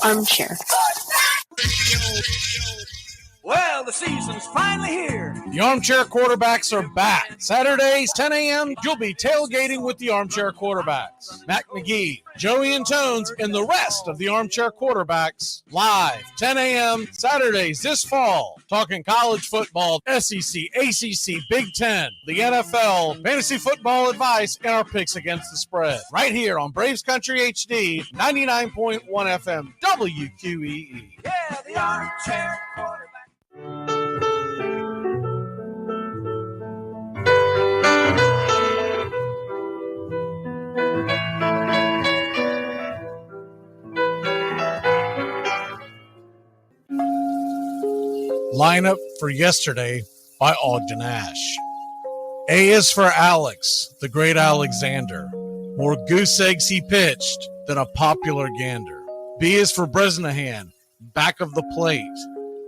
Armchair. Well, the season's finally here. The Armchair Quarterbacks are back. Saturdays, 10 a.m., you'll be tailgating with the Armchair Quarterbacks. Mac Magee, Joey and Tones, and the rest of the Armchair Quarterbacks live, 10 a.m., Saturdays this fall. Talking college football, SEC, ACC, Big Ten, the NFL, fantasy football advice, and our picks against the spread. Right here on Braves Country HD, 99.1 FM, WQEE. Yeah, the Armchair Quarterback. Lineup for yesterday by Ogden Ash. A is for Alex, the great Alexander. More goose eggs he pitched than a popular gander. B is for Bresnahan, back of the plate.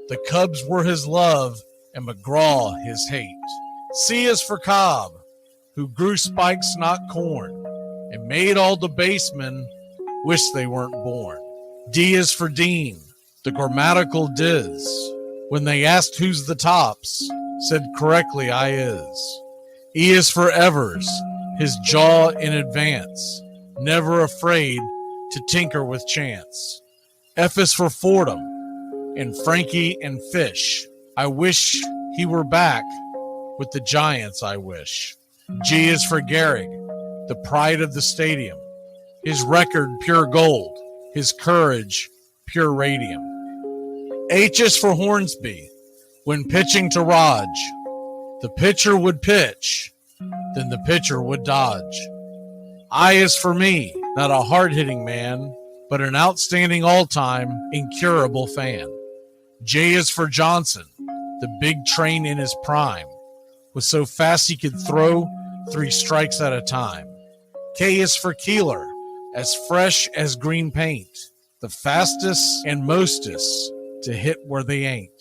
The Cubs were his love and McGraw his hate. C is for Cobb, who grew spikes, not corn, and made all the basemen wish they weren't born. D is for Dean, the grammatical diz. When they asked who's the tops, said correctly I is. E is for Evers, his jaw in advance, never afraid to tinker with chance. F is for Fordham, and Frankie and Fish. I wish he were back with the Giants, I wish. G is for Gehrig, the pride of the stadium. His record, pure gold. His courage, pure radium. H is for Hornsby. When pitching to Raj, the pitcher would pitch, then the pitcher would dodge. I is for me, not a hard-hitting man, but an outstanding all-time, incurable fan. J is for Johnson, the big train in his prime, was so fast he could throw 3 strikes at a time. K is for Keeler, as fresh as green paint, the fastest and mostest to hit where they ain't.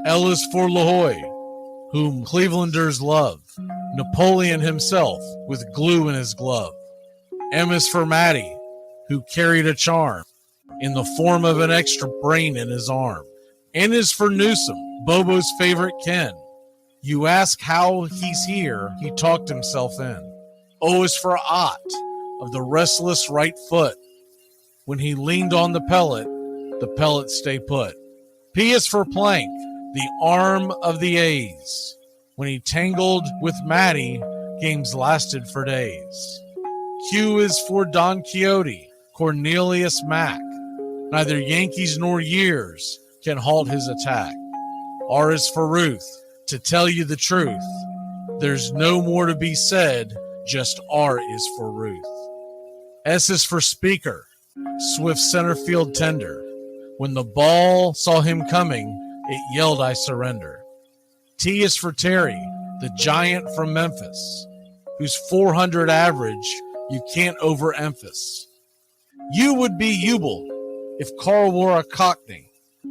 L is for LaHoy, whom Clevelanders love, Napoleon himself with glue in his glove. M is for Matty, who carried a charm in the form of an extra brain in his arm. N is for Newsom, Bobo's favorite Ken. You ask how he's here, he talked himself in. O is for Ott, of the restless right foot. When he leaned on the pellet stay put. P is for Plank, the arm of the A's. When he tangled with Matty, games lasted for days. Q is for Don Quixote, Cornelius Mack. Neither Yankees nor years can halt his attack. R is for Ruth, to tell you the truth. There's no more to be said, just R is for Ruth. S is for Speaker, swift center field tender. When the ball saw him coming, it yelled, I surrender. T is for Terry, the giant from Memphis, whose 400 average you can't overemphasize. U would be Ubel if Carl wore a Cockney,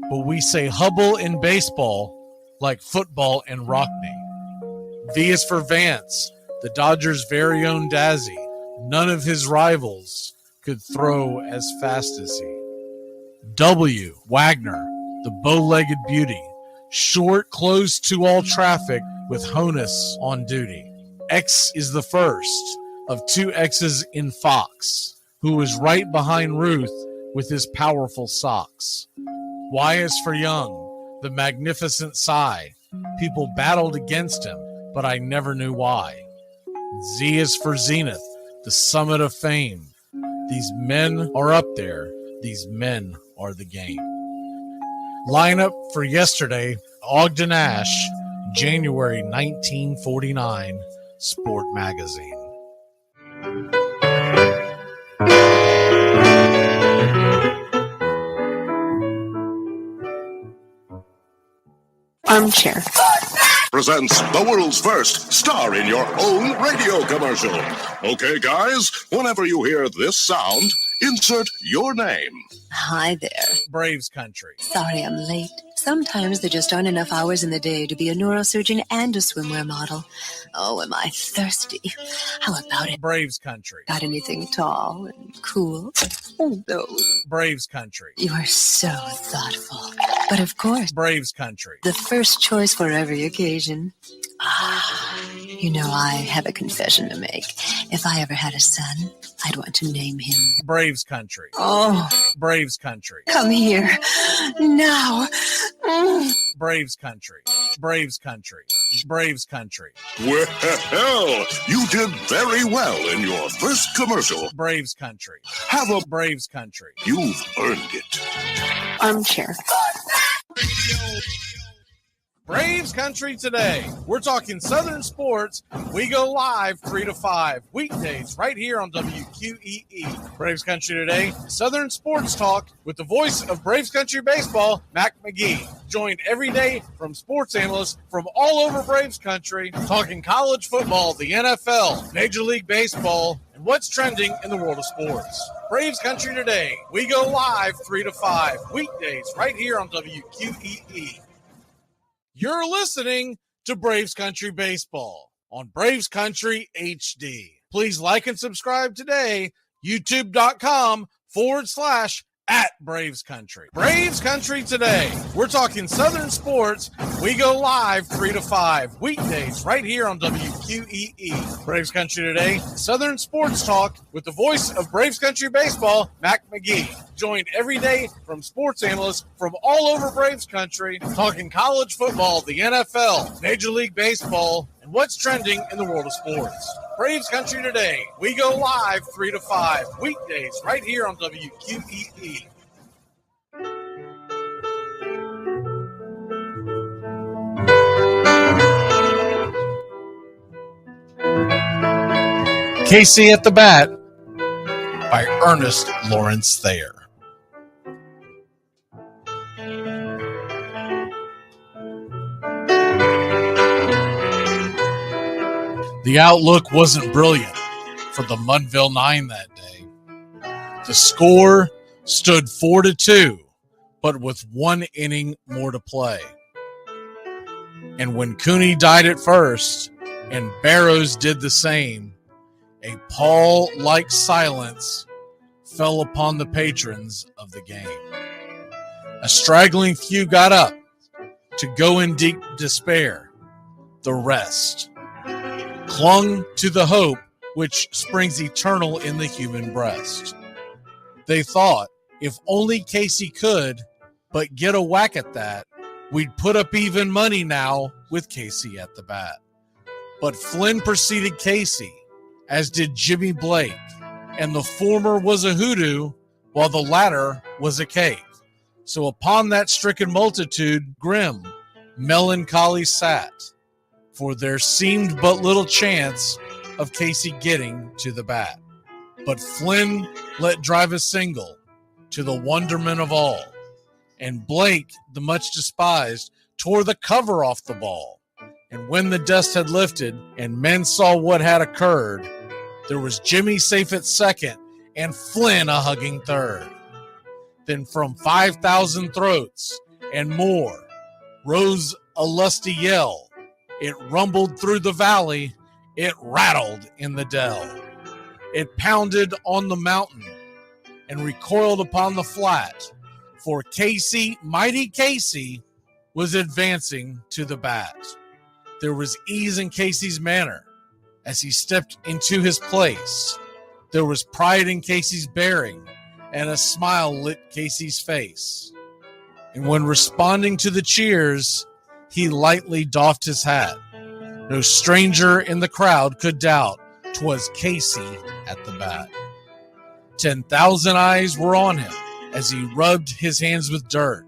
but we say Hubble in baseball like football in Rockney. V is for Vance, the Dodgers' very own Dazzy. None of his rivals could throw as fast as he. W, Wagner, the bow-legged beauty, short, closed to all traffic with Honus on duty. X is the first of 2 X's in Fox, who was right behind Ruth with his powerful socks. Y is for Young, the magnificent Cy. People battled against him, but I never knew why. Z is for Zenith, the summit of fame. These men are up there, These men are the game. Lineup for yesterday, Ogden Nash, January 1949, Sport Magazine. Armchair presents the world's first star in your own radio commercial. Okay, guys, whenever you hear this sound, insert your name. Hi there. Braves country. Sorry I'm late. Sometimes there just aren't enough hours in the day to be a neurosurgeon and a swimwear model. Oh, am I thirsty? How about it? Braves country. Got anything tall and cool? Oh, those. Braves country. You are so thoughtful. But of course, Braves country. the first choice for every occasion. You know, I have a confession to make. If I ever had a son, I'd want to name him. Braves country. Oh, Braves country. come here. Now. Braves country. Braves country. Braves country. Well, you did very well in your first commercial. Braves country. Have a... Braves country. You've earned it. Armchair. Braves country today. We're talking Southern sports. We go live 3 to 5 weekdays right here on WQEE. Braves country today. Southern sports talk with the voice of Braves country baseball, Magee. Joined every day from sports analysts from all over Braves country, talking college football, the NFL, Major League Baseball, and what's trending in the world of sports. Braves country today. We go live 3 to 5 weekdays right here on WQEE. You're listening to Braves Country Baseball on Braves Country HD. Please like and subscribe today, youtube.com/@Braves Country. Braves Country today. We're talking Southern sports. We go live 3 to 5 weekdays right here on WQEE. Braves Country today. Southern sports talk with the voice of Braves Country baseball, Magee. Joined every day from sports analysts from all over Braves country, talking college football, the NFL, Major League Baseball, and what's trending in the world of sports. Braves country today. We go live 3 to 5 weekdays right here on WQEE. Casey at the Bat by Ernest Lawrence Thayer. The outlook wasn't brilliant for the Munville Nine that day. The score stood 4-2, but with 1 inning more to play. And when Cooney died at first and Barrows did the same, a pall-like silence fell upon the patrons of the game. A straggling few got up to go in deep despair. The rest clung to the hope which springs eternal in the human breast. They thought, if only Casey could but get a whack at that, we'd put up even money now with Casey at the bat. But Flynn preceded Casey, as did Jimmy Blake, and the former was a hoodoo, while the latter was a cake. So upon that stricken multitude, grim, melancholy sat, for there seemed but little chance of Casey getting to the bat. But Flynn let drive a single, to the wonderment of all, and Blake, the much despised, tore the cover off the ball. And when the dust had lifted and men saw what had occurred, there was Jimmy safe at second and Flynn a hugging third. Then from 5,000 throats and more rose a lusty yell. It rumbled through the valley, it rattled in the dell. It pounded on the mountain and recoiled upon the flat, for Casey, mighty Casey, was advancing to the bat. There was ease in Casey's manner as he stepped into his place. There was pride in Casey's bearing, and a smile lit Casey's face. And when responding to the cheers, he lightly doffed his hat. No stranger in the crowd could doubt 'twas Casey at the bat. 10,000 eyes were on him, as he rubbed his hands with dirt.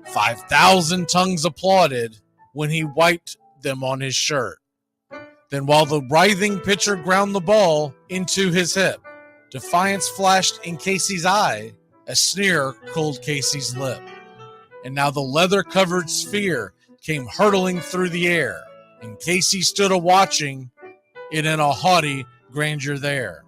5,000 tongues applauded when he wiped them on his shirt. Then while the writhing pitcher ground the ball into his hip, defiance flashed in Casey's eye, a sneer curled Casey's lip. And now the leather-covered sphere came hurtling through the air, and Casey stood a-watching it in a haughty grandeur there.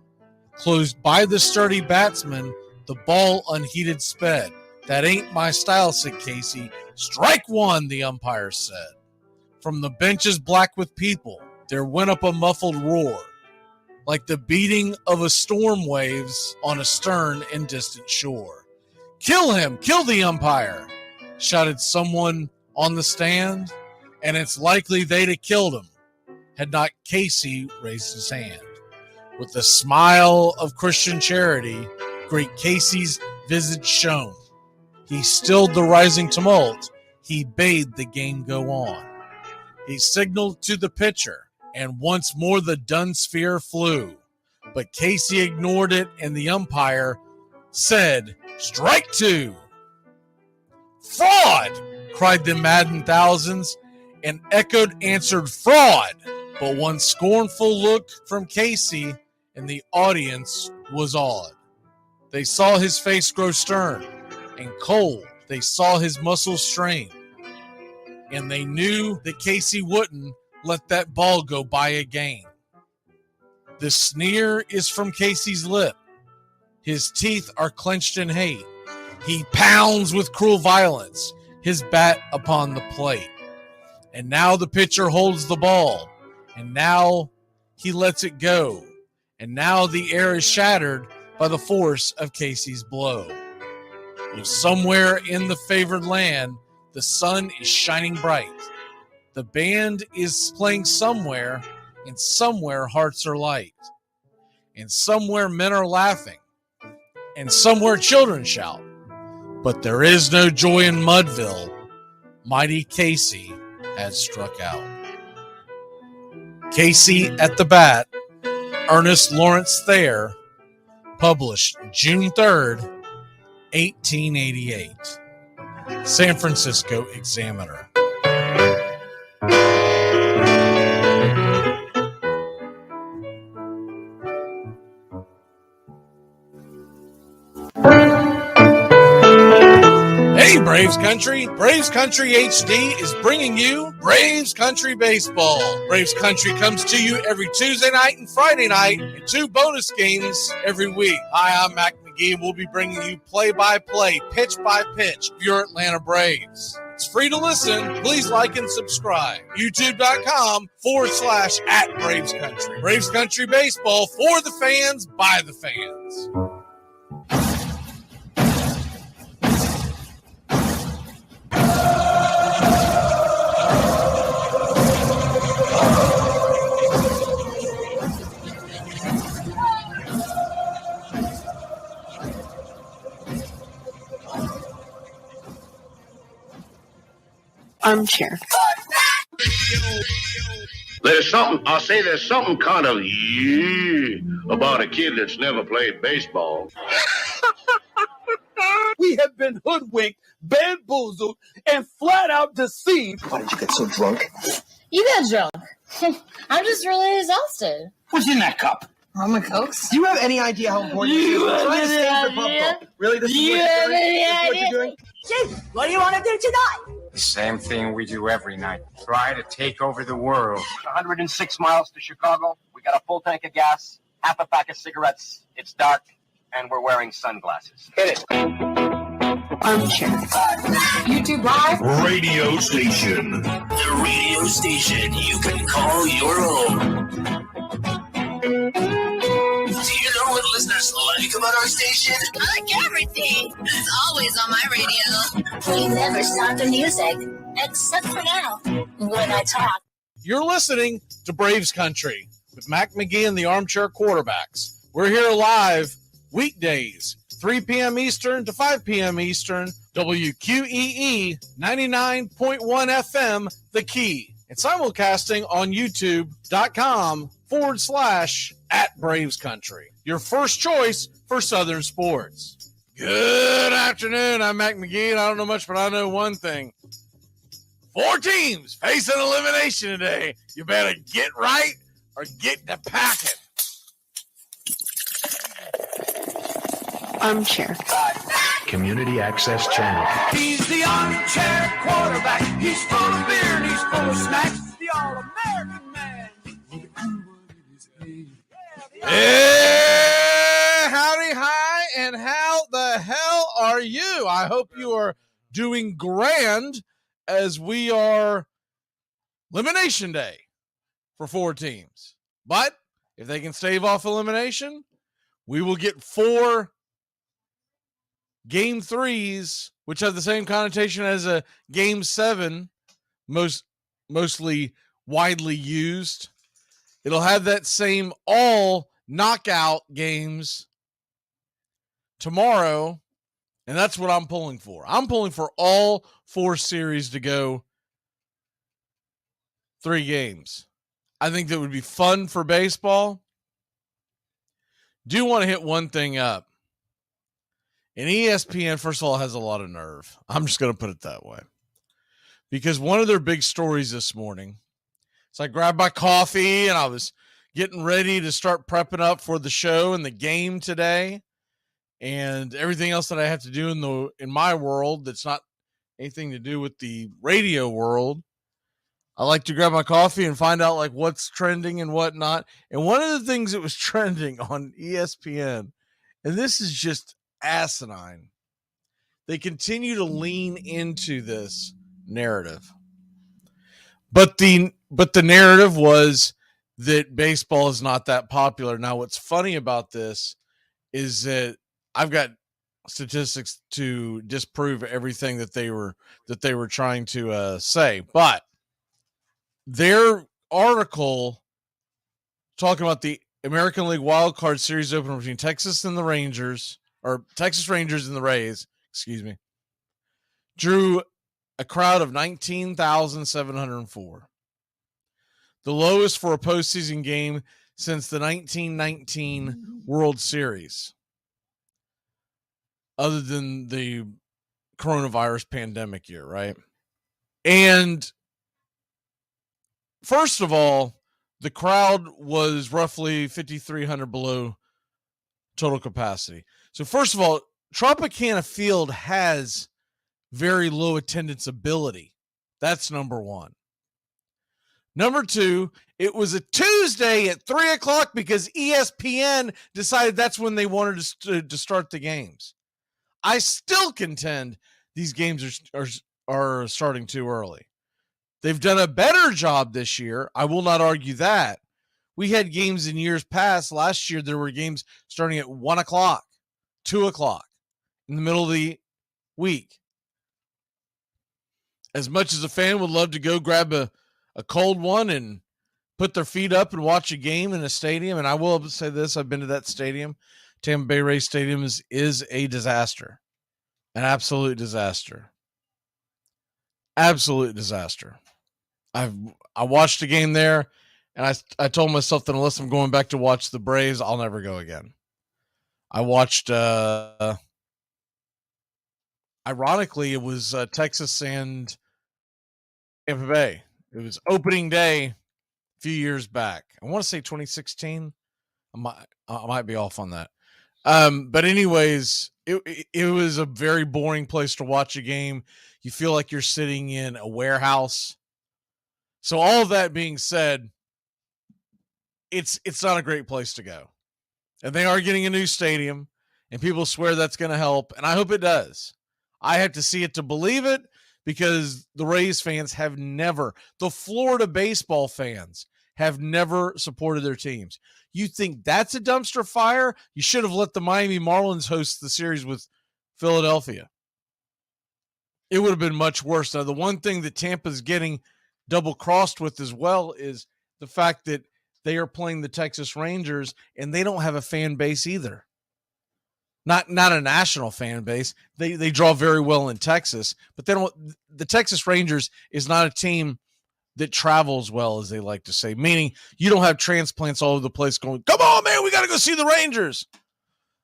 Closed by the sturdy batsman, the ball unheeded sped. That ain't my style, said Casey. Strike one, the umpire said. From the benches black with people, there went up a muffled roar, like the beating of a storm waves on a stern and distant shore. Kill him! Kill the umpire! Shouted someone on the stand, and it's likely they'd have killed him had not Casey raised his hand. With a smile of Christian charity, great Casey's visage shone. He stilled the rising tumult. He bade the game go on. He signaled to the pitcher, and once more the dun sphere flew. But Casey ignored it, and the umpire said, "Strike two." "Fraud!" cried the maddened thousands, and echoed answered, "Fraud!" But one scornful look from Casey, and the audience was awed. They saw his face grow stern and cold. They saw his muscles strain. And they knew that Casey wouldn't let that ball go by again. The sneer is from Casey's lip. His teeth are clenched in hate. He pounds with cruel violence, his bat upon the plate. And now the pitcher holds the ball. And now he lets it go. And now the air is shattered by the force of Casey's blow. Well, somewhere in the favored land, the sun is shining bright. The band is playing somewhere, and somewhere hearts are light. And somewhere men are laughing, and somewhere children shout. But there is no joy in Mudville. Mighty Casey has struck out. Casey at the Bat, Ernest Lawrence Thayer, published June 3rd, 1888. San Francisco Examiner. Hey, Braves Country! Braves Country HD is bringing you Braves Country Baseball. Braves Country comes to you every Tuesday night and Friday night, and 2 bonus games every week. Hi, I'm Magee, and we'll be bringing you play-by-play, pitch-by-pitch of your Atlanta Braves. It's free to listen. Please like and subscribe. YouTube.com/@Braves Country. Braves Country Baseball for the fans, by the fans. Armchair. There's something kind of about a kid that's never played baseball. We have been hoodwinked, bamboozled, and flat out deceived. Why did you get so drunk? You got drunk. I'm just really exhausted. What's in that cup? Rum and Cokes? Do you have any idea how important this is? We're trying to save the pump. Really? This is what you're doing? Chief, what do you want to do tonight? The same thing we do every night. Try to take over the world. 106 miles to Chicago. We got a full tank of gas, half a pack of cigarettes. It's dark, and we're wearing sunglasses. Hit it. Armchair. YouTube Live? Radio station. The radio station you can call your own. Do you know what listeners like about our station? I like everything. It's always on my radio. We never stop the music, except for now, when I talk. You're listening to Braves Country with Magee and the Armchair Quarterbacks. We're here live weekdays, 3 p.m. Eastern to 5 p.m. Eastern, WQEE 99.1 FM, The Key, and simulcasting on YouTube.com/@Braves Country. Your first choice for Southern sports. Good afternoon. afternoon. I'm Mac Magee, and I don't know much, but I know one thing. 4 teams facing elimination today. You better get right or get to packing. Armchair. Community Access Channel. He's the armchair quarterback. He's full of beer and he's full of snacks. The all-American man. Hey, howdy, hi, and how the hell are you? I hope you are doing grand as we are elimination day for 4 teams. But if they can stave off elimination, we will get 4 game 3s, which have the same connotation as a game 7, mostly widely used. It'll have that same all knockout games tomorrow, and that's what I'm pulling for. I'm pulling for all 4 series to go 3 games. I think that would be fun for baseball. Do want to hit one thing up. And ESPN, first of all, has a lot of nerve. I'm just going to put it that way. Because one of their big stories this morning, so I grabbed my coffee and I was getting ready to start prepping up for the show and the game today and everything else that I have to do in my world that's not anything to do with the radio world. I like to grab my coffee and find out like what's trending and whatnot. And one of the things that was trending on ESPN, and this is just asinine, they continue to lean into this narrative. But the narrative was that baseball is not that popular. Now, what's funny about this is that I've got statistics to disprove everything that they were trying to say. But their article talking about the American League Wildcard Series opener between Texas and the Rangers, or Texas Rangers and the Rays, drew a crowd of 19,704. The lowest for a postseason game since the 1919 World Series, other than the coronavirus pandemic year, right? And first of all, the crowd was roughly 5,300 below total capacity. So first of all, Tropicana Field has very low attendance ability. That's number one. Number 2, it was a Tuesday at 3:00 because ESPN decided that's when they wanted to start the games. I still contend these games are starting too early. They've done a better job this year. I will not argue that. We had games in years past. Last year, there were games starting at 1:00, 2:00 in the middle of the week. As much as a fan would love to go grab a cold one and put their feet up and watch a game in a stadium, and I will say this, I've been to that stadium. Tampa Bay Rays Stadium is a disaster. An absolute disaster. Absolute disaster. I watched a game there, and I told myself that unless I'm going back to watch the Braves, I'll never go again. I watched, ironically, it was Texas and Tampa Bay. It was opening day a few years back. I want to say 2016. I might be off on that. But anyways, it was a very boring place to watch a game. You feel like you're sitting in a warehouse. So all of that being said, it's not a great place to go. And they are getting a new stadium, and people swear that's going to help, and I hope it does. I have to see it to believe it, because the Rays fans have never, the Florida baseball fans have never supported their teams. You think that's a dumpster fire? You should have let the Miami Marlins host the series with Philadelphia. It would have been much worse. Now, the one thing that Tampa's getting double-crossed with as well is the fact that they are playing the Texas Rangers, and they don't have a fan base either. Not a national fan base. They draw very well in Texas, but they don't. The Texas Rangers is not a team that travels well, as they like to say, meaning you don't have transplants all over the place going, come on, man, we got to go see the Rangers.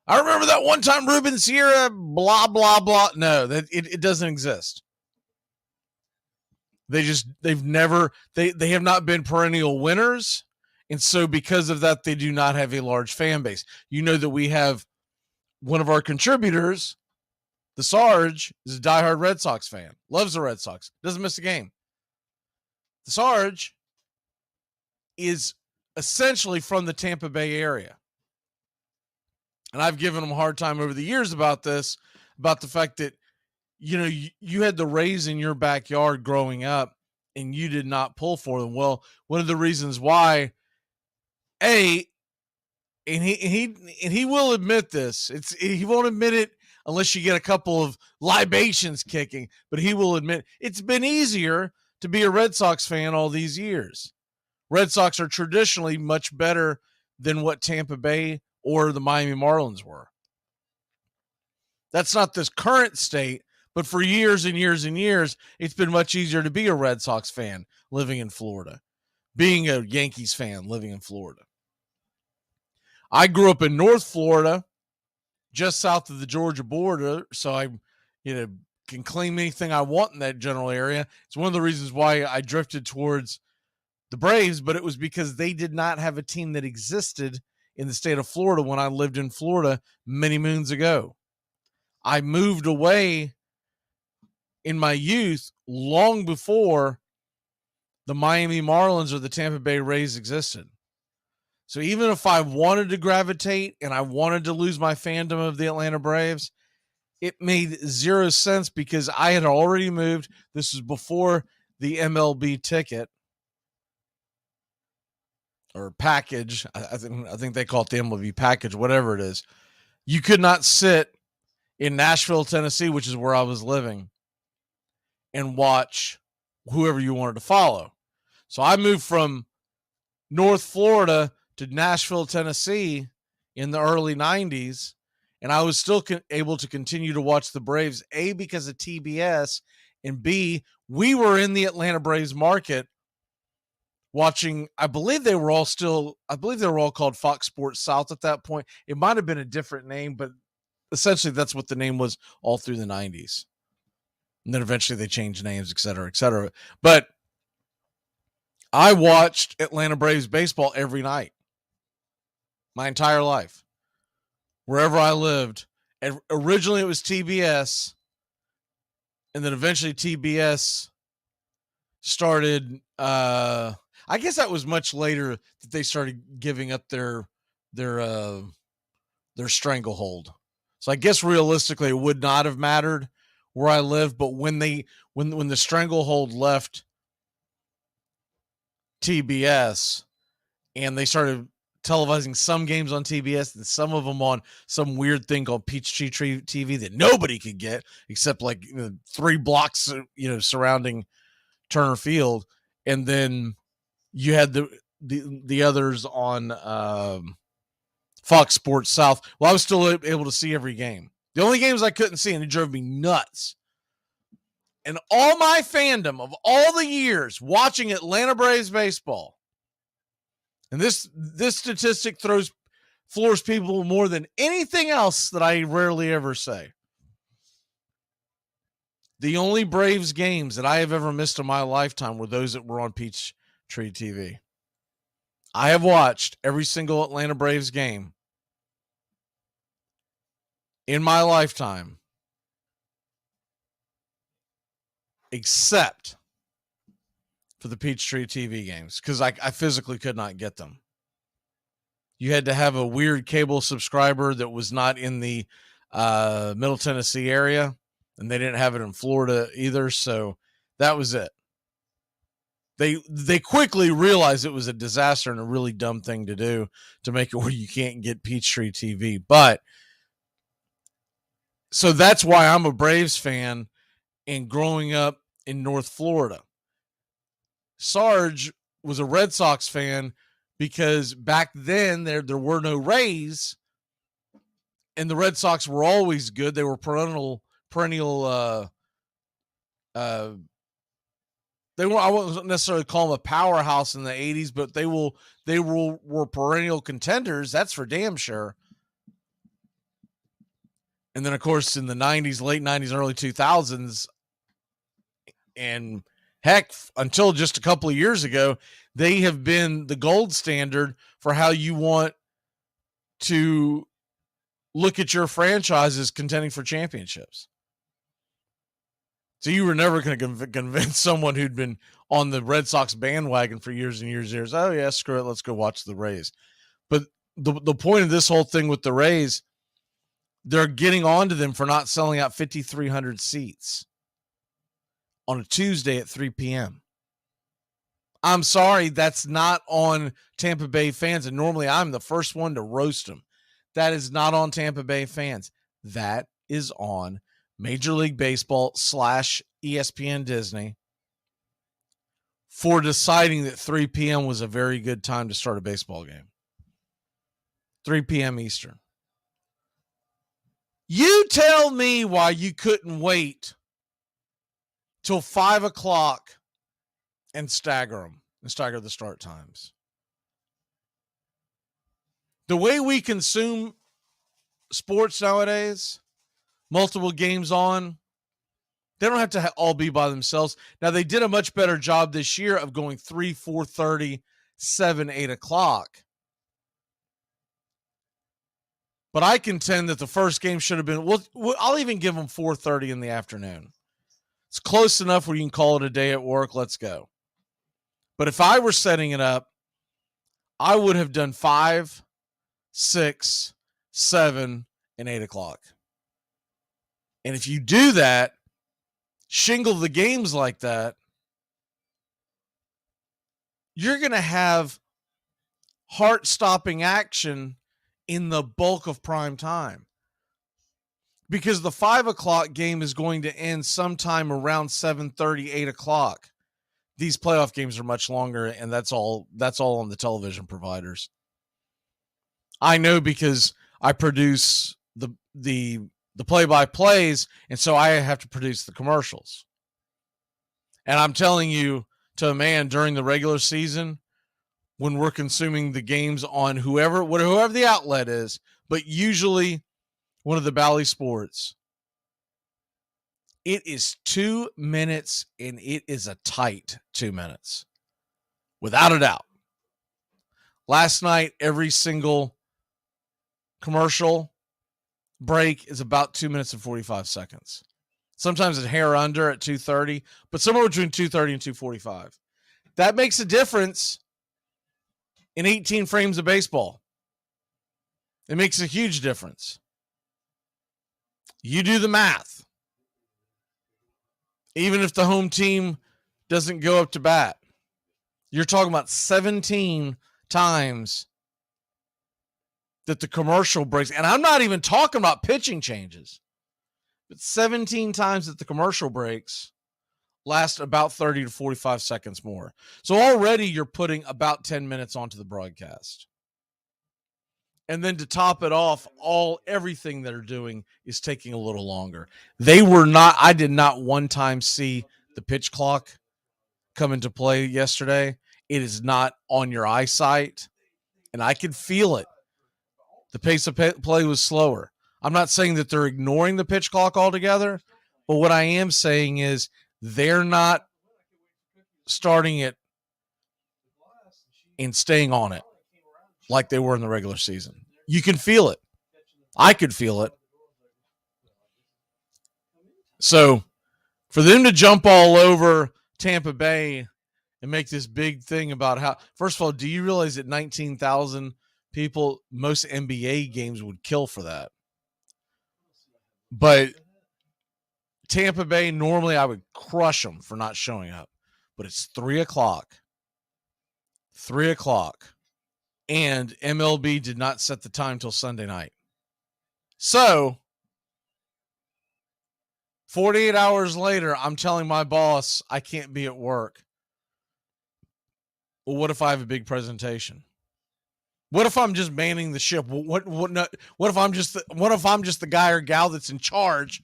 I remember that one time Ruben Sierra, blah, blah, blah. No, it doesn't exist. They have not been perennial winners. And so because of that, they do not have a large fan base. You know that we have one of our contributors, the Sarge, is a diehard Red Sox fan, loves the Red Sox, doesn't miss a game. The Sarge is essentially from the Tampa Bay area. And I've given him a hard time over the years about this, about the fact that, you had the Rays in your backyard growing up and you did not pull for them. Well, one of the reasons why, and he will admit this, he won't admit it unless you get a couple of libations kicking, but he will admit it's been easier to be a Red Sox fan all these years. Red Sox are traditionally much better than what Tampa Bay or the Miami Marlins were. That's not this current state, but for years and years and years, it's been much easier to be a Red Sox fan living in Florida, being a Yankees fan living in Florida. I grew up in North Florida, just south of the Georgia border, so I can claim anything I want in that general area. It's one of the reasons why I drifted towards the Braves, but it was because they did not have a team that existed in the state of Florida when I lived in Florida many moons ago. I moved away in my youth long before the Miami Marlins or the Tampa Bay Rays existed. So even if I wanted to gravitate and I wanted to lose my fandom of the Atlanta Braves, it made zero sense because I had already moved. This was before the MLB ticket or package. I think they call it the MLB package, whatever it is. You could not sit in Nashville, Tennessee, which is where I was living, and watch whoever you wanted to follow. So I moved from North Florida to Nashville, Tennessee in the early 90s, and I was still able to continue to watch the Braves, A, because of TBS, and B, we were in the Atlanta Braves market watching, I believe they were all called Fox Sports South at that point. It might have been a different name, but essentially that's what the name was all through the 90s. And then eventually they changed names, et cetera, et cetera. But I watched Atlanta Braves baseball every night, my entire life, wherever I lived. And originally it was TBS, and then eventually TBS started. I guess that was much later that they started giving up their stranglehold. So I guess realistically it would not have mattered where I lived, but when the stranglehold left TBS and they started televising some games on TBS and some of them on some weird thing called Peachtree TV that nobody could get except 3 blocks, surrounding Turner Field. And then you had the others on Fox Sports South. Well, I was still able to see every game. The only games I couldn't see, and it drove me nuts. And all my fandom of all the years watching Atlanta Braves baseball, and this statistic floors people more than anything else that I rarely ever say. The only Braves games that I have ever missed in my lifetime were those that were on Peachtree TV. I have watched every single Atlanta Braves game in my lifetime, except for the Peachtree TV games, because I physically could not get them. You had to have a weird cable subscriber that was not in the Middle Tennessee area, and they didn't have it in Florida either, so that was it. They quickly realized it was a disaster and a really dumb thing to do to make it where you can't get Peachtree TV. But so that's why I'm a Braves fan and growing up in North Florida. Sarge was a Red Sox fan because back then there were no Rays and the Red Sox were always good. They were perennial they were, I wouldn't necessarily call them a powerhouse in the 80s, but they were perennial contenders. That's for damn sure. And then, of course, in the 90s, late 90s, early 2000s, and heck, until just a couple of years ago, they have been the gold standard for how you want to look at your franchises contending for championships. So you were never going to convince someone who'd been on the Red Sox bandwagon for years and years and years, oh, yeah, screw it, let's go watch the Rays. But the point of this whole thing with the Rays, they're getting on to them for not selling out 5,300 seats on a Tuesday at 3 p.m. I'm sorry, that's not on Tampa Bay fans, and normally I'm the first one to roast them. That is not on Tampa Bay fans. That is on Major League Baseball / ESPN Disney for deciding that 3 p.m. was a very good time to start a baseball game. 3 p.m. Eastern. You tell me why you couldn't wait till 5 o'clock and stagger them and stagger the start times. The way we consume sports nowadays, multiple games on, they don't have to all be by themselves. Now, they did a much better job this year of going 3, 4:30, 7, 8 o'clock. But I contend that the first game should have been, well, I'll even give them 4:30 in the afternoon. It's close enough where you can call it a day at work. Let's go. But if I were setting it up, I would have done 5, 6, 7, and 8 o'clock. And if you do that, shingle the games like that, you're going to have heart-stopping action in the bulk of prime time. Because the 5 o'clock game is going to end sometime around 7:30, 8 o'clock. These playoff games are much longer, and that's all on the television providers. I know because I produce the play-by-plays, and so I have to produce the commercials. And I'm telling you, to a man, during the regular season, when we're consuming the games on whoever the outlet is, but usually one of the Bally Sports, it is 2 minutes, and it is a tight 2 minutes, without a doubt. Last night, every single commercial break is about 2 minutes and 45 seconds. Sometimes a hair under at 2:30, but somewhere between 2:30 and 2:45. That makes a difference in 18 frames of baseball. It makes a huge difference. You do the math. Even if the home team doesn't go up to bat, you're talking about 17 times that the commercial breaks. And I'm not even talking about pitching changes, but 17 times that the commercial breaks last about 30 to 45 seconds more. So already you're putting about 10 minutes onto the broadcast. And then to top it off, everything they're doing is taking a little longer. I did not one time see the pitch clock come into play yesterday. It is not on your eyesight, and I could feel it. The pace of play was slower. I'm not saying that they're ignoring the pitch clock altogether, but what I am saying is they're not starting it and staying on it like they were in the regular season. You can feel it. I could feel it. So for them to jump all over Tampa Bay and make this big thing about how, first of all, do you realize that 19,000 people, most NBA games would kill for that? But Tampa Bay, normally I would crush them for not showing up. But it's 3 o'clock. 3 o'clock. And MLB did not set the time till Sunday night. So 48 hours later, I'm telling my boss I can't be at work. Well, what if I have a big presentation? What if I'm just manning the ship? What if I'm just the guy or gal that's in charge,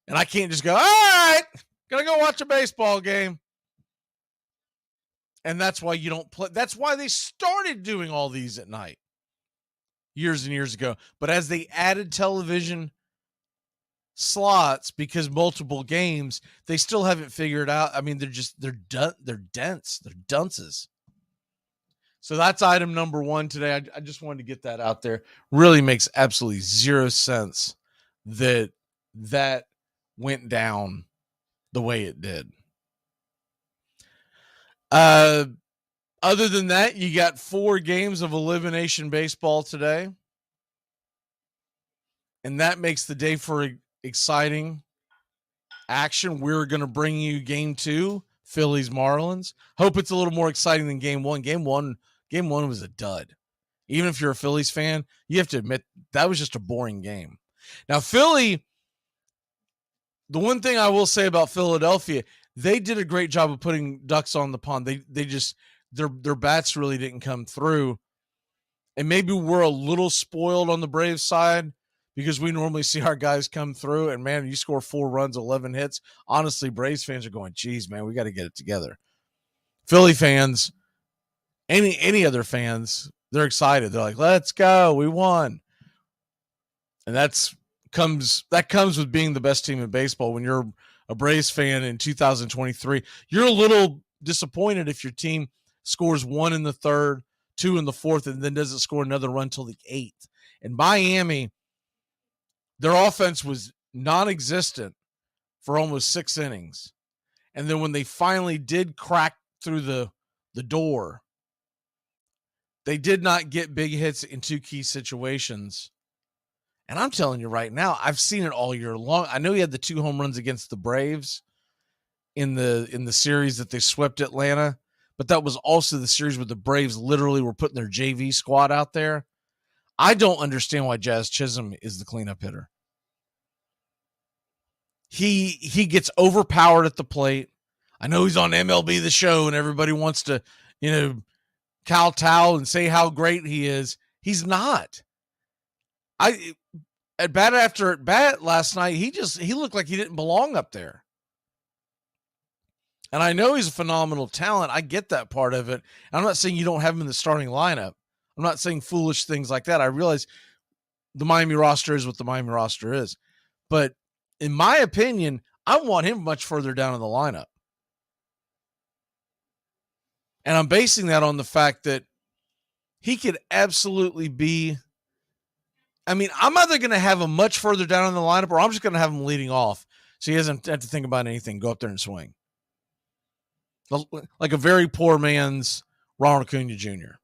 and I can't just go, all right, gonna go watch a baseball game? And that's why you don't play. That's why they started doing all these at night years and years ago. But as they added television slots because multiple games, they still haven't figured out. I mean, they're dense. They're dunces. So that's item number one today. I just wanted to get that out there. Really makes absolutely zero sense that went down the way it did. Other than that, you got 4 games of elimination baseball today. And that makes the day for exciting action. We're going to bring you game 2, Phillies Marlins. Hope it's a little more exciting than game 1. Game one was a dud. Even if you're a Phillies fan, you have to admit that was just a boring game. Now, Philly, the one thing I will say about Philadelphia, they did a great job of putting ducks on the pond. They just their bats really didn't come through. And maybe we're a little spoiled on the Braves side because we normally see our guys come through. And, man, you score 4 runs, 11 hits. Honestly, Braves fans are going, geez, man, we got to get it together. Philly fans, any other fans, they're excited. They're like, let's go. We won. And that comes with being the best team in baseball. When you're a Braves fan in 2023, you're a little disappointed if your team scores 1 in the 3rd, 2 in the 4th, and then doesn't score another run till the 8th. In Miami, their offense was non-existent for almost 6 innings. And then when they finally did crack through the door, they did not get big hits in 2 key situations. And I'm telling you right now, I've seen it all year long. I know he had the 2 home runs against the Braves in the series that they swept Atlanta, but that was also the series where the Braves literally were putting their JV squad out there. I don't understand why Jazz Chisholm is the cleanup hitter. He gets overpowered at the plate. I know he's on MLB The Show and everybody wants to, kowtow and say how great he is. He's not. At bat after at bat last night, he looked like he didn't belong up there. And I know he's a phenomenal talent. I get that part of it. I'm not saying you don't have him in the starting lineup. I'm not saying foolish things like that. I realize the Miami roster is what the Miami roster is. But in my opinion, I want him much further down in the lineup. And I'm basing that on the fact that he could absolutely be. I mean, I'm either going to have him much further down in the lineup or I'm just going to have him leading off so he doesn't have to think about anything. Go up there and swing. Like a very poor man's Ronald Acuna Jr.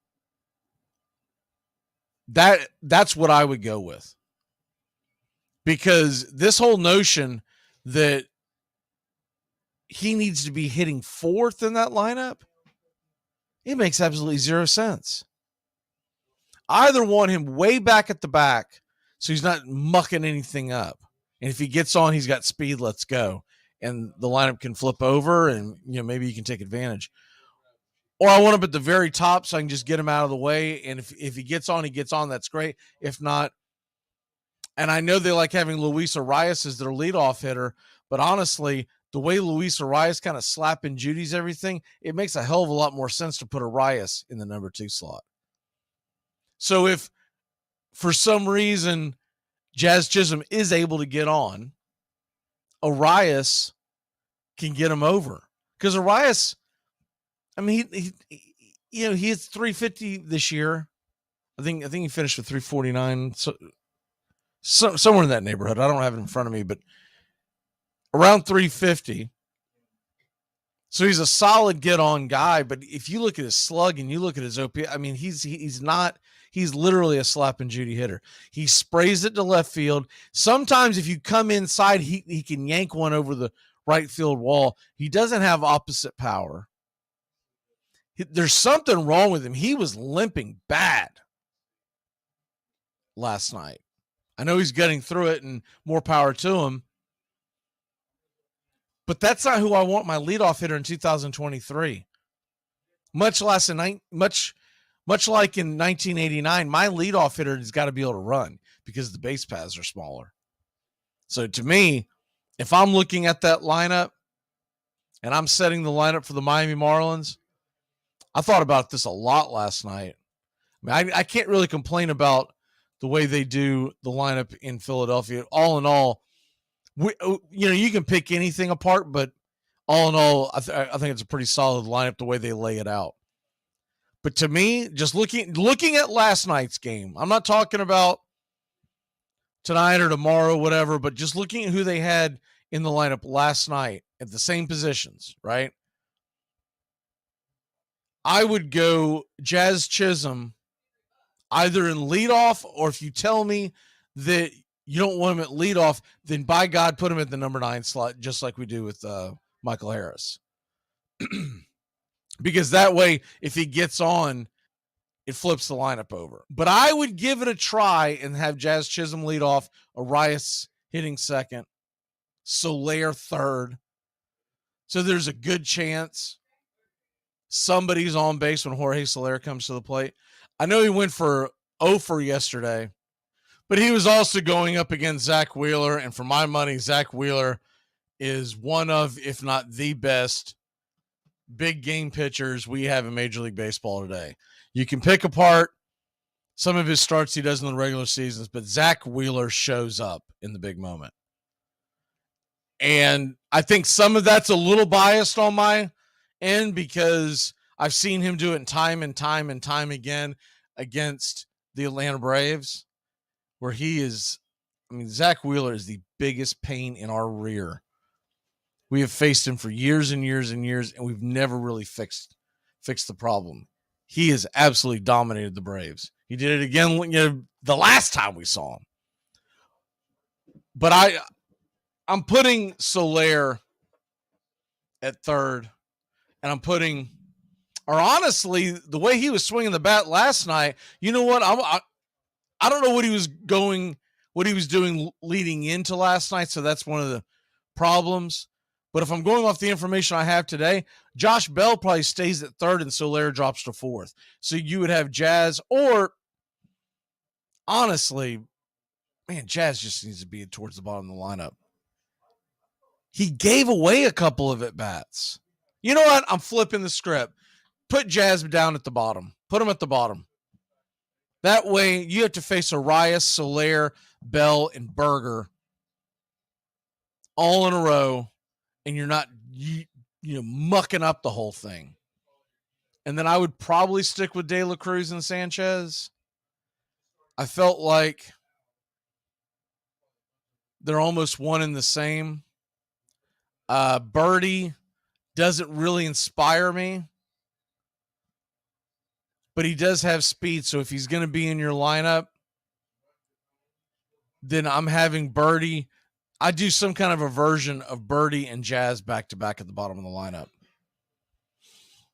That's what I would go with. Because this whole notion that he needs to be hitting 4th in that lineup, it makes absolutely zero sense. I either want him way back at the back so he's not mucking anything up. And if he gets on, he's got speed, let's go. And the lineup can flip over and, maybe you can take advantage. Or I want him at the very top so I can just get him out of the way. And if he gets on, that's great. If not, and I know they like having Luis Arias as their leadoff hitter, but honestly, the way Luis Arias kind of slapping Judy's everything, it makes a hell of a lot more sense to put Arias in the number 2 slot. So if for some reason Jazz Chisholm is able to get on, Arias can get him over. Because Arias, I mean, he hits 350 this year. I think he finished with 349. So somewhere in that neighborhood. I don't have it in front of me, but around 350. So he's a solid get-on guy, but if you look at his slug and you look at his OP, I mean, he's literally a slap and Judy hitter. He sprays it to left field. Sometimes if you come inside, he can yank one over the right field wall. He doesn't have opposite power. There's something wrong with him. He was limping bad last night. I know he's getting through it and more power to him. But that's not who I want my leadoff hitter in 2023. Much like in 1989, my leadoff hitter has got to be able to run because the base paths are smaller. So to me, if I'm looking at that lineup and I'm setting the lineup for the Miami Marlins, I thought about this a lot last night. I mean, I can't really complain about the way they do the lineup in Philadelphia. All in all, You can pick anything apart, but all in all, I think it's a pretty solid lineup the way they lay it out. But to me, just looking at last night's game, I'm not talking about tonight or tomorrow, whatever, but just looking at who they had in the lineup last night at the same positions, right? I would go Jazz Chisholm either in leadoff, or if you tell me that you don't want him at leadoff, then by God, put him at the number 9 slot, just like we do with Michael Harris. Because that way, if he gets on, it flips the lineup over. But I would give it a try and have Jazz Chisholm lead off, Arias hitting second, Soler third. So there's a good chance somebody's on base when Jorge Soler comes to the plate. I know he went for 0 for yesterday, but he was also going up against Zach Wheeler. And for my money, Zach Wheeler is one of, if not the best, big game pitchers we have in Major League Baseball today. You can pick apart some of his starts he does in the regular seasons, but Zach Wheeler shows up in the big moment. And I think some of that's a little biased on my end because I've seen him do it time and time and time again against the Atlanta Braves, where Zach Wheeler is the biggest pain in our rear. We have faced him for years and years and years, and we've never really fixed the problem. He has absolutely dominated the Braves. He did it again the last time we saw him. But I'm putting Soler at third, and honestly, the way he was swinging the bat last night, you know what? I don't know what he was doing leading into last night, so that's one of the problems. But if I'm going off the information I have today, Josh Bell probably stays at third and Soler drops to fourth. So you would have Jazz, or honestly, man, Jazz just needs to be towards the bottom of the lineup. He gave away a couple of at-bats. You know what? I'm flipping the script. Put Jazz down at the bottom. Put him at the bottom. That way, you have to face Arias, Soler, Bell, and Berger all in a row, and you're not mucking up the whole thing. And then I would probably stick with De La Cruz and Sanchez. I felt like they're almost one and the same. Birdie doesn't really inspire me, but he does have speed. So if he's going to be in your lineup, then I'm having Birdie. I do some kind of a version of Birdie and Jazz back to back at the bottom of the lineup.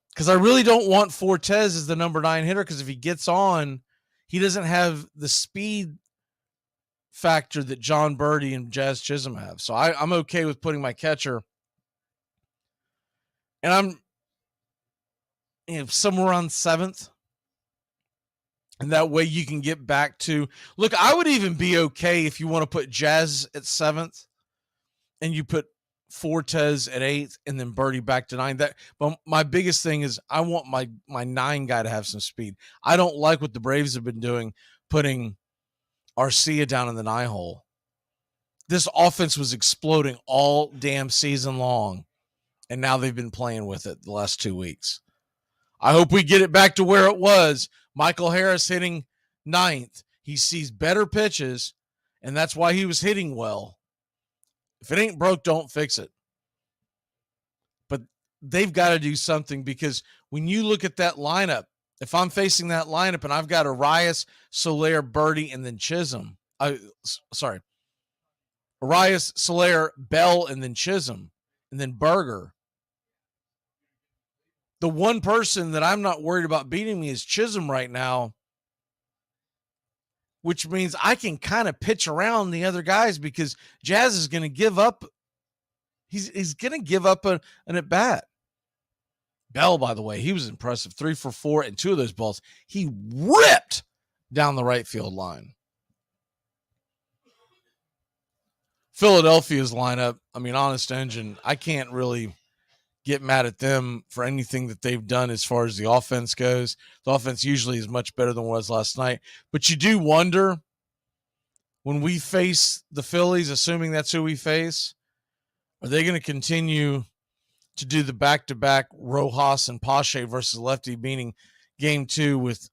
Because I really don't want Fortes as the number 9 hitter, because if he gets on, he doesn't have the speed factor that John Birdie and Jazz Chisholm have. So I'm okay with putting my catcher. And I'm somewhere on 7th. And that way you can get back to, look, I would even be okay if you want to put Jazz at 7th and you put Fortes at 8th and then Birdie back to 9. But my biggest thing is I want my 9 guy to have some speed. I don't like what the Braves have been doing, putting Arcia down in the 9 hole. This offense was exploding all damn season long, and now they've been playing with it the last 2 weeks. I hope we get it back to where it was. Michael Harris hitting 9th. He sees better pitches, and that's why he was hitting well. If it ain't broke, don't fix it. But they've got to do something, because when you look at that lineup, if I'm facing that lineup and I've got Arias, Soler, Birdie, and then Chisholm. Arias, Soler, Bell, and then Chisholm, and then Berger. The one person that I'm not worried about beating me is Chisholm right now, which means I can kind of pitch around the other guys, because Jazz is going to give up. He's going to give up an at-bat. Bell, by the way, he was impressive. 3 for 4, and 2 of those balls he ripped down the right field line. Philadelphia's lineup, Honest Engine, I can't really get mad at them for anything that they've done as far as the offense goes. The offense usually is much better than it was last night. But you do wonder when we face the Phillies, assuming that's who we face, are they going to continue to do the back-to-back Rojas and Pache versus lefty, meaning game 2 with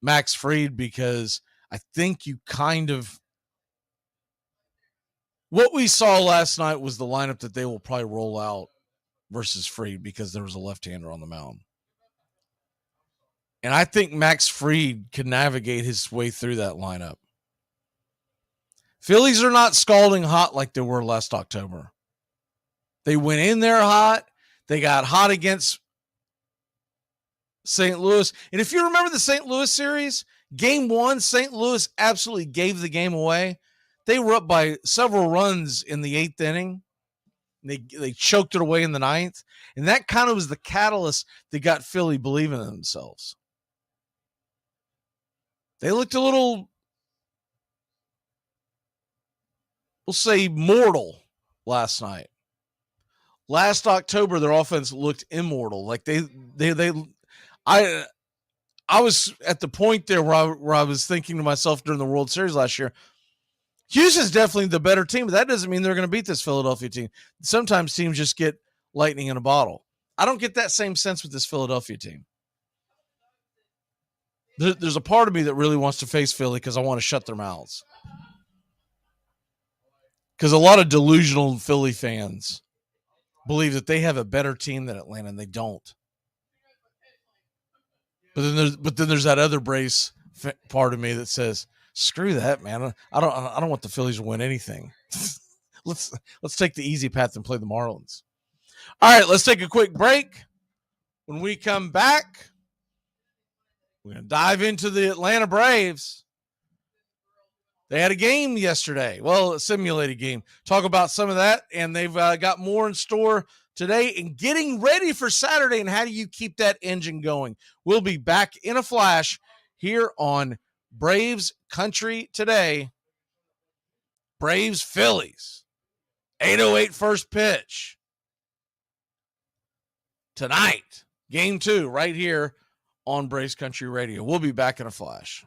Max Fried? Because I think you kind of – what we saw last night was the lineup that they will probably roll out versus Fried because there was a left-hander on the mound. And I think Max Fried can navigate his way through that lineup. Phillies are not scalding hot like they were last October. They went in there hot. They got hot against St. Louis. And if you remember the St. Louis series, game 1, St. Louis absolutely gave the game away. They were up by several runs in the 8th inning. They choked it away in the 9th. And that kind of was the catalyst that got Philly believing in themselves. They looked a little, we'll say, mortal last night. Last October, their offense looked immortal. Like I was at the point there where I was thinking to myself during the World Series last year, Houston's definitely the better team, but that doesn't mean they're going to beat this Philadelphia team. Sometimes teams just get lightning in a bottle. I don't get that same sense with this Philadelphia team. There's a part of me that really wants to face Philly because I want to shut their mouths. Because a lot of delusional Philly fans believe that they have a better team than Atlanta, and they don't. But then there's that other Braves part of me that says, "Screw that, man! I don't want the Phillies to win anything. Let's take the easy path and play the Marlins." All right, let's take a quick break. When we come back, we're going to dive into the Atlanta Braves. They had a game yesterday. Well, a simulated game. Talk about some of that, and they've got more in store today and getting ready for Saturday, and how do you keep that engine going? We'll be back in a flash here on Braves Country today. Braves Phillies. 8:08 first pitch. Tonight, game 2 right here on Braves Country Radio. We'll be back in a flash.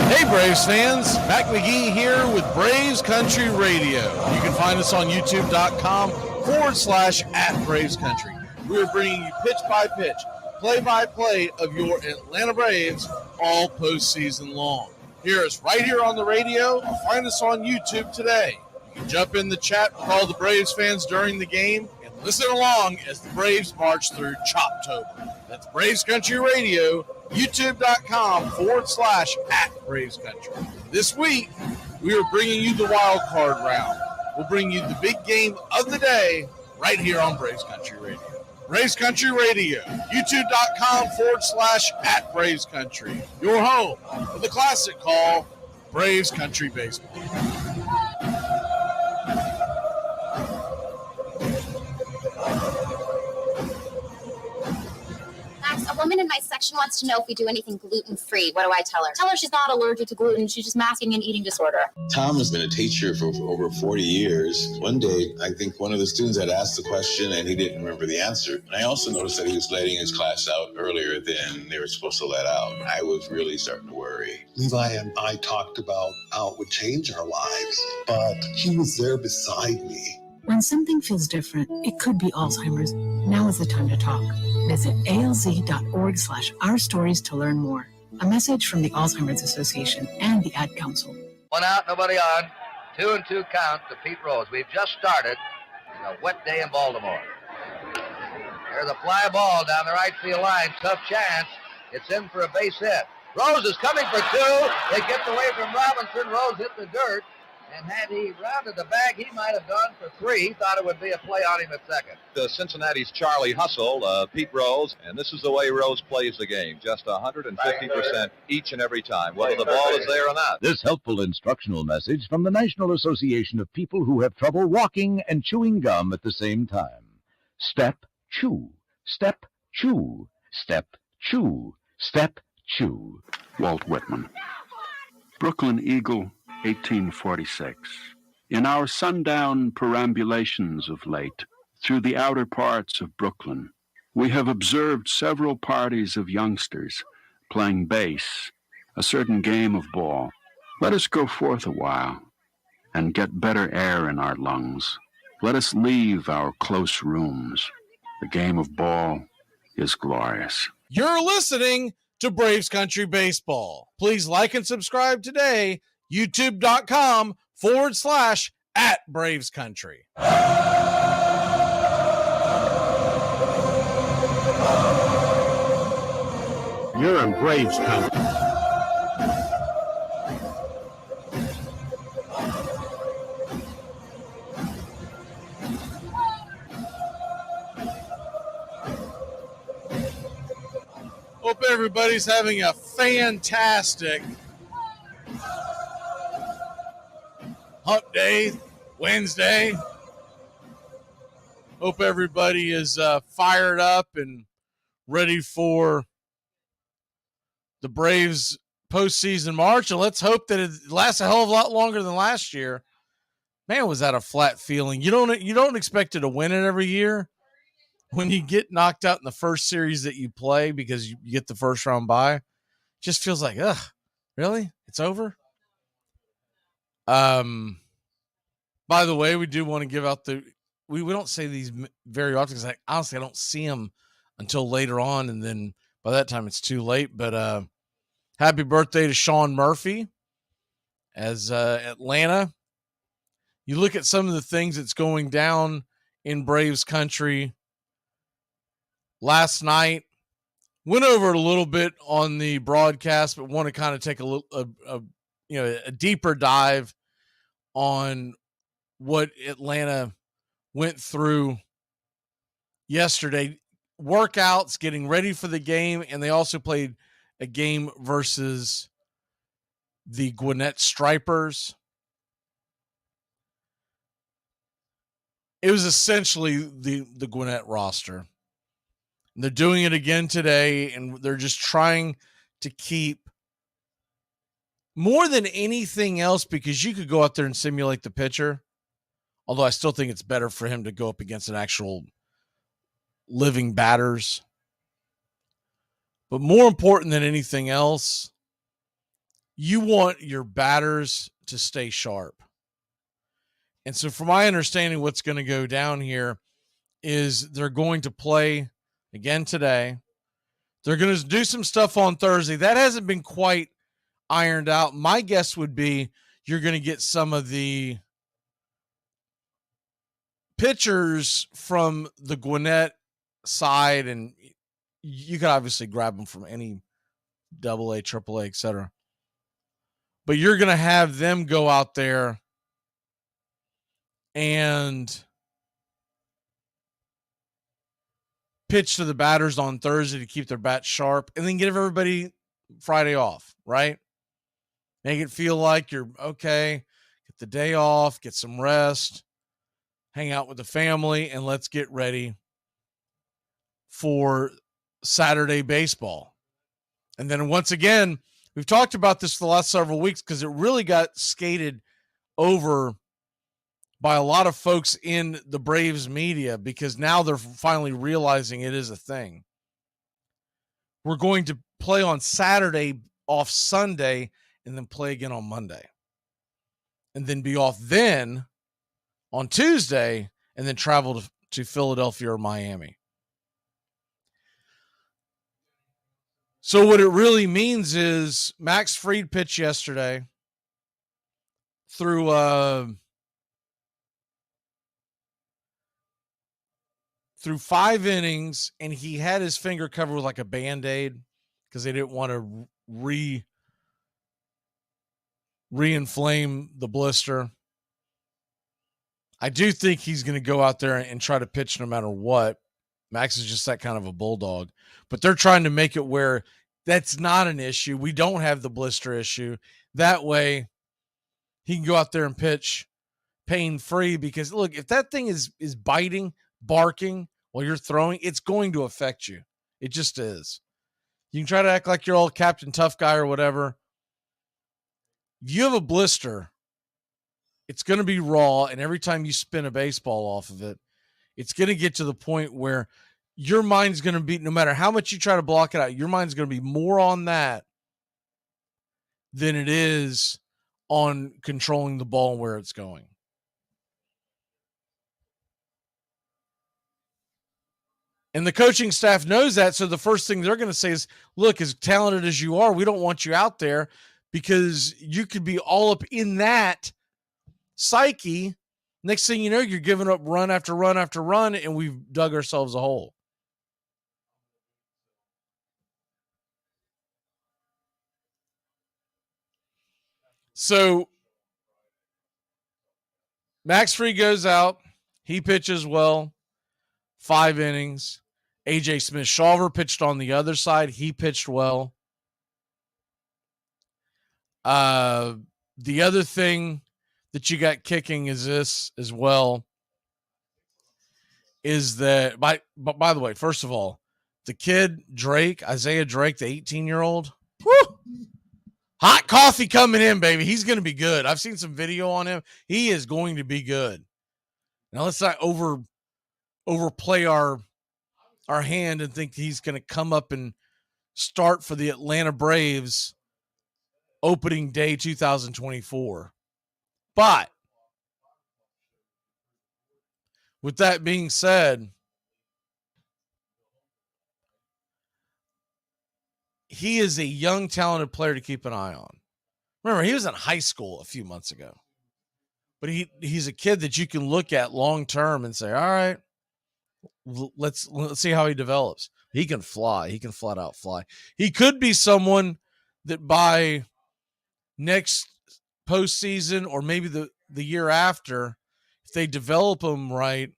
Hey, Braves fans. Mac Magee here with Braves Country Radio. You can find us on youtube.com/@Braves Country. We're bringing you pitch by pitch, play by play of your Atlanta Braves all postseason long. Hear us right here on the radio or find us on YouTube today. You can jump in the chat with all the Braves fans during the game and listen along as the Braves march through Choptober. That's Braves Country Radio, youtube.com/@Braves Country. This week, we are bringing you the Wildcard round. We'll bring you the big game of the day right here on Braves Country Radio. Braves Country Radio, youtube.com/@Braves Country. Your home for the classic call, Braves Country Baseball. A woman in my section wants to know if we do anything gluten-free. What do I tell her? Tell her she's not allergic to gluten. She's just masking an eating disorder. Tom has been a teacher for over 40 years. One day, I think one of the students had asked the question and he didn't remember the answer. And I also noticed that he was letting his class out earlier than they were supposed to let out. I was really starting to worry. Levi and I talked about how it would change our lives, but he was there beside me. When something feels different, it could be Alzheimer's. Now is the time to talk. Visit alz.org/ourstories to learn more. A message from the Alzheimer's Association and the Ad Council. One out, nobody on. 2-2 count to Pete Rose. We've just started a wet day in Baltimore. There's a fly ball down the right field line. Tough chance. It's in for a base hit. Rose is coming for 2. It gets away from Robinson. Rose hit the dirt. And had he rounded the bag, he might have gone for 3. He thought it would be a play on him at second. The Cincinnati's Charlie Hustle, Pete Rose, and this is the way Rose plays the game. Just 150% each and every time, whether the ball is there or not. This helpful instructional message from the National Association of People Who Have Trouble Walking and Chewing Gum at the same time. Step, chew. Step, chew. Step, chew. Step, chew. Walt Whitman. Brooklyn Eagle, 1846. In our sundown perambulations of late, through the outer parts of Brooklyn, we have observed several parties of youngsters playing bass a certain game of ball. Let us go forth a while and get better air in our lungs. Let us leave our close rooms. The game of ball is glorious. You're listening to Braves Country Baseball. Please like and subscribe today, youtube.com/@Braves Country. You're in Braves Country. Hope everybody's having a fantastic hump day, Wednesday. Hope everybody is fired up and ready for the Braves postseason march. And let's hope that it lasts a hell of a lot longer than last year. Man, was that a flat feeling. You don't expect it to win it every year. When you get knocked out in the first series that you play because you get the first round bye, it just feels like, ugh, really? It's over? By the way, we do want to give out we don't say these very often because honestly, I don't see them until later on. And then by that time it's too late, but happy birthday to Sean Murphy as Atlanta. You look at some of the things that's going down in Braves country. Last night, went over it a little bit on the broadcast, but want to kind of take a deeper dive on what Atlanta went through yesterday. Workouts, getting ready for the game, and they also played a game versus the Gwinnett Stripers. It was essentially the Gwinnett roster. They're doing it again today, and they're just trying to keep more than anything else, because you could go out there and simulate the pitcher, although I still think it's better for him to go up against an actual living batters. But more important than anything else, you want your batters to stay sharp. And so from my understanding, what's going to go down here is they're going to play again today. They're going to do some stuff on Thursday. That hasn't been quite ironed out. My guess would be you're going to get some of the pitchers from the Gwinnett side, and you can obviously grab them from any AA, AAA, etc. But you're going to have them go out there and pitch to the batters on Thursday to keep their bats sharp, and then give everybody Friday off, right? Make it feel like you're okay, get the day off, get some rest, hang out with the family, and let's get ready for Saturday baseball. And then once again, we've talked about this for the last several weeks because it really got skated over by a lot of folks in the Braves media, because now they're finally realizing it is a thing. We're going to play on Saturday, off Sunday, and then play again on Monday. And then be off then on Tuesday, and then travel to Philadelphia or Miami. So what it really means is Max Fried pitched yesterday through 5 innings, and he had his finger covered with like a Band-Aid because they didn't want to re-inflame the blister. I do think he's going to go out there and try to pitch no matter what. Max is just that kind of a bulldog. But they're trying to make it where that's not an issue. We don't have the blister issue. That way, he can go out there and pitch pain-free, because, look, if that thing is biting, barking while you're throwing, it's going to affect you. It just is. You can try to act like you're all Captain Tough Guy or whatever. If you have a blister, it's going to be raw, and every time you spin a baseball off of it, it's going to get to the point where your mind's going to be, no matter how much you try to block it out, your mind's going to be more on that than it is on controlling the ball and where it's going. And the coaching staff knows that, so the first thing they're going to say is, look, as talented as you are, we don't want you out there because you could be all up in that psyche. Next thing you know, you're giving up run after run after run, and we've dug ourselves a hole. So Max Fried goes out. He pitches well. 5 innings. A.J. Smith-Shawver pitched on the other side. He pitched well. The other thing that you got kicking is this as well, is that, by the way, first of all, the kid, Isaiah Drake, the 18-year-old, hot coffee coming in, baby. He's going to be good. I've seen some video on him. He is going to be good. Now, let's not overplay our hand and think he's going to come up and start for the Atlanta Braves opening day 2024. But with that being said, he is a young, talented player to keep an eye on. Remember, he was in high school a few months ago. But he's a kid that you can look at long term and say, all right, let's see how he develops. He can fly. He can flat out fly. He could be someone that by next postseason or maybe the year after, if they develop him right,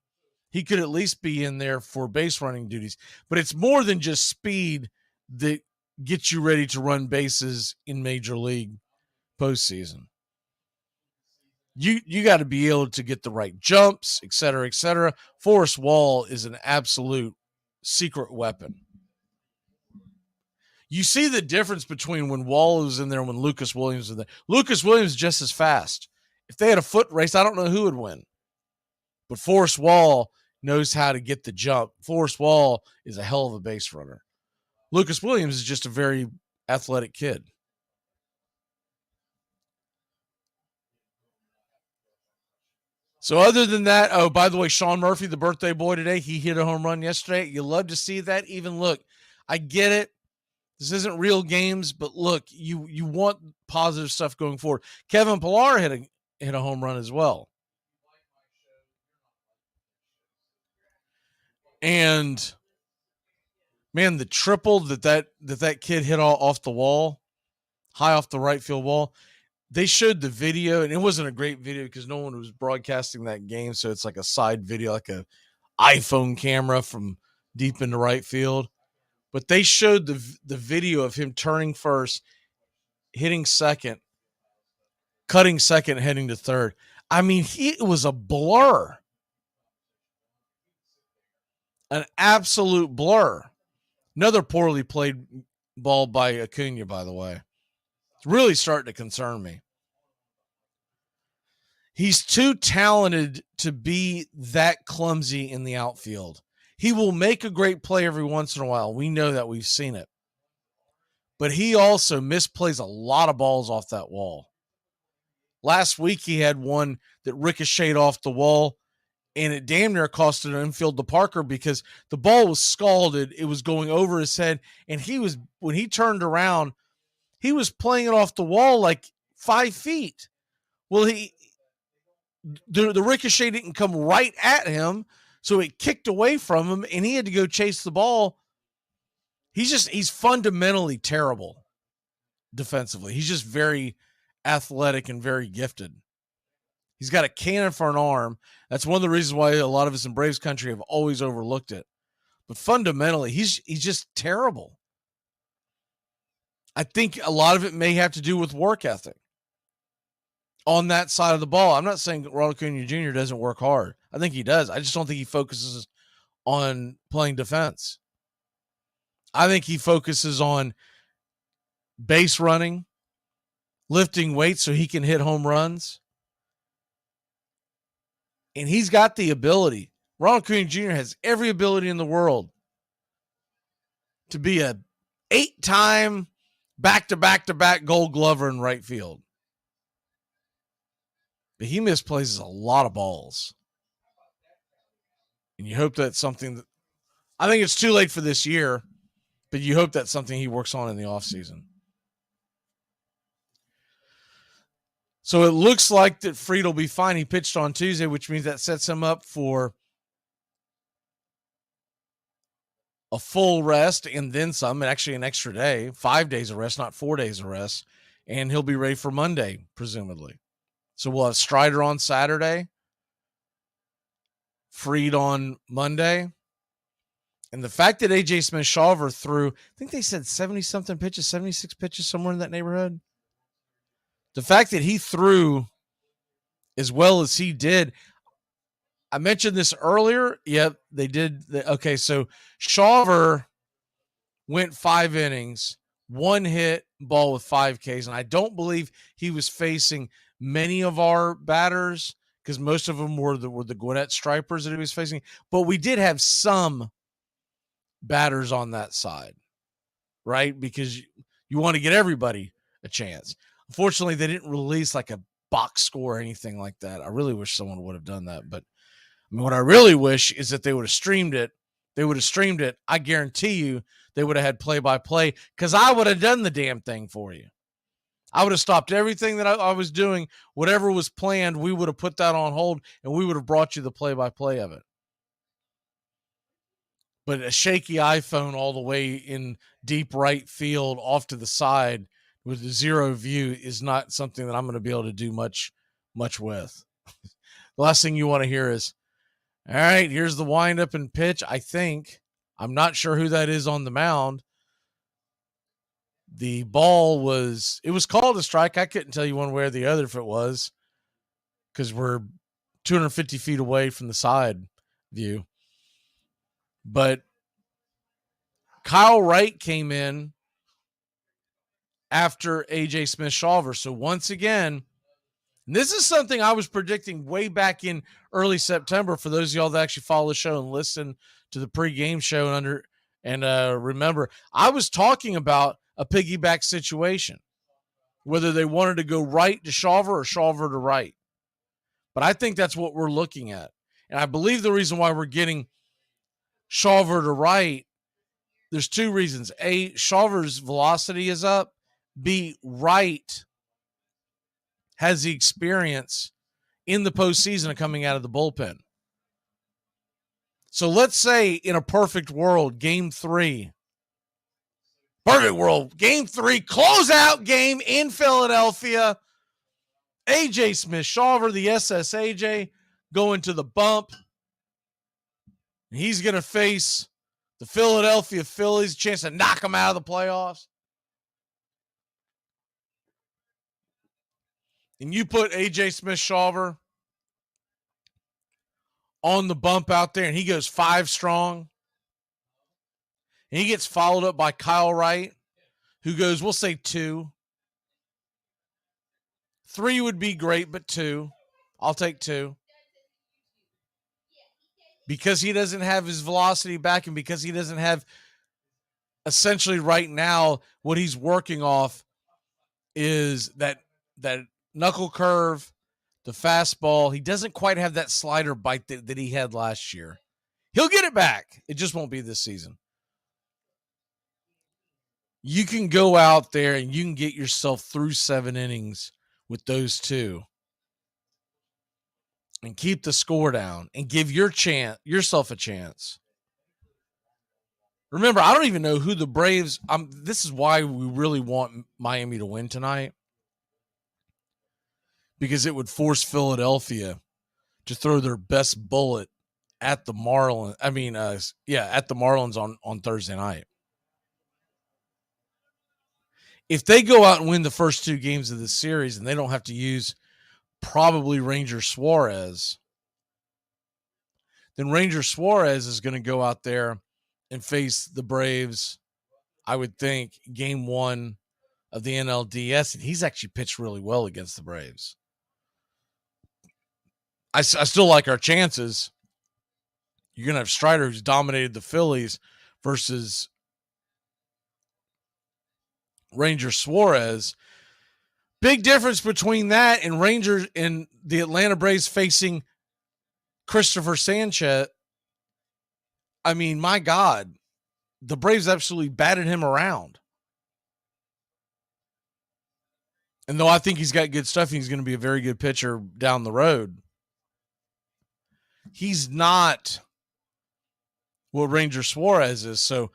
he could at least be in there for base running duties. But it's more than just speed that gets you ready to run bases in Major League postseason. You got to be able to get the right jumps, et cetera, et cetera. Forrest Wall is an absolute secret weapon. You see the difference between when Wall was in there and when Lucas Williams was there. Lucas Williams is just as fast. If they had a foot race, I don't know who would win. But Forrest Wall knows how to get the jump. Forrest Wall is a hell of a base runner. Lucas Williams is just a very athletic kid. So other than that, oh, by the way, Sean Murphy, the birthday boy today, he hit a home run yesterday. You love to see that. Even look, I get it. This isn't real games, but look, you want positive stuff going forward. Kevin Pillar hit a home run as well. And man, the triple that kid hit off the wall, high off the right field wall. They showed the video, and it wasn't a great video because no one was broadcasting that game. So it's like a side video, like a iPhone camera from deep into right field. But they showed the video of him turning first, hitting second, cutting second, heading to third. I mean, it was a blur. An absolute blur. Another poorly played ball by Acuna, by the way. It's really starting to concern me. He's too talented to be that clumsy in the outfield. He will make a great play every once in a while. We know that. We've seen it. But he also misplays a lot of balls off that wall. Last week he had one that ricocheted off the wall, and it damn near cost an infield to Parker because the ball was scalded. It was going over his head, and when he turned around, he was playing it off the wall like 5 feet. Well, the ricochet didn't come right at him, so it kicked away from him, and he had to go chase the ball. He's fundamentally terrible defensively. He's just very athletic and very gifted. He's got a cannon for an arm. That's one of the reasons why a lot of us in Braves country have always overlooked it. But fundamentally, he's just terrible. I think a lot of it may have to do with work ethic on that side of the ball. I'm not saying Ronald Acuna Jr. doesn't work hard. I think he does. I just don't think he focuses on playing defense. I think he focuses on base running, lifting weights so he can hit home runs. And he's got the ability. Ronald Acuna Jr. has every ability in the world to be a 8-time back-to-back-to-back Gold Glover in right field. But he misplaces a lot of balls. And you hope that's something that, I think it's too late for this year, but you hope that's something he works on in the offseason. So it looks like that Fried will be fine. He pitched on Tuesday, which means that sets him up for a full rest and then some, and actually an extra day, 5 days of rest, not 4 days of rest. And he'll be ready for Monday, presumably. So we'll have Strider on Saturday, Fried on Monday. And the fact that A.J. Smith-Shawver threw, I think they said 70-something pitches, 76 pitches, somewhere in that neighborhood. The fact that he threw as well as he did, I mentioned this earlier. Yep, they did. Okay, so Shawver went 5 innings, 1 hit, ball with 5 Ks, and I don't believe he was facing many of our batters because most of them were the Gwinnett Stripers that he was facing. But we did have some batters on that side, right? Because you want to get everybody a chance. Unfortunately, they didn't release like a box score or anything like that. I really wish someone would have done that. But I mean, what I really wish is that they would have streamed it. They would have streamed it. I guarantee you they would have had play-by-play because I would have done the damn thing for you. I would have stopped everything that I was doing. Whatever was planned, we would have put that on hold, and we would have brought you the play-by-play of it. But a shaky iPhone all the way in deep right field off to the side with a zero view is not something that I'm going to be able to do much with. The last thing you want to hear is, all right, here's the windup and pitch. I think, I'm not sure who that is on the mound. The ball was called a strike. I couldn't tell you one way or the other if it was because we're 250 feet away from the side view. But Kyle Wright came in after A.J. Smith-Shawver. So once again, and this is something I was predicting way back in early September for those of y'all that actually follow the show and listen to the pregame show and remember, I was talking about a piggyback situation, whether they wanted to go right to Shawver or Shawver to right. But I think that's what we're looking at. And I believe the reason why we're getting Shawver to right, there's 2 reasons. A, Shawver's velocity is up. B, Wright has the experience in the postseason of coming out of the bullpen. So let's say in a perfect world, game 3, perfect world, game 3, closeout game in Philadelphia. A.J. Smith-Shawver, the SSAJ, going to the bump. He's going to face the Philadelphia Phillies, a chance to knock them out of the playoffs. And you put A.J. Smith-Shawver on the bump out there, and he goes 5 strong. And he gets followed up by Kyle Wright, who goes, we'll say 2. 3 would be great, but 2. I'll take 2. Because he doesn't have his velocity back and because he doesn't have essentially right now what he's working off is that knuckle curve, the fastball. He doesn't quite have that slider bite that he had last year. He'll get it back. It just won't be this season. You can go out there and you can get yourself through 7 innings with those 2 and keep the score down and give yourself a chance. Remember, I don't even know who the Braves, this is why we really want Miami to win tonight, because it would force Philadelphia to throw their best bullet at the Marlins. At the Marlins on Thursday night. If they go out and win the first 2 games of the series and they don't have to use probably Ranger Suarez, then Ranger Suarez is going to go out there and face the Braves, I would think, game 1 of the NLDS, and he's actually pitched really well against the Braves. I still like our chances. You're going to have Strider, who's dominated the Phillies, versus Ranger Suarez. Big difference between that and Rangers and the Atlanta Braves facing Christopher Sanchez. I mean, my God, the Braves absolutely batted him around. And though I think he's got good stuff, he's going to be a very good pitcher down the road. He's not what Ranger Suarez is. So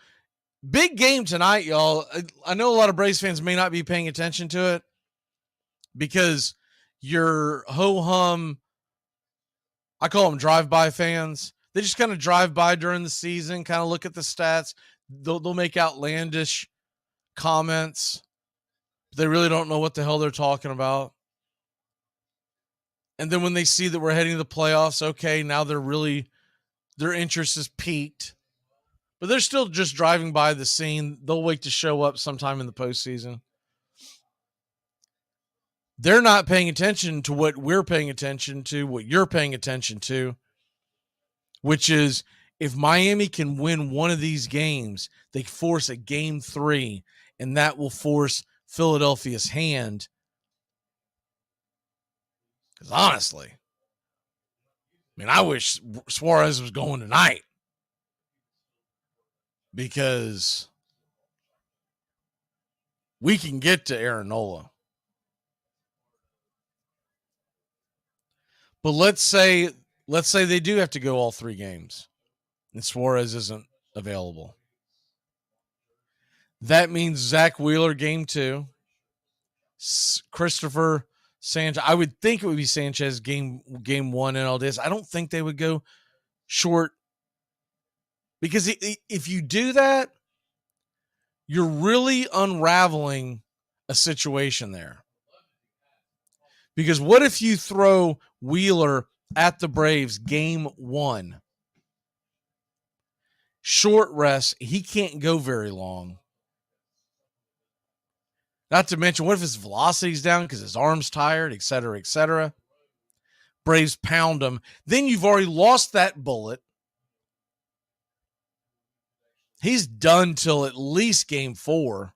big game tonight, y'all. I know a lot of Braves fans may not be paying attention to it because your ho-hum, I call them drive-by fans. They just kind of drive by during the season, kind of look at the stats. They'll make outlandish comments. They really don't know what the hell they're talking about. And then when they see that we're heading to the playoffs, okay, now their interest is peaked. But they're still just driving by the scene. They'll wait to show up sometime in the postseason. They're not paying attention to what we're paying attention to, what you're paying attention to, which is if Miami can win one of these games, they force a game 3, and that will force Philadelphia's hand. Because honestly, I mean, I wish Suarez was going tonight because we can get to Aaron Nola. But let's say they do have to go all 3 games and Suarez isn't available. That means Zach Wheeler game 2, Christopher Sanchez. I would think it would be Sanchez game 1 and all this. I don't think they would go short because if you do that, you're really unraveling a situation there. Because what if you throw Wheeler at the Braves game 1? Short rest, he can't go very long. Not to mention, what if his velocity's down because his arm's tired, et cetera, et cetera. Braves pound him. Then you've already lost that bullet. He's done till at least game 4.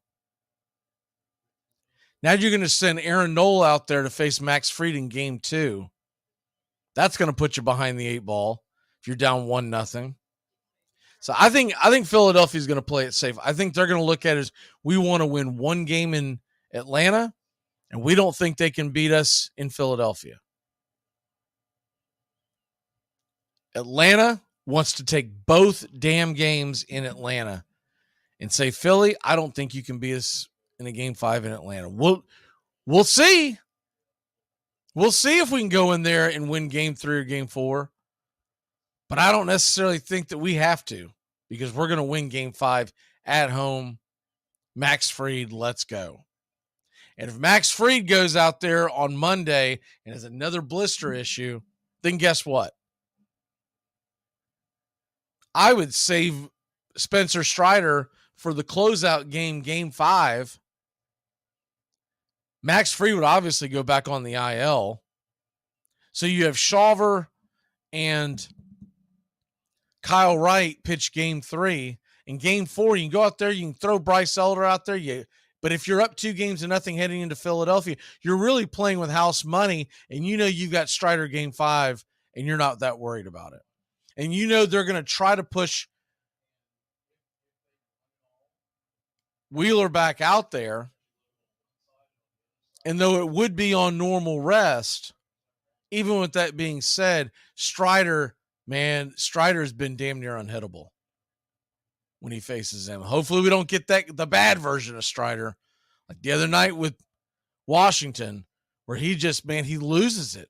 Now you're going to send Aaron Nola out there to face Max Fried in game 2. That's going to put you behind the 8 ball if you're down 1-0. So I think Philadelphia is going to play it safe. I think they're going to look at it as we want to win 1 game in Atlanta, and we don't think they can beat us in Philadelphia. Atlanta wants to take both damn games in Atlanta and say, Philly, I don't think you can beat us in a game 5 in Atlanta. We'll see. We'll see if we can go in there and win game 3 or game 4. But I don't necessarily think that we have to because we're going to win game 5 at home. Max Fried, let's go. And if Max Fried goes out there on Monday and has another blister issue, then guess what? I would save Spencer Strider for the closeout game, game 5. Max Fried would obviously go back on the IL. So you have Shawver and Kyle Wright pitch game 3. In game 4, you can go out there, you can throw Bryce Elder out there. But if you're up 2-0 heading into Philadelphia, you're really playing with house money, and you know you've got Strider game 5, and you're not that worried about it. And you know they're going to try to push Wheeler back out there. And though it would be on normal rest, even with that being said, Strider's been damn near unhittable when he faces him. Hopefully we don't get the bad version of Strider like the other night with Washington, where he loses it.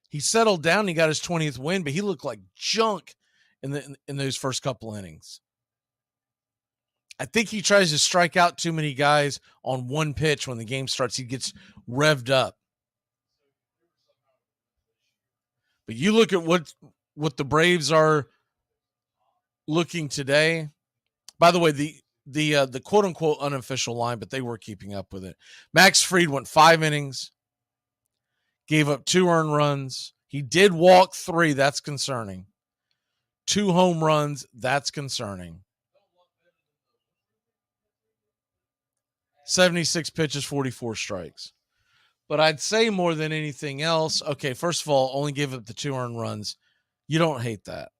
He settled down, he got his 20th win, but he looked like junk in those first couple innings. I think he tries to strike out too many guys on one pitch when the game starts. He gets revved up. But you look at what the Braves are looking today. By the way, the quote unquote unofficial line, but they were keeping up with it. Max Fried went 5 innings, gave up 2 earned runs. He did walk 3. That's concerning. 2 home runs. That's concerning. 76 pitches, 44 strikes. But I'd say more than anything else, okay, first of all, only give up the 2 earned runs. You don't hate that.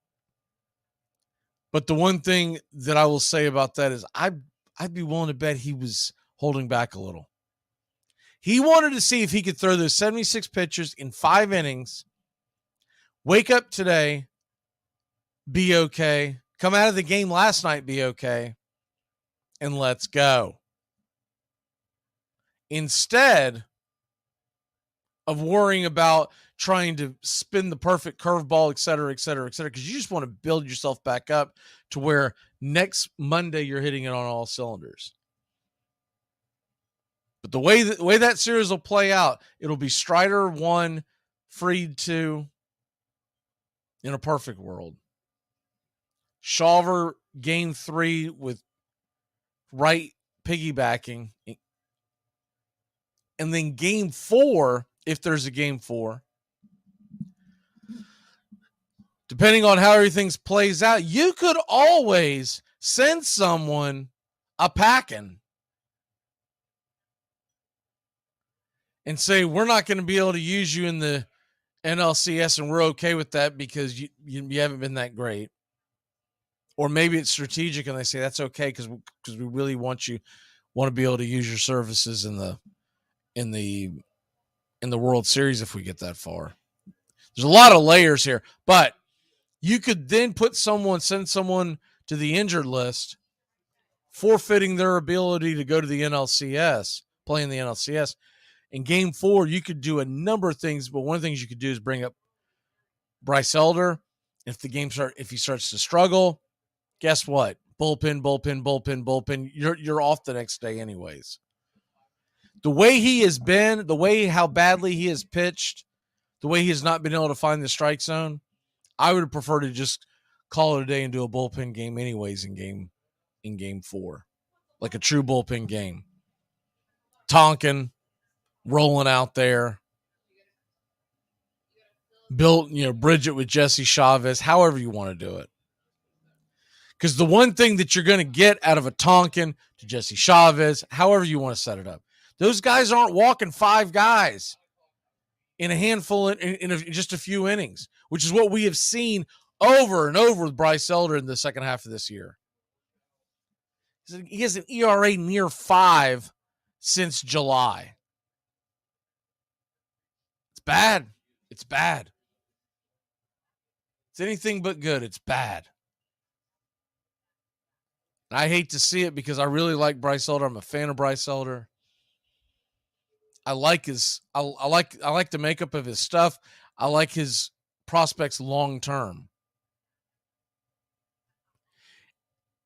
But the one thing that I will say about that is I'd be willing to bet he was holding back a little. He wanted to see if he could throw those 76 pitches in 5 innings, wake up today, be okay, come out of the game last night, be okay, and let's go. Instead of worrying about trying to spin the perfect curveball, et cetera, because you just want to build yourself back up to where next Monday you're hitting it on all cylinders. But the way that series will play out, it'll be Strider 1, Fried 2 in a perfect world. Shawver game 3 with Wright piggybacking. And then game 4, if there's a game 4, depending on how everything plays out, you could always send someone a packing and say, we're not going to be able to use you in the NLCS, and we're okay with that because you haven't been that great. Or maybe it's strategic and they say that's okay because we really want to be able to use your services in the World Series if we get that far. There's a lot of layers here, but you could then send someone to the injured list, forfeiting their ability to go to the NLCS, play in the NLCS. In game 4, you could do a number of things, but one of the things you could do is bring up Bryce Elder. If he starts to struggle, guess what? Bullpen. You're off the next day anyways. The way he has been, how badly he has pitched, the way he has not been able to find the strike zone, I would prefer to just call it a day and do a bullpen game anyways in game 4. Like a true bullpen game. Tonkin rolling out there. Bridge it with Jesse Chavez, however you want to do it. Because the one thing that you're going to get out of a Tonkin to Jesse Chavez, however you want to set it up, those guys aren't walking 5 guys in a handful in just a few innings, which is what we have seen over and over with Bryce Elder in the second half of this year. He has an ERA near 5 since July. It's bad. It's anything but good. It's bad. I hate to see it because I really like Bryce Elder. I'm a fan of Bryce Elder. I like the makeup of his stuff. I like his prospects long term.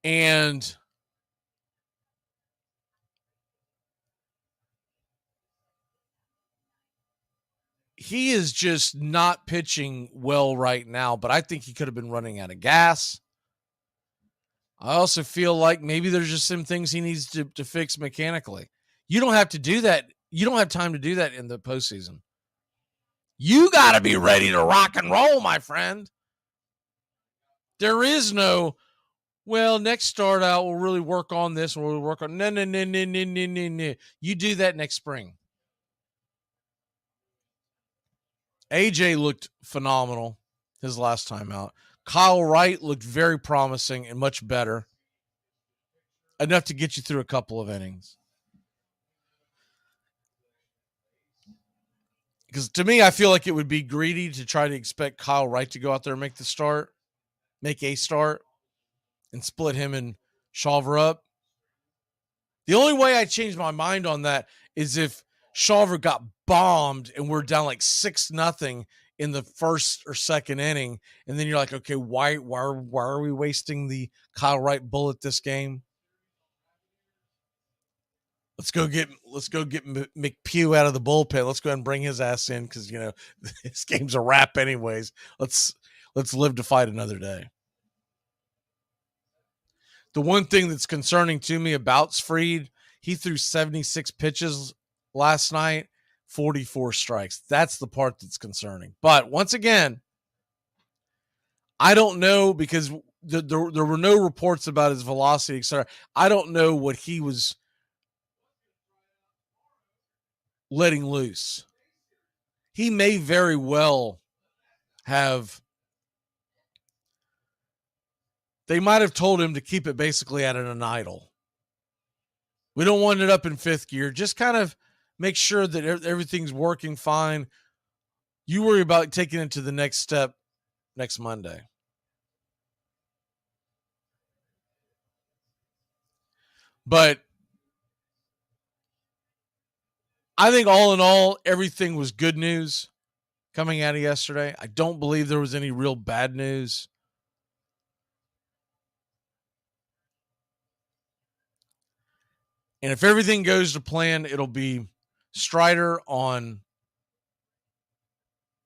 And he is just not pitching well right now, but I think he could have been running out of gas. I also feel like maybe there's just some things he needs to fix mechanically. You don't have to do that. You don't have time to do that in the postseason. You got to be ready to rock and roll, my friend. There is no, well, next start out, we'll really work on this. And we'll work on, no. You do that next spring. AJ looked phenomenal his last time out. Kyle Wright looked very promising and much better. Enough to get you through a couple of innings. Because to me, I feel like it would be greedy to try to expect Kyle Wright to go out there and make a start, and split him and Shawver up. The only way I change my mind on that is if Shawver got bombed and we're down like 6-0 in the first or second inning, and then you're like, okay, why are we wasting the Kyle Wright bullet this game? Let's go get McPugh out of the bullpen. Let's go ahead and bring his ass in because this game's a wrap anyways. Let's live to fight another day. The one thing that's concerning to me about Fried, he threw 76 pitches last night, 44 strikes. That's the part that's concerning. But once again, I don't know because there were no reports about his velocity, etc. I don't know what he was letting loose. He may very well have. They might have told him to keep it basically at an idle. We don't want it up in fifth gear. Just kind of make sure that everything's working fine. You worry about taking it to the next step next Monday. But I think all in all, everything was good news coming out of yesterday. I don't believe there was any real bad news. And if everything goes to plan, it'll be Strider on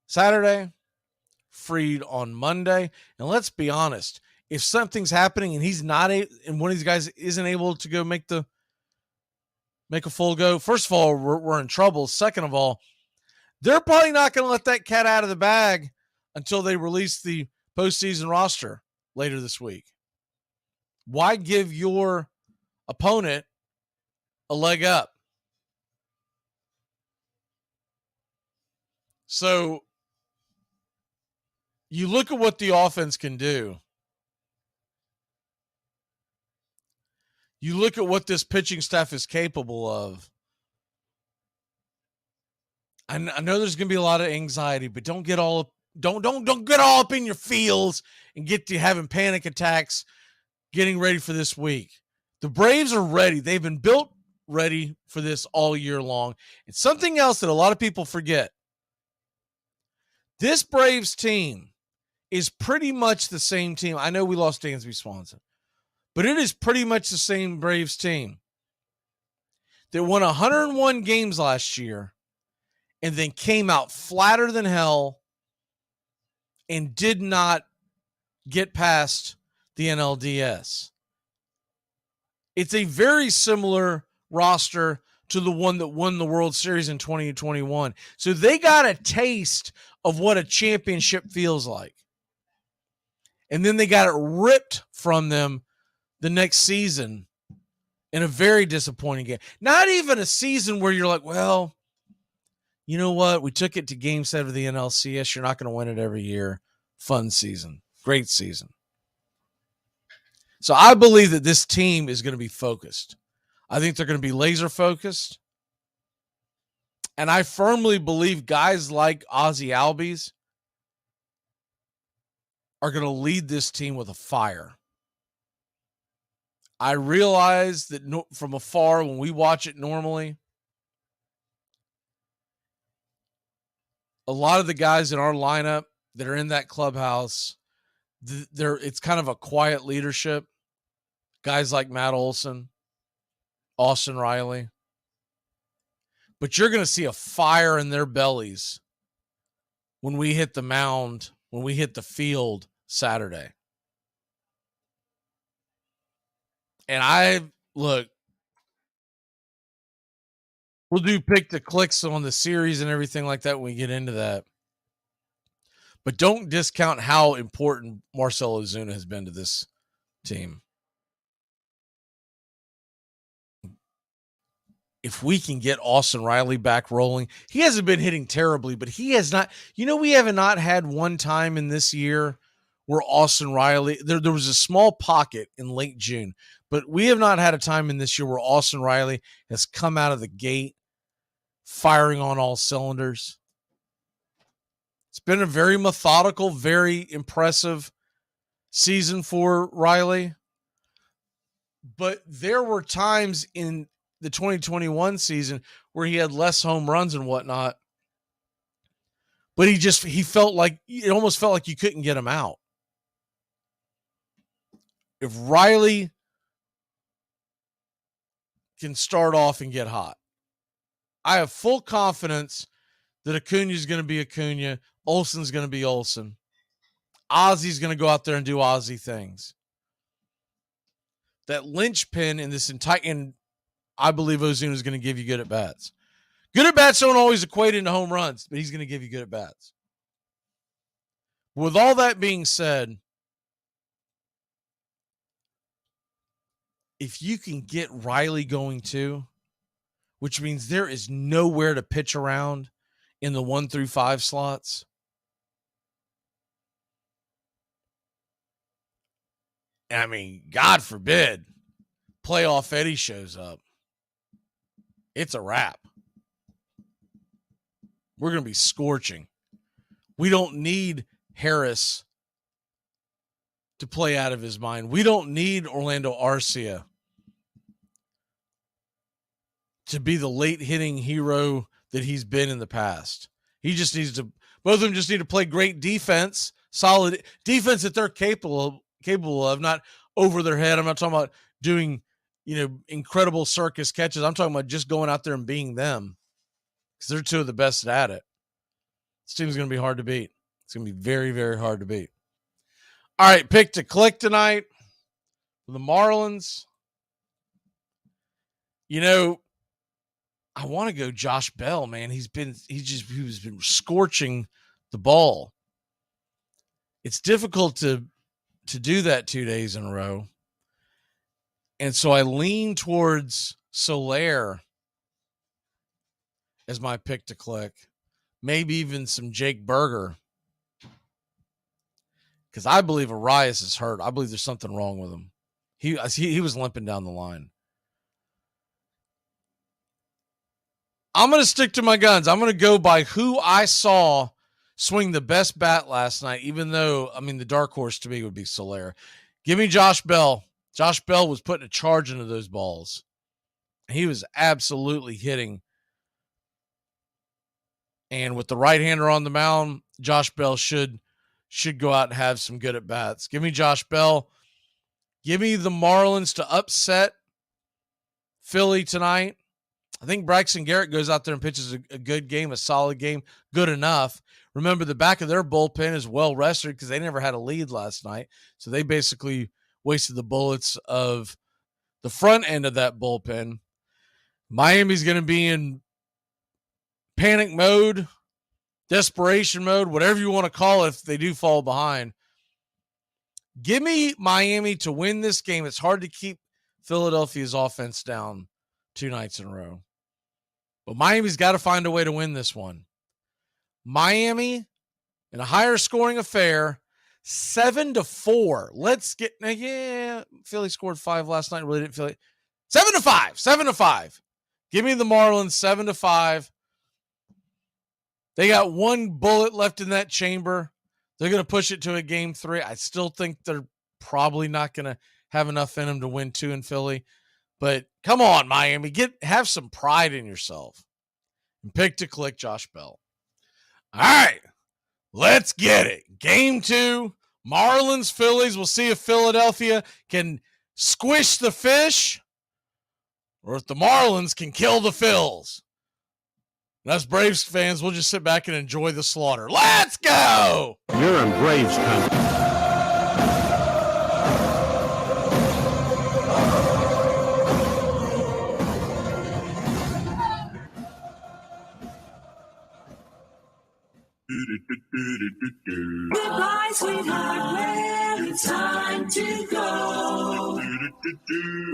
Saturday, Fried on Monday. And let's be honest, if something's happening and he's not and one of these guys isn't able to go make a full go, first of all, we're in trouble. Second of all, they're probably not going to let that cat out of the bag until they release the postseason roster later this week. Why give your opponent a leg up? So you look at what the offense can do. You look at what this pitching staff is capable of. I know there's going to be a lot of anxiety, but don't get all up in your feels and get to having panic attacks getting ready for this week. The Braves are ready. They've been built ready for this all year long. It's something else that a lot of people forget. This Braves team is pretty much the same team. I know we lost Dansby Swanson, but it is pretty much the same Braves team that won 101 games last year and then came out flatter than hell and did not get past the NLDS. It's a very similar roster to the one that won the World Series in 2021. So they got a taste of what a championship feels like. And then they got it ripped from them the next season in a very disappointing game. Not even a season where you're like, well, you know what? We took it to Game 7 of the NLCS. You're not going to win it every year. Fun season. Great season. So I believe that this team is going to be focused. I think they're going to be laser focused. And I firmly believe guys like Ozzie Albies are going to lead this team with a fire. I realize that from afar, when we watch it normally, a lot of the guys in our lineup that are in that clubhouse, it's kind of a quiet leadership. Guys like Matt Olson, Austin Riley. But you're going to see a fire in their bellies when we hit the mound, when we hit the field Saturday. And we'll do pick the clicks on the series and everything like that when we get into that. But don't discount how important Marcell Ozuna has been to this team. If we can get Austin Riley back rolling, he hasn't been hitting terribly, but he has not, we have not had one time in this year where Austin Riley, there was a small pocket in late June, but we have not had a time in this year where Austin Riley has come out of the gate firing on all cylinders. It's been a very methodical, very impressive season for Riley. But there were times in the 2021 season where he had less home runs and whatnot. But he felt like, it almost felt like you couldn't get him out. If Riley can start off and get hot, I have full confidence that Acuna is going to be Acuna. Olson's going to be Olson. Ozzie's going to go out there and do Ozzie things. That linchpin in this and I believe Ozuna is going to give you good at bats. Good at bats don't always equate into home runs, but he's going to give you good at bats. With all that being said, if you can get Riley going too, which means there is nowhere to pitch around in the 1 through 5 slots. I mean, God forbid playoff Eddie shows up. It's a wrap. We're going to be scorching. We don't need Harris to play out of his mind. We don't need Orlando Arcia to be the late hitting hero that he's been in the past. He just needs to, both of them just need to play great defense, solid defense that they're capable of, not over their head. I'm not talking about doing, incredible circus catches. I'm talking about just going out there and being them, because they're two of the best at it. This team's going to be hard to beat. It's going to be very, very hard to beat. All right, pick to click tonight for the Marlins. I want to go Josh Bell, man. He's been scorching the ball. It's difficult to do that 2 days in a row. And so I lean towards Soler as my pick to click. Maybe even some Jake Berger. Because I believe Arias is hurt. I believe there's something wrong with him. He was limping down the line. I'm going to stick to my guns. I'm going to go by who I saw swing the best bat last night, even though, the dark horse to me would be Soler. Give me Josh Bell. Josh Bell was putting a charge into those balls. He was absolutely hitting. And with the right-hander on the mound, Josh Bell should go out and have some good at-bats. Give me Josh Bell. Give me the Marlins to upset Philly tonight. I think Braxton Garrett goes out there and pitches a good game, a solid game, good enough. Remember, the back of their bullpen is well rested because they never had a lead last night. So they basically wasted the bullets of the front end of that bullpen. Miami's going to be in panic mode, desperation mode, whatever you want to call it if they do fall behind. Give me Miami to win this game. It's hard to keep Philadelphia's offense down 2 nights in a row. But Miami's got to find a way to win this one. Miami, in a higher scoring affair, 7-4. Let's get, Philly scored 5 last night. Really didn't feel it. 7-5. 7-5. Give me the Marlins 7-5. They got one bullet left in that chamber. They're going to push it to a game 3. I still think they're probably not going to have enough in them to win 2 in Philly. But come on, Miami, have some pride in yourself. And pick to click Josh Bell. All right, let's get it. Game 2, Marlins, Phillies. We'll see if Philadelphia can squish the fish or if the Marlins can kill the Phils. And us Braves fans, we'll just sit back and enjoy the slaughter. Let's go! You're in Braves country. Goodbye, sweetheart, well, it's time to go.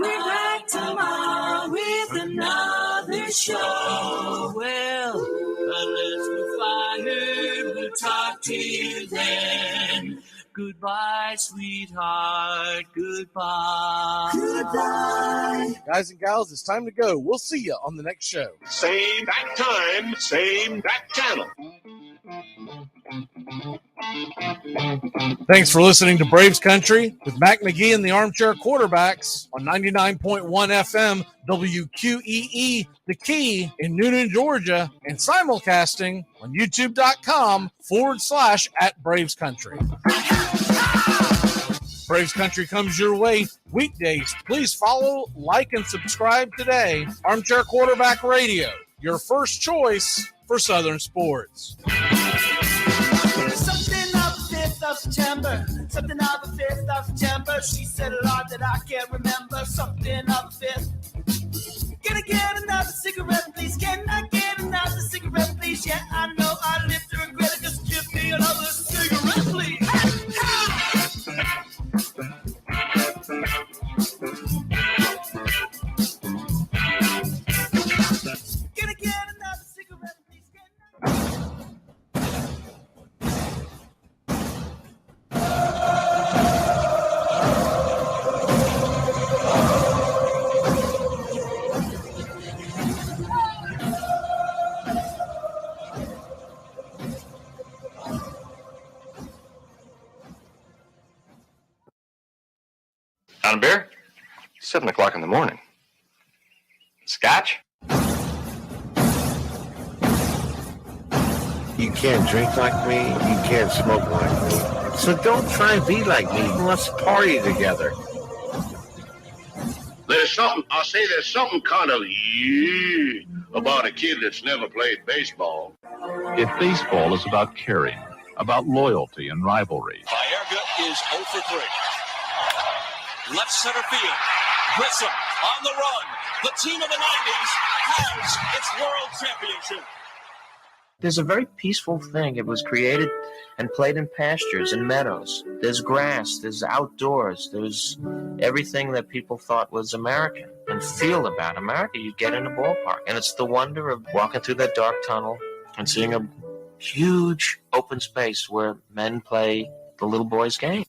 We're back tomorrow with another show. Well, unless we're fired, we'll talk to you then. Goodbye, sweetheart, goodbye. Goodbye. Guys and gals, it's time to go. We'll see you on the next show. Same bat time, same bat channel. Thanks for listening to Braves Country with Mac Magee and the Armchair Quarterbacks on 99.1 FM WQEE The Key in Noonan, Georgia, and simulcasting on youtube.com/@Braves Country. Braves Country comes your way weekdays. Please follow, like, and subscribe today. Armchair Quarterback Radio, your first choice for Southern sports. Something of the 5th of September. Something of the 5th of September. She said a lot that I can't remember. Something of the 5th. Can I get another cigarette, please? Can I get another cigarette, please? Yeah, I know I live to regret it. Just give me another cigarette, please. On a beer? 7 o'clock in the morning. Scotch? You can't drink like me. You can't smoke like me. So don't try and be like me. Let's party together. There's something kind of about a kid that's never played baseball. If baseball is about caring, about loyalty and rivalry, Baerga is 0 for 3. Left center field. Grissom on the run. The team of the 90s has its world championship. There's a very peaceful thing. It was created and played in pastures and meadows. There's grass, there's outdoors, there's everything that people thought was American and feel about America. You get in a ballpark, and it's the wonder of walking through that dark tunnel and seeing a huge open space where men play the little boy's game.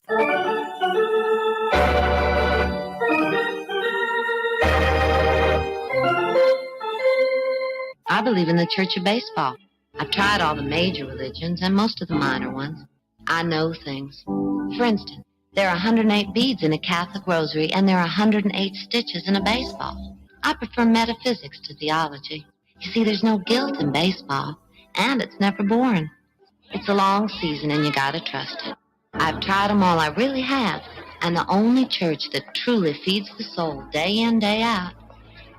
I believe in the Church of Baseball. I've tried all the major religions and most of the minor ones. I know things. For instance, there are 108 beads in a Catholic rosary, and there are 108 stitches in a baseball. I prefer metaphysics to theology. You see, there's no guilt in baseball, and it's never boring. It's a long season, and you gotta trust it. I've tried them all, I really have, and the only church that truly feeds the soul day in, day out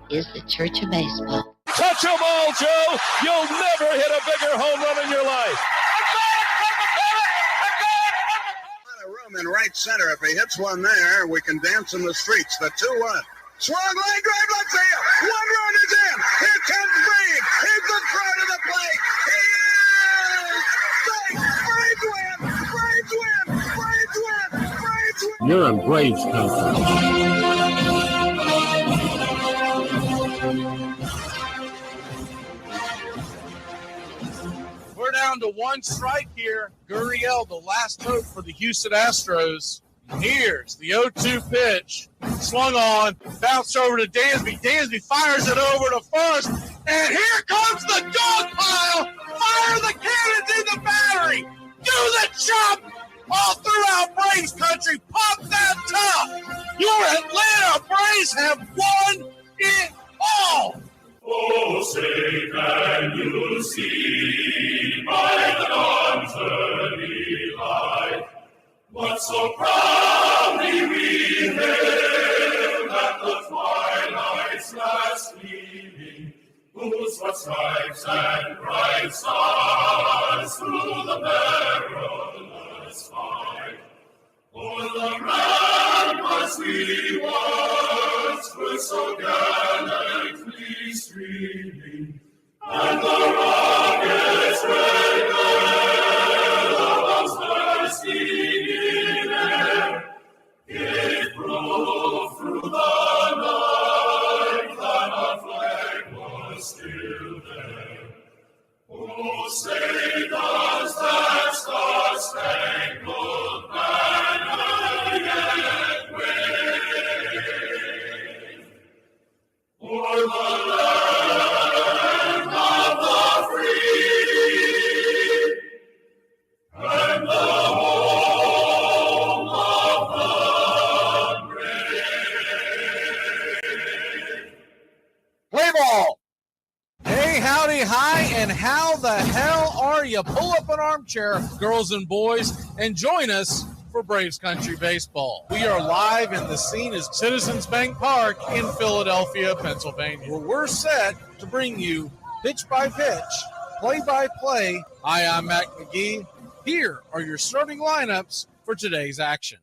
is the Church of Baseball. Touch a ball, Joe. You'll never hit a bigger home run in your life. Room in right center. If he hits one there, we can dance in the streets. The 2-1. Swung line drive left field. 1 run is in. Here comes Braves. He's the throw to the plate. He is safe. Braves win. Braves win. Braves win. Braves win. You're in Braves country. We're down to 1 strike here. Gurriel, the last hope for the Houston Astros. Here's the 0-2 pitch. Swung on, bounced over to Dansby. Dansby fires it over to first. And here comes the dog pile. Fire the cannons in the battery. Do the chop all throughout Braves country. Pop that top. Your Atlanta Braves have won it all. Oh, say can you see by the dawn's early light what so proudly we hailed at the twilight's last gleaming, whose what stripes and bright stars through the perilous fight o'er the ramparts we once were so gallantly streaming, and the rocket's red glare above bursting in air gave proof through the night that our flag was still there. Oh, say does that star-spangled banner yet wave o'er the land of the free and the home of the brave? Play ball. Hey, howdy, hi, and how the hell are you? Pull up an armchair, girls and boys, and join us for Braves Country Baseball. We are live, and the scene is Citizens Bank Park in Philadelphia, Pennsylvania, where we're set to bring you pitch by pitch, play by play. Hi, I'm Magee. Here are your starting lineups for today's action.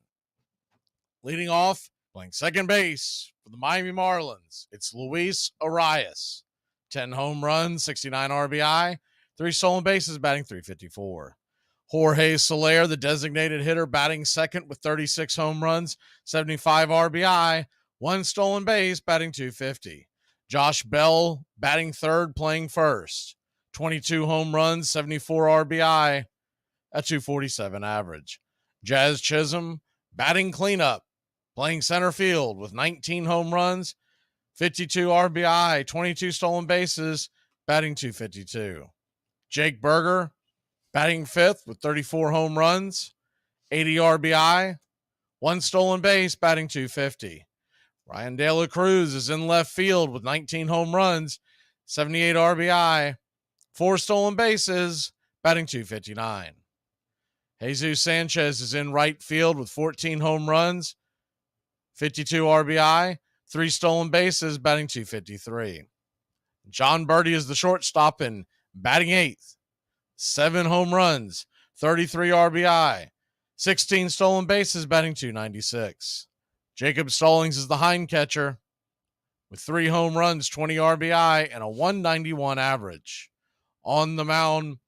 Leading off, playing second base for the Miami Marlins, it's Luis Arias. 10 home runs, 69 RBI, 3 stolen bases, batting .354. Jorge Soler, the designated hitter, batting second with 36 home runs, 75 RBI, 1 stolen base, batting .250. Josh Bell, batting third, playing first. 22 home runs, 74 RBI, a .247 average. Jazz Chisholm, batting cleanup, playing center field with 19 home runs, 52 RBI, 22 stolen bases, batting .252. Jake Berger, batting fifth with 34 home runs, 80 RBI, 1 stolen base, batting .250. Ryan De La Cruz is in left field with 19 home runs, 78 RBI, 4 stolen bases, batting .259. Jesus Sanchez is in right field with 14 home runs, 52 RBI, 3 stolen bases, batting .253. John Birdie is the shortstop and batting 8th. 7 home runs, 33 RBI, 16 stolen bases, batting .296. Jacob Stallings is the hind catcher with 3 home runs, 20 RBI, and a .191 average. On the mound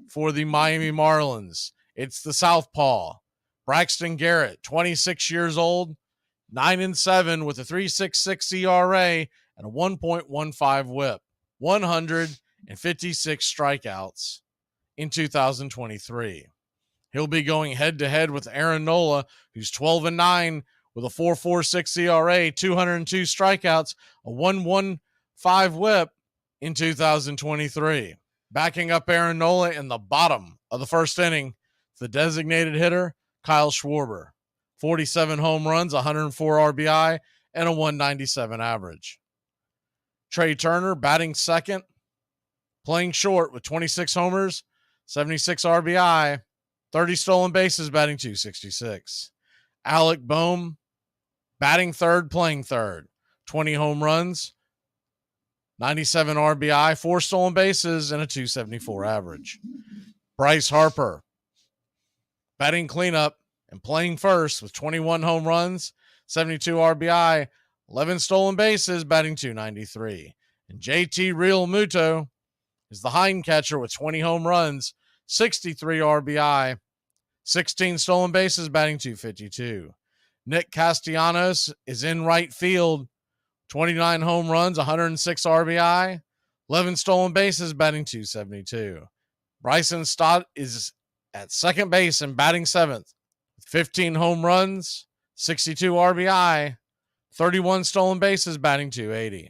for the Miami Marlins, it's the southpaw, Braxton Garrett, 26 years old, 9-7 with a 3.66 ERA and a 1.15 WHIP, 156 strikeouts in 2023. He'll be going head-to-head with Aaron Nola, who's 12-9 with a 4.46 ERA, 202 strikeouts, a 1.15 WHIP in 2023. Backing up Aaron Nola in the bottom of the first inning, the designated hitter, Kyle Schwarber. 47 home runs, 104 RBI, and a 197 average. Trey Turner batting second, playing short with 26 homers, 76 RBI, 30 stolen bases, batting .266. Alec Boehm batting third, playing third, 20 home runs, 97 RBI, 4 stolen bases, and a .274 average. Bryce Harper batting cleanup and playing first with 21 home runs, 72 RBI, 11 stolen bases, batting .293. And JT Realmuto is the hind catcher with 20 home runs, 63 RBI, 16 stolen bases, batting .252. Nick Castellanos is in right field, 29 home runs, 106 RBI, 11 stolen bases, batting .272. Bryson Stott is at second base and batting seventh, 15 home runs, 62 RBI, 31 stolen bases, batting .280.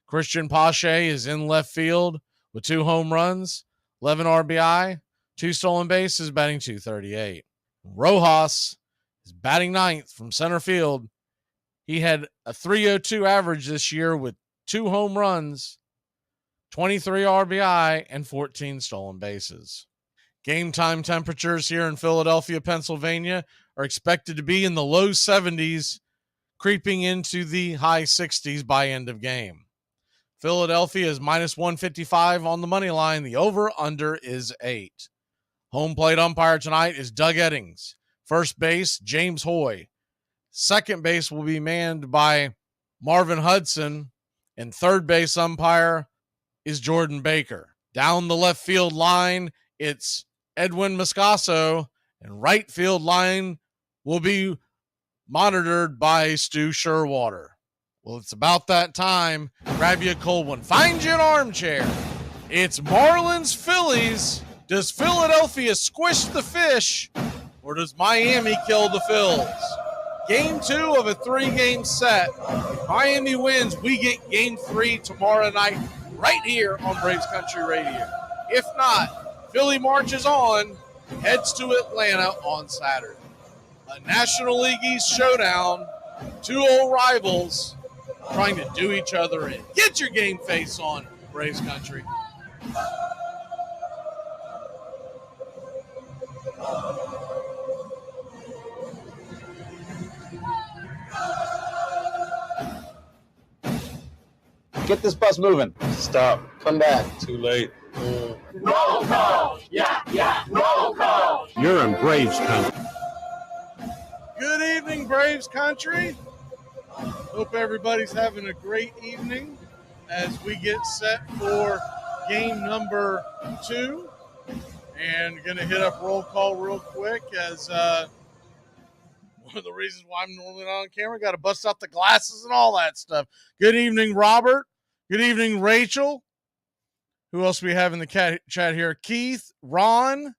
Christian Pache is in left field with 2 home runs, 11 RBI, 2 stolen bases, batting .238. Rojas is batting ninth from center field. He had a .302 average this year with 2 home runs, 23 RBI, and 14 stolen bases. Game time temperatures here in Philadelphia, Pennsylvania are expected to be in the low 70s, creeping into the high 60s by end of game. Philadelphia is -155 on the money line. The over-under is 8. Home plate umpire tonight is Doug Eddings. First base, James Hoy. Second base will be manned by Marvin Hudson. And third base umpire is Jordan Baker. Down the left field line, it's Edwin Moscaso. And right field line will be monitored by Stu Sherwater. Well, it's about that time. Grab you a cold one. Find you an armchair. It's Marlins Phillies. Does Philadelphia squish the fish, or does Miami kill the Phils? Game 2 of a 3-game set. If Miami wins, we get game 3 tomorrow night right here on Braves Country Radio. If not, Philly marches on, heads to Atlanta on Saturday. A National League East showdown. 2 old rivals trying to do each other in. Get your game face on, Braves Country. Get this bus moving. Stop. Come back. Too late. Roll call! Yeah, roll call! You're in Braves country. Good evening, Braves Country. Hope everybody's having a great evening as we get set for game number 2. And going to hit up roll call real quick as one of the reasons why I'm normally not on camera. Got to bust out the glasses and all that stuff. Good evening, Robert. Good evening, Rachel. Who else we have in the chat here? Keith, Ron,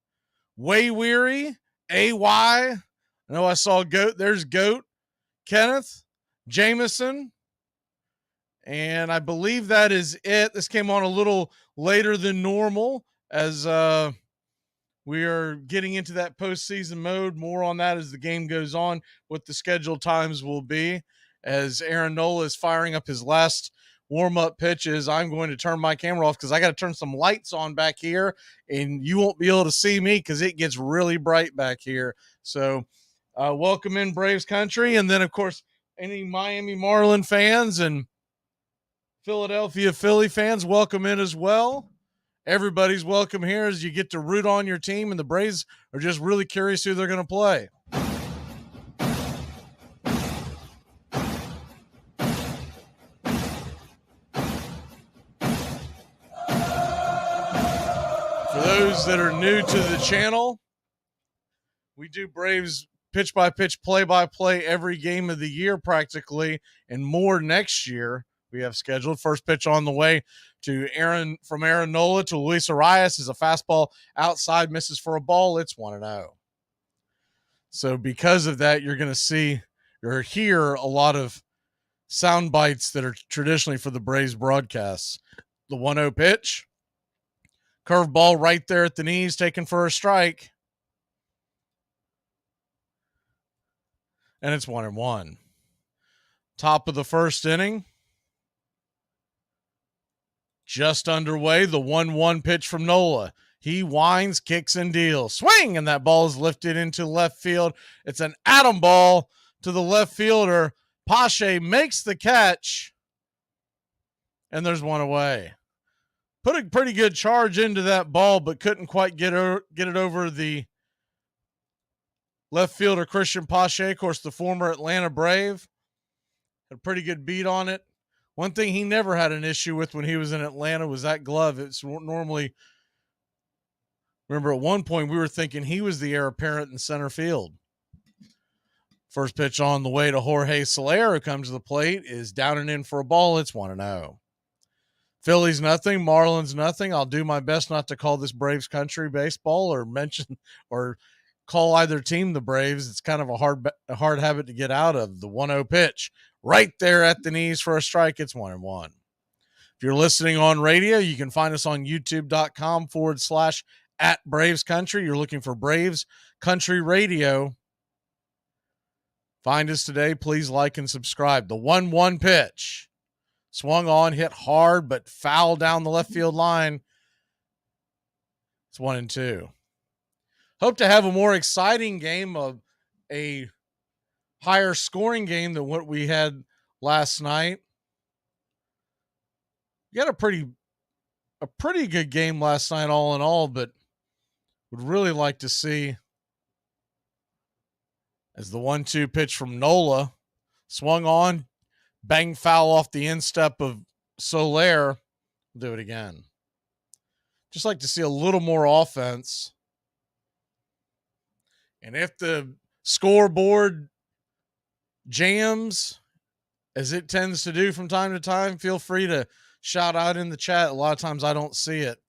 Way Weary, AY. I know I saw Goat. There's Goat. Kenneth, Jameson. And I believe that is it. This came on a little later than normal as We are getting into that postseason mode. More on that as the game goes on, what the scheduled times will be. As Aaron Nola is firing up his last warm-up pitches, I'm going to turn my camera off because I got to turn some lights on back here, and you won't be able to see me because it gets really bright back here. So welcome in Braves country, and then, of course, any Miami Marlin fans and Philadelphia Philly fans, welcome in as well. Everybody's welcome here as you get to root on your team, and the Braves are just really curious who they're going to play. For those that are new to the channel, we do Braves pitch-by-pitch, play-by-play every game of the year practically, and more next year. We have scheduled. First pitch on the way to Aaron Nola to Luis Arias is a fastball outside, misses for a ball. It's 1-0. So because of that, you're going to see or hear a lot of sound bites that are traditionally for the Braves broadcasts. The 1-0 pitch, curveball right there at the knees, taken for a strike. And it's 1-1. Top of the first inning. Just underway, the 1-1 pitch from Nola. He winds, kicks, and deals. Swing, and that ball is lifted into left field. It's an atom ball to the left fielder. Pache makes the catch, and there's one away. Put a pretty good charge into that ball, but couldn't quite get it over the left fielder, Christian Pache. Of course, the former Atlanta Brave. Had a pretty good beat on it. One thing he never had an issue with when he was in Atlanta was that glove. It's normally, remember at one point we were thinking he was the heir apparent in center field. First pitch on the way to Jorge Soler, who comes to the plate, is down and in for a ball. It's 1-0. Phillies nothing, Marlins nothing. I'll do my best not to call this Braves country baseball or mention or call either team the Braves. It's kind of a hard habit to get out of. The 1-0 pitch right there at the knees for a strike. It's 1-1. If you're listening on radio, you can find us on youtube.com/@BravesCountry. You're looking for Braves Country Radio. Find us today. Please like and subscribe. The 1-1 pitch. Swung on, hit hard, but foul down the left field line. It's 1-2. Hope to have a more exciting game, of a higher scoring game than what we had last night. We had a pretty good game last night all in all, but would really like to see as the 1-2 pitch from Nola swung on, bang foul off the instep of Soler. We'll do it again. Just like to see a little more offense. And if the scoreboard jams, as it tends to do from time to time, feel free to shout out in the chat. A lot of times I don't see it.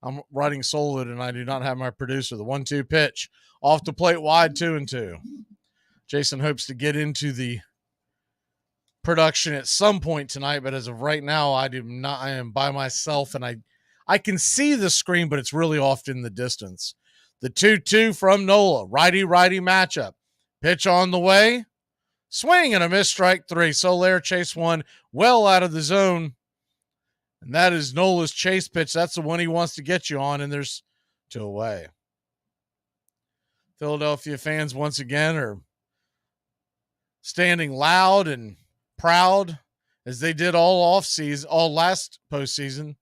I'm writing solo and I do not have my producer. The 1-2 pitch off the plate wide, 2-2. Jason hopes to get into the production at some point tonight, but as of right now, I am by myself, and I can see the screen, but it's really off in the distance. The 2-2 from Nola, righty-righty matchup. Pitch on the way. Swing and a miss, strike 3. Soler chase one well out of the zone. And that is Nola's chase pitch. That's the one he wants to get you on, and there's 2 away. Philadelphia fans once again are standing loud and proud as they did all last postseason.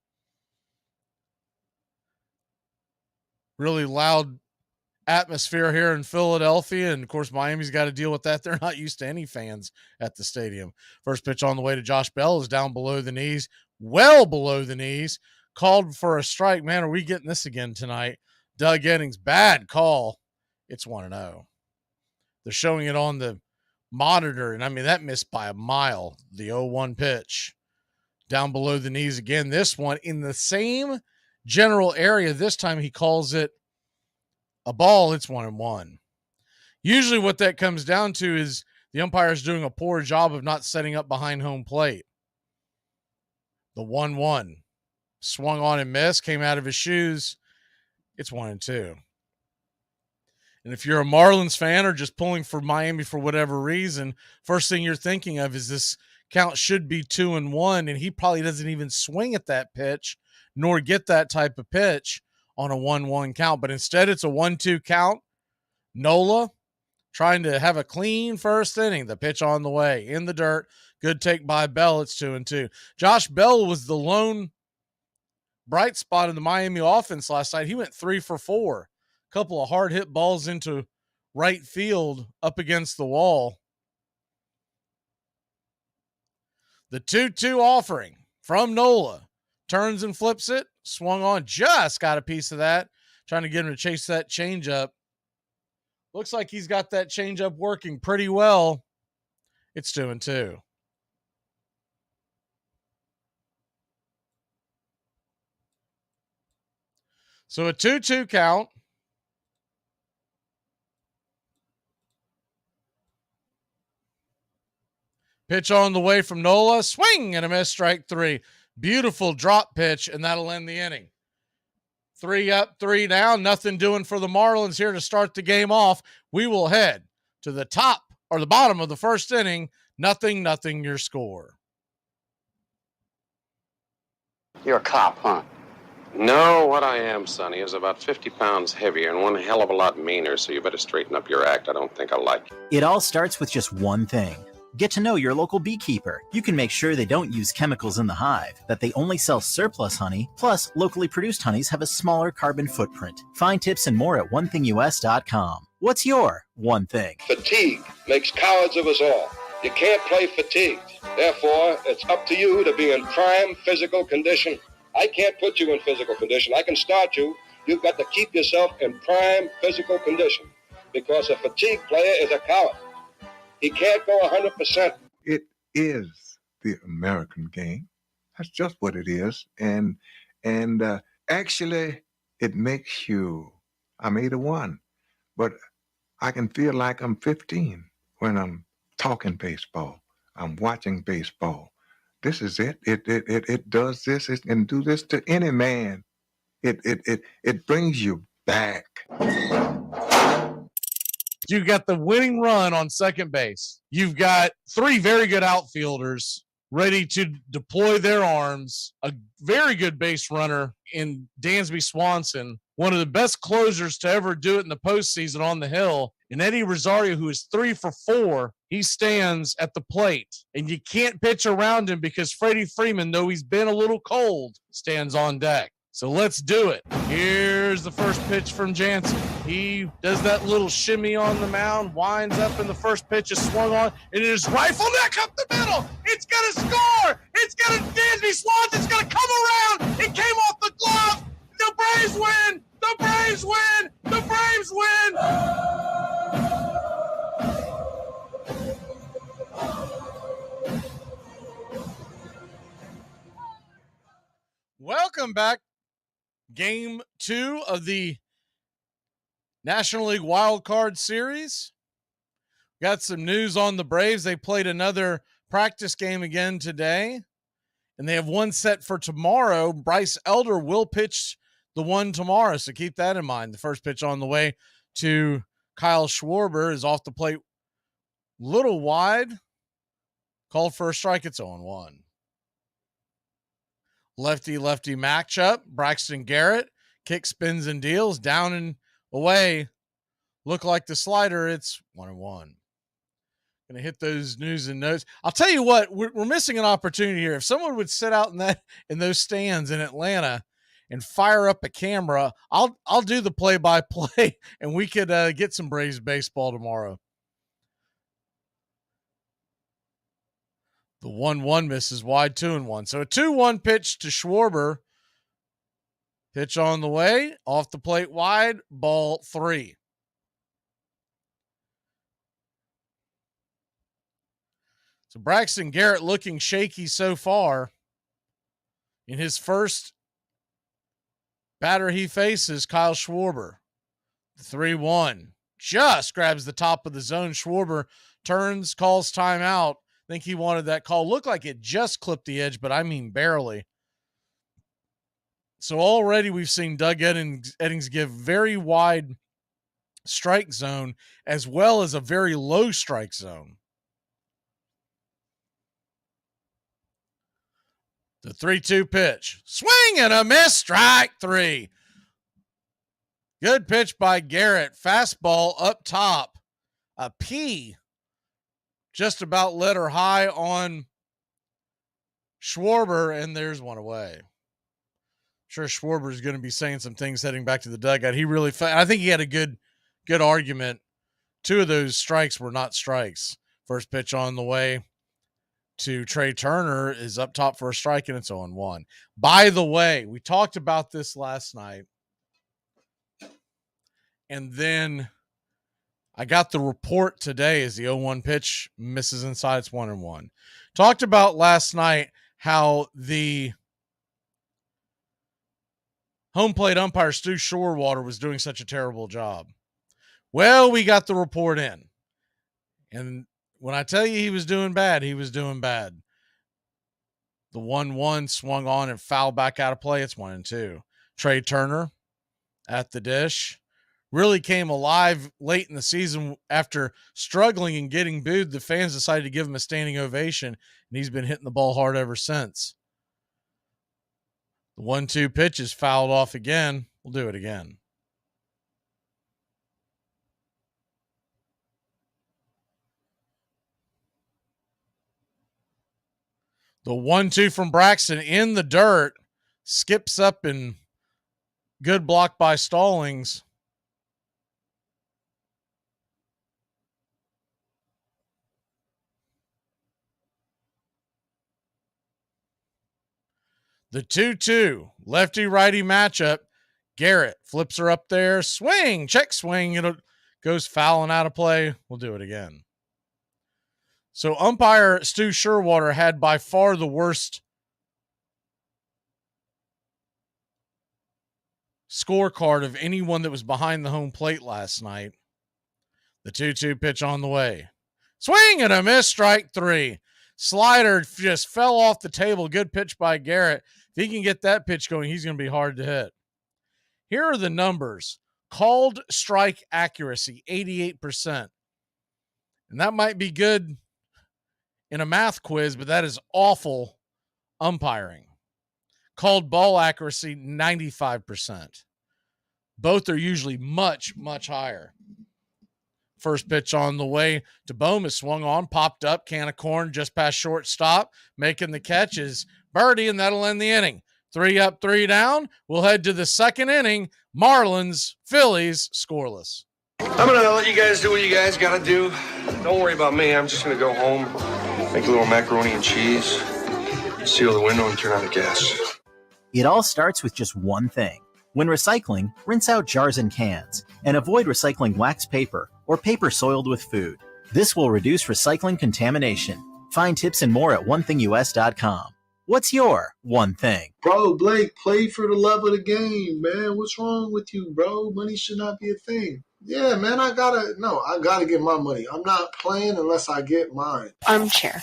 Really loud atmosphere here in Philadelphia. And of course, Miami's got to deal with that. They're not used to any fans at the stadium. First pitch on the way to Josh Bell is down below the knees, well below the knees, called for a strike. Man, are we getting this again tonight? Doug Eddings, bad call. It's 1-0. They're showing it on the monitor, and I mean, that missed by a mile. The 0-1 pitch down below the knees again. This one in the same general area. This time he calls it a ball. It's 1-1. Usually what that comes down to is the umpire's doing a poor job of not setting up behind home plate. The 1-1 swung on and missed, came out of his shoes. It's 1-2. And if you're a Marlins fan or just pulling for Miami for whatever reason, first thing you're thinking of is this count should be 2-1, and he probably doesn't even swing at that pitch nor get that type of pitch on a 1-1 count. But instead, it's a 1-2 count. Nola trying to have a clean first inning. The pitch on the way in the dirt. Good take by Bell. It's 2-2. Josh Bell was the lone bright spot in the Miami offense last night. He went 3 for 4. A couple of hard hit balls into right field up against the wall. The 2-2 offering from Nola. Turns and flips it. Swung on. Just got a piece of that. Trying to get him to chase that changeup. Looks like he's got that changeup working pretty well. It's 2-2. So a 2-2 count. Pitch on the way from Nola. Swing and a miss, strike 3. Beautiful drop pitch, and that'll end the inning. 3 up, 3 down. Nothing doing for the Marlins here to start the game off. We will head to the top or the bottom of the first inning. 0-0 your score. You're a cop, huh? No, what I am, Sonny, is about 50 pounds heavier and one hell of a lot meaner, so you better straighten up your act. I don't think I like it. It all starts with just one thing. Get to know your local beekeeper. You can make sure they don't use chemicals in the hive, that they only sell surplus honey, plus locally produced honeys have a smaller carbon footprint. Find tips and more at onethingus.com. What's your one thing? Fatigue makes cowards of us all. You can't play fatigued. Therefore, it's up to you to be in prime physical condition. I can't put you in physical condition. I can start you. You've got to keep yourself in prime physical condition because a fatigued player is a coward. He can't go 100%. It is the American game. That's just what it is. And actually, it makes you, I'm 81, but I can feel like I'm 15 when I'm talking baseball. I'm watching baseball. This is it. It does this. It can do this to any man. It brings you back. You've got the winning run on second base. You've got 3 very good outfielders ready to deploy their arms. A very good base runner in Dansby Swanson, one of the best closers to ever do it in the postseason on the hill. And Eddie Rosario, who is 3 for 4, he stands at the plate. And you can't pitch around him because Freddie Freeman, though he's been a little cold, stands on deck. So let's do it. Here's the first pitch from Jansen. He does that little shimmy on the mound, winds up, and the first pitch is swung on, and it is rifle neck up the middle. It's going to score. It's going to Dansby Swanson's going to come around. It came off the glove. The Braves win. The Braves win. The Braves win. Welcome back. Game 2 of the National League Wildcard Series. Got some news on the Braves. They played another practice game again today, and they have one set for tomorrow. Bryce Elder will pitch the one tomorrow, so keep that in mind. The first pitch on the way to Kyle Schwarber is off the plate, little wide. Called for a strike. It's 0-1. Lefty-lefty matchup. Braxton Garrett kick, spins, and deals. Down and away. Look like the slider. It's 1-1. Going to hit those news and notes. I'll tell you what, we're missing an opportunity here. If someone would sit out in those stands in Atlanta and fire up a camera, I'll do the play-by-play, and we could get some Braves baseball tomorrow. The 1-1 misses wide, 2-1. So a 2-1 pitch to Schwarber. Pitch on the way, off the plate wide, ball 3. So Braxton Garrett looking shaky so far. In his first batter he faces, Kyle Schwarber. The 3-1 just grabs the top of the zone. Schwarber turns, calls timeout. I think he wanted that call. Looked like it just clipped the edge, but I mean barely. So already we've seen Doug Eddings give very wide strike zone as well as a very low strike zone. The 3-2 pitch. Swing and a miss. Strike 3. Good pitch by Garrett. Fastball up top. A P. Just about let her high on Schwarber, and there's one away. Sure, Schwarber is going to be saying some things heading back to the dugout. He really, I think he had a good argument. 2 of those strikes were not strikes. First pitch on the way to Trey Turner is up top for a strike, and it's 0-1. By the way, we talked about this last night, and then I got the report today as the 0-1 pitch misses inside. It's 1-1. Talked about last night how the home plate umpire Stu Shorewater was doing such a terrible job. Well, we got the report in. And when I tell you he was doing bad, he was doing bad. The 1-1 swung on and fouled back out of play. It's 1-2. Trey Turner at the dish. Really came alive late in the season after struggling and getting booed. The fans decided to give him a standing ovation, and he's been hitting the ball hard ever since. The 1-2 pitch is fouled off again. We'll do it again. The 1-2 from Braxton in the dirt. Skips up and good block by Stallings. The 2-2 lefty-righty matchup. Garrett flips her up there. Swing, check swing. It goes fouling out of play. We'll do it again. So umpire Stu Shorewater had by far the worst scorecard of anyone that was behind the home plate last night. The 2-2 pitch on the way. Swing and a miss. Strike 3. Slider just fell off the table. Good pitch by Garrett. If he can get that pitch going, he's going to be hard to hit. Here are the numbers. Called strike accuracy, 88%. And that might be good in a math quiz, but that is awful umpiring. Called ball accuracy, 95%. Both are usually much, much higher. First pitch on the way to Bowman, swung on, popped up, can of corn just past shortstop, making the catch is birdie, and that'll end the inning. 3 up, 3 down. We'll head to the second inning. Marlins, Phillies, scoreless. I'm going to let you guys do what you guys got to do. Don't worry about me. I'm just going to go home, make a little macaroni and cheese, seal the window, and turn on the gas. It all starts with just one thing. When recycling, rinse out jars and cans, and avoid recycling wax paper or paper soiled with food. This will reduce recycling contamination. Find tips and more at onethingus.com. What's your one thing? Bro, Blake, play for the love of the game, man. What's wrong with you, bro? Money should not be a thing. Yeah, man, I gotta get my money. I'm not playing unless I get mine. Armchair.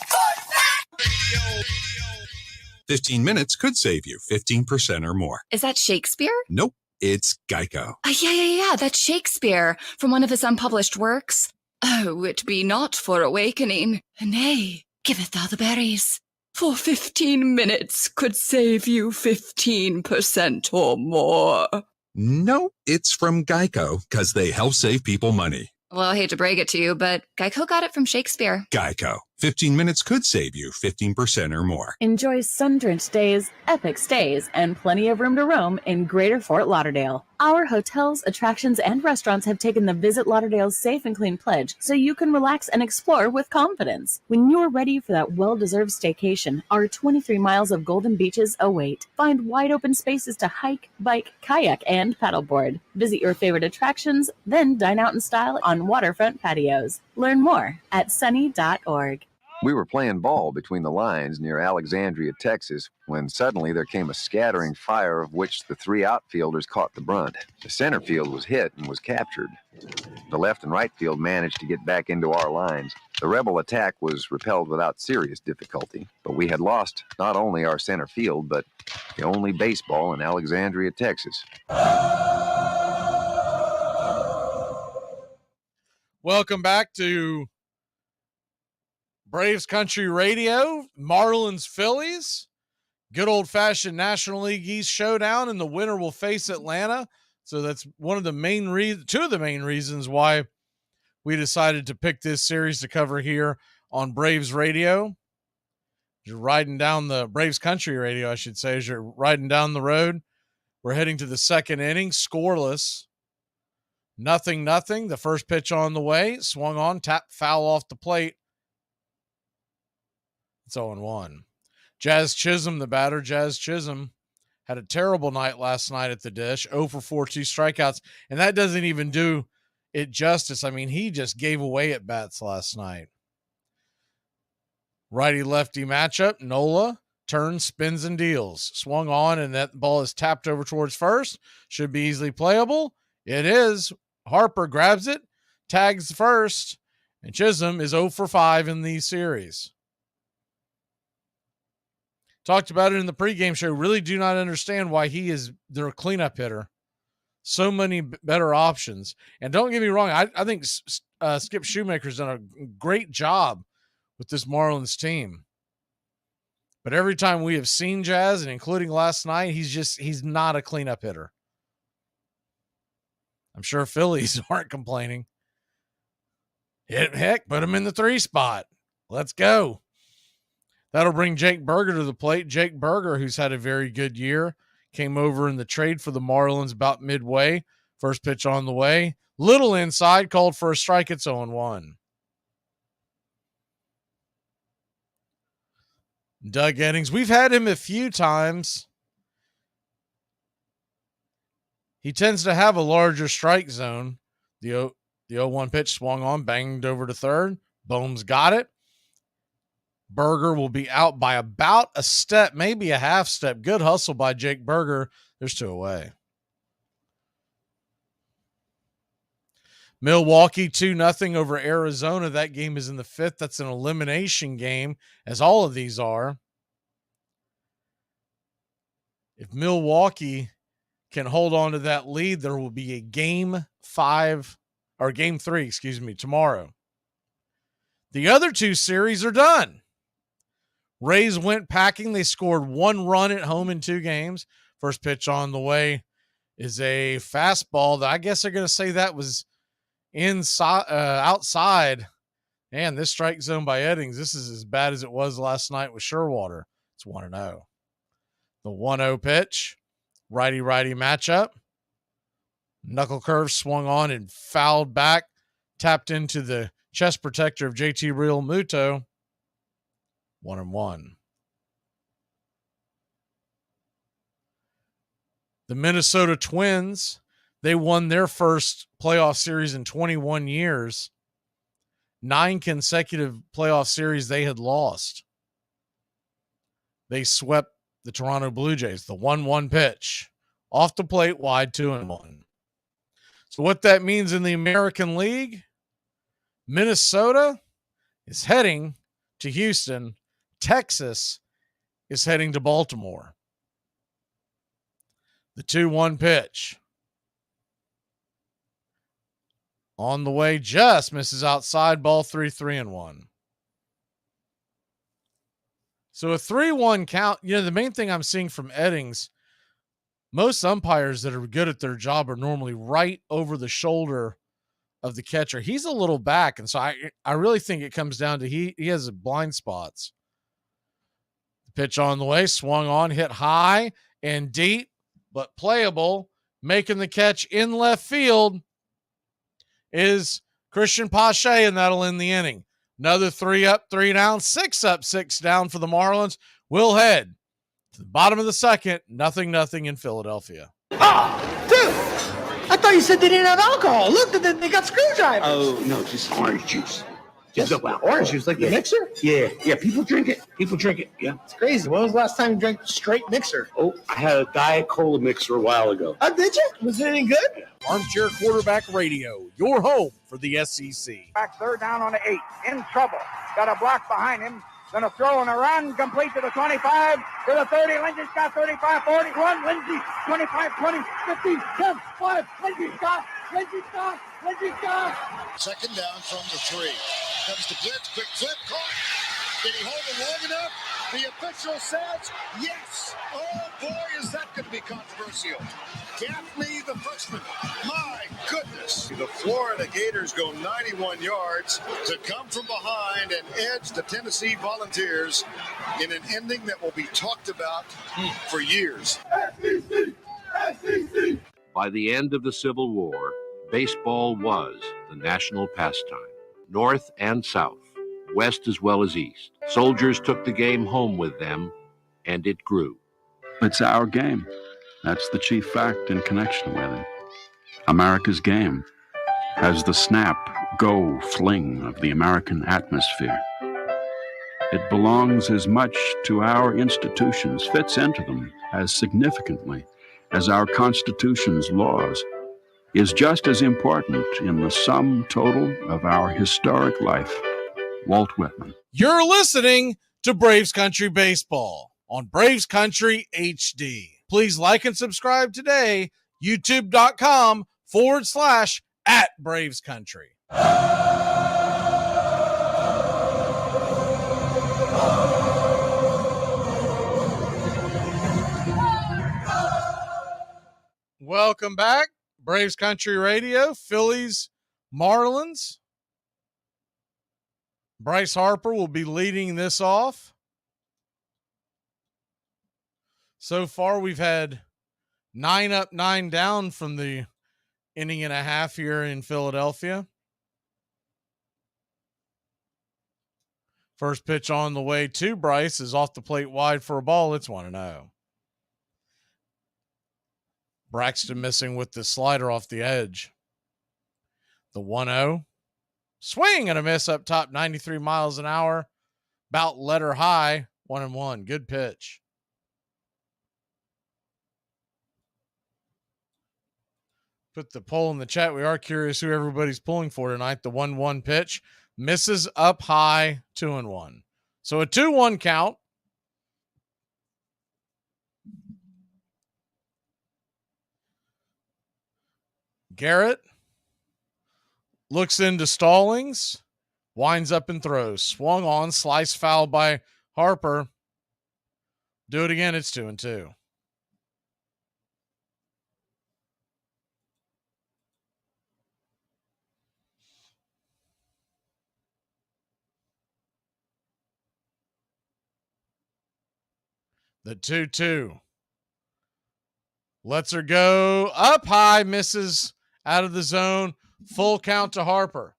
15 minutes could save you 15% or more. Is that Shakespeare? Nope, it's Geico. Yeah, that's Shakespeare from one of his unpublished works. Oh, it be not for awakening. Nay, giveth thou the berries. For 15 minutes could save you 15% or more. No, it's from Geico, because they help save people money. Well, I hate to break it to you, but Geico got it from Shakespeare. Geico. 15 minutes could save you 15% or more. Enjoy sun-drenched days, epic stays, and plenty of room to roam in Greater Fort Lauderdale. Our hotels, attractions, and restaurants have taken the Visit Lauderdale's Safe and Clean pledge so you can relax and explore with confidence. When you're ready for that well-deserved staycation, our 23 miles of golden beaches await. Find wide-open spaces to hike, bike, kayak, and paddleboard. Visit your favorite attractions, then dine out in style on waterfront patios. Learn more at sunny.org. We were playing ball between the lines near Alexandria, Texas, when suddenly there came a scattering fire of which the 3 outfielders caught the brunt. The center field was hit and was captured. The left and right field managed to get back into our lines. The rebel attack was repelled without serious difficulty, but we had lost not only our center field, but the only baseball in Alexandria, Texas. Welcome back to Braves Country Radio, Marlins Phillies. Good old-fashioned National League East showdown, and the winner will face Atlanta. So that's one of the two of the main reasons why we decided to pick this series to cover here on Braves Radio. You're riding down the Braves Country Radio, I should say, as you're riding down the road. We're heading to the second inning, scoreless. 0-0. The first pitch on the way, swung on, tap foul off the plate. It's 0-1. Jazz Chisholm, the batter. Jazz Chisholm had a terrible night last night at the dish. 0 for 4, 2 strikeouts. And that doesn't even do it justice. I mean, he just gave away at bats last night. Righty-lefty matchup. Nola turns, spins, and deals. Swung on, and that ball is tapped over towards first. Should be easily playable. It is. Harper grabs it, tags first, and Chisholm is 0 for 5 in the series. Talked about it in the pregame show. Really do not understand why he is their cleanup hitter. So many better options. And don't get me wrong, I think Skip Shoemaker's done a great job with this Marlins team. But every time we have seen Jazz, and including last night, he's not a cleanup hitter. I'm sure Phillies aren't complaining. Heck, put him in the 3 spot. Let's go. That'll bring Jake Burger to the plate. Jake Burger, who's had a very good year, came over in the trade for the Marlins about midway. First pitch on the way. Little inside, called for a strike. It's 0-1. Doug Eddings, we've had him a few times. He tends to have a larger strike zone. The 0-1 pitch swung on, banged over to third. Bohm's got it. Burger will be out by about a step, maybe a half step. Good hustle by Jake Burger. There's 2 away. Milwaukee 2-0 over Arizona. That game is in the 5th. That's an elimination game, as all of these are. If Milwaukee can hold on to that lead, there will be a game 3, tomorrow. The other 2 series are done. Rays went packing. They scored 1 run at home in 2 games. First pitch on the way is a fastball that I guess they're going to say that was outside. And this strike zone by Eddings, this is as bad as it was last night with Sherwater. It's 1-0. The 1-0 pitch. Righty-righty matchup. Knuckle curve swung on and fouled back. Tapped into the chest protector of JT Realmuto. 1-1. The Minnesota Twins, they won their first playoff series in 21 years. 9 consecutive playoff series they had lost. They swept the Toronto Blue Jays. The 1-1 pitch. Off the plate, wide, 2-1. So what that means in the American League, Minnesota is heading to Houston. Texas is heading to Baltimore. The 2-1 pitch. On the way, just misses outside, ball 3-1. So a 3-1 count. The main thing I'm seeing from Eddings, most umpires that are good at their job are normally right over the shoulder of the catcher. He's a little back, and so I really think it comes down to he has blind spots. The pitch on the way, swung on, hit high and deep, but playable. Making the catch in left field is Christian Pache, and that'll end the inning. Another 3 up, 3 down, 6 up, 6 down for the Marlins. We'll head to the bottom of the second, 0-0 in Philadelphia. Oh, dude! I thought you said they didn't have alcohol. Look, they got screwdrivers. Oh, no, just orange juice. Just orange juice, like the mixer? Yeah, people drink it. Yeah. It's crazy. When was the last time you drank straight mixer? Oh, I had a Diet Cola mixer a while ago. Oh, did you? Was it any good? Armchair Quarterback Radio, your home for the SEC. Back 3rd down on the 8. In trouble. Got a block behind him. Gonna throw and a run. Complete to the 25. To the 30. Lindsey Scott, 35, 41. Lindsey, 25, 20, 15, 10, 5. Lindsey Scott. Second down from the 3. Comes to blitz, quick flip, caught. Did he hold it long enough? The official says yes. Oh boy, is that going to be controversial. Gaffney, the freshman. My goodness. The Florida Gators go 91 yards to come from behind and edge the Tennessee Volunteers in an ending that will be talked about for years. By the end of the Civil War, baseball was the national pastime, North and South, West as well as East. Soldiers took the game home with them, and it grew. It's our game. That's the chief fact in connection with it. America's game has the snap, go, fling of the American atmosphere. It belongs as much to our institutions, fits into them as significantly as our Constitution's laws, is just as important in the sum total of our historic life. Walt Whitman. You're listening to Braves Country Baseball on Braves Country HD. Please like and subscribe today, youtube.com/@Braves Country. Welcome back. Braves Country Radio, Phillies, Marlins. Bryce Harper will be leading this off. So far, we've had 9 up, 9 down from the inning and a half here in Philadelphia. First pitch on the way to Bryce is off the plate wide for a ball. It's 1-0. Braxton missing with the slider off the edge. The 1-0. Swing and a miss up top, 93 miles an hour. About letter high, 1-1. Good pitch. Put the poll in the chat. We are curious who everybody's pulling for tonight. The 1-1 pitch misses up high, 2-1. So a 2-1 count. Garrett looks into Stallings, winds up and throws. Swung on, slice foul by Harper. Do it again, it's 2-2. The 2-2. Lets her go up high, misses out of the zone. Full count to Harper.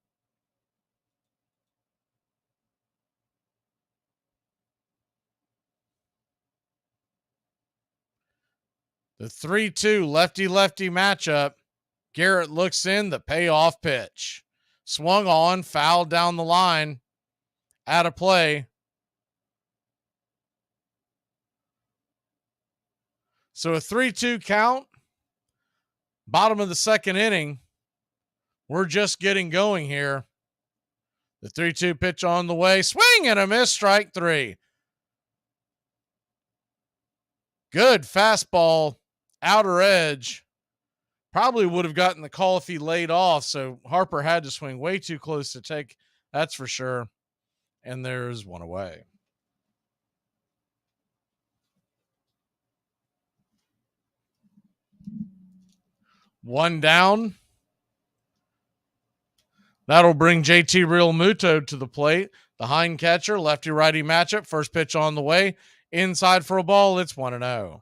The 3-2 lefty-lefty matchup. Garrett looks in, the payoff pitch. Swung on, fouled down the line. Out of play. So a 3-2 count. Bottom of the second inning. We're just getting going here. The 3-2 pitch on the way. Swing and a miss. Strike 3. Good fastball. Outer edge. Probably would have gotten the call if he laid off. So Harper had to swing way too close to take. That's for sure. And there's one away. One down. That'll bring JT Realmuto to the plate. The hind catcher, lefty-righty matchup. First pitch on the way. Inside for a ball. It's 1-0.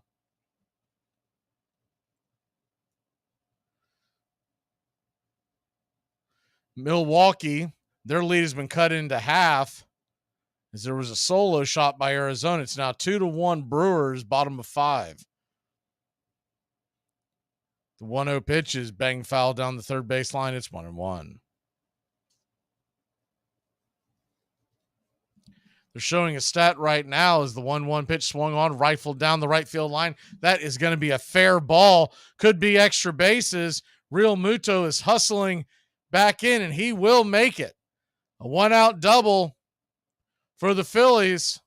Milwaukee, their lead has been cut into half as there was a solo shot by Arizona. It's now 2-1 Brewers, bottom of 5. The 1-0 pitch is bang foul down the third baseline. It's 1-1. They're showing a stat right now as the 1-1 pitch swung on, rifled down the right field line. That is going to be a fair ball. Could be extra bases. Real Muto is hustling back in, and he will make it. A 1-out double for the Phillies.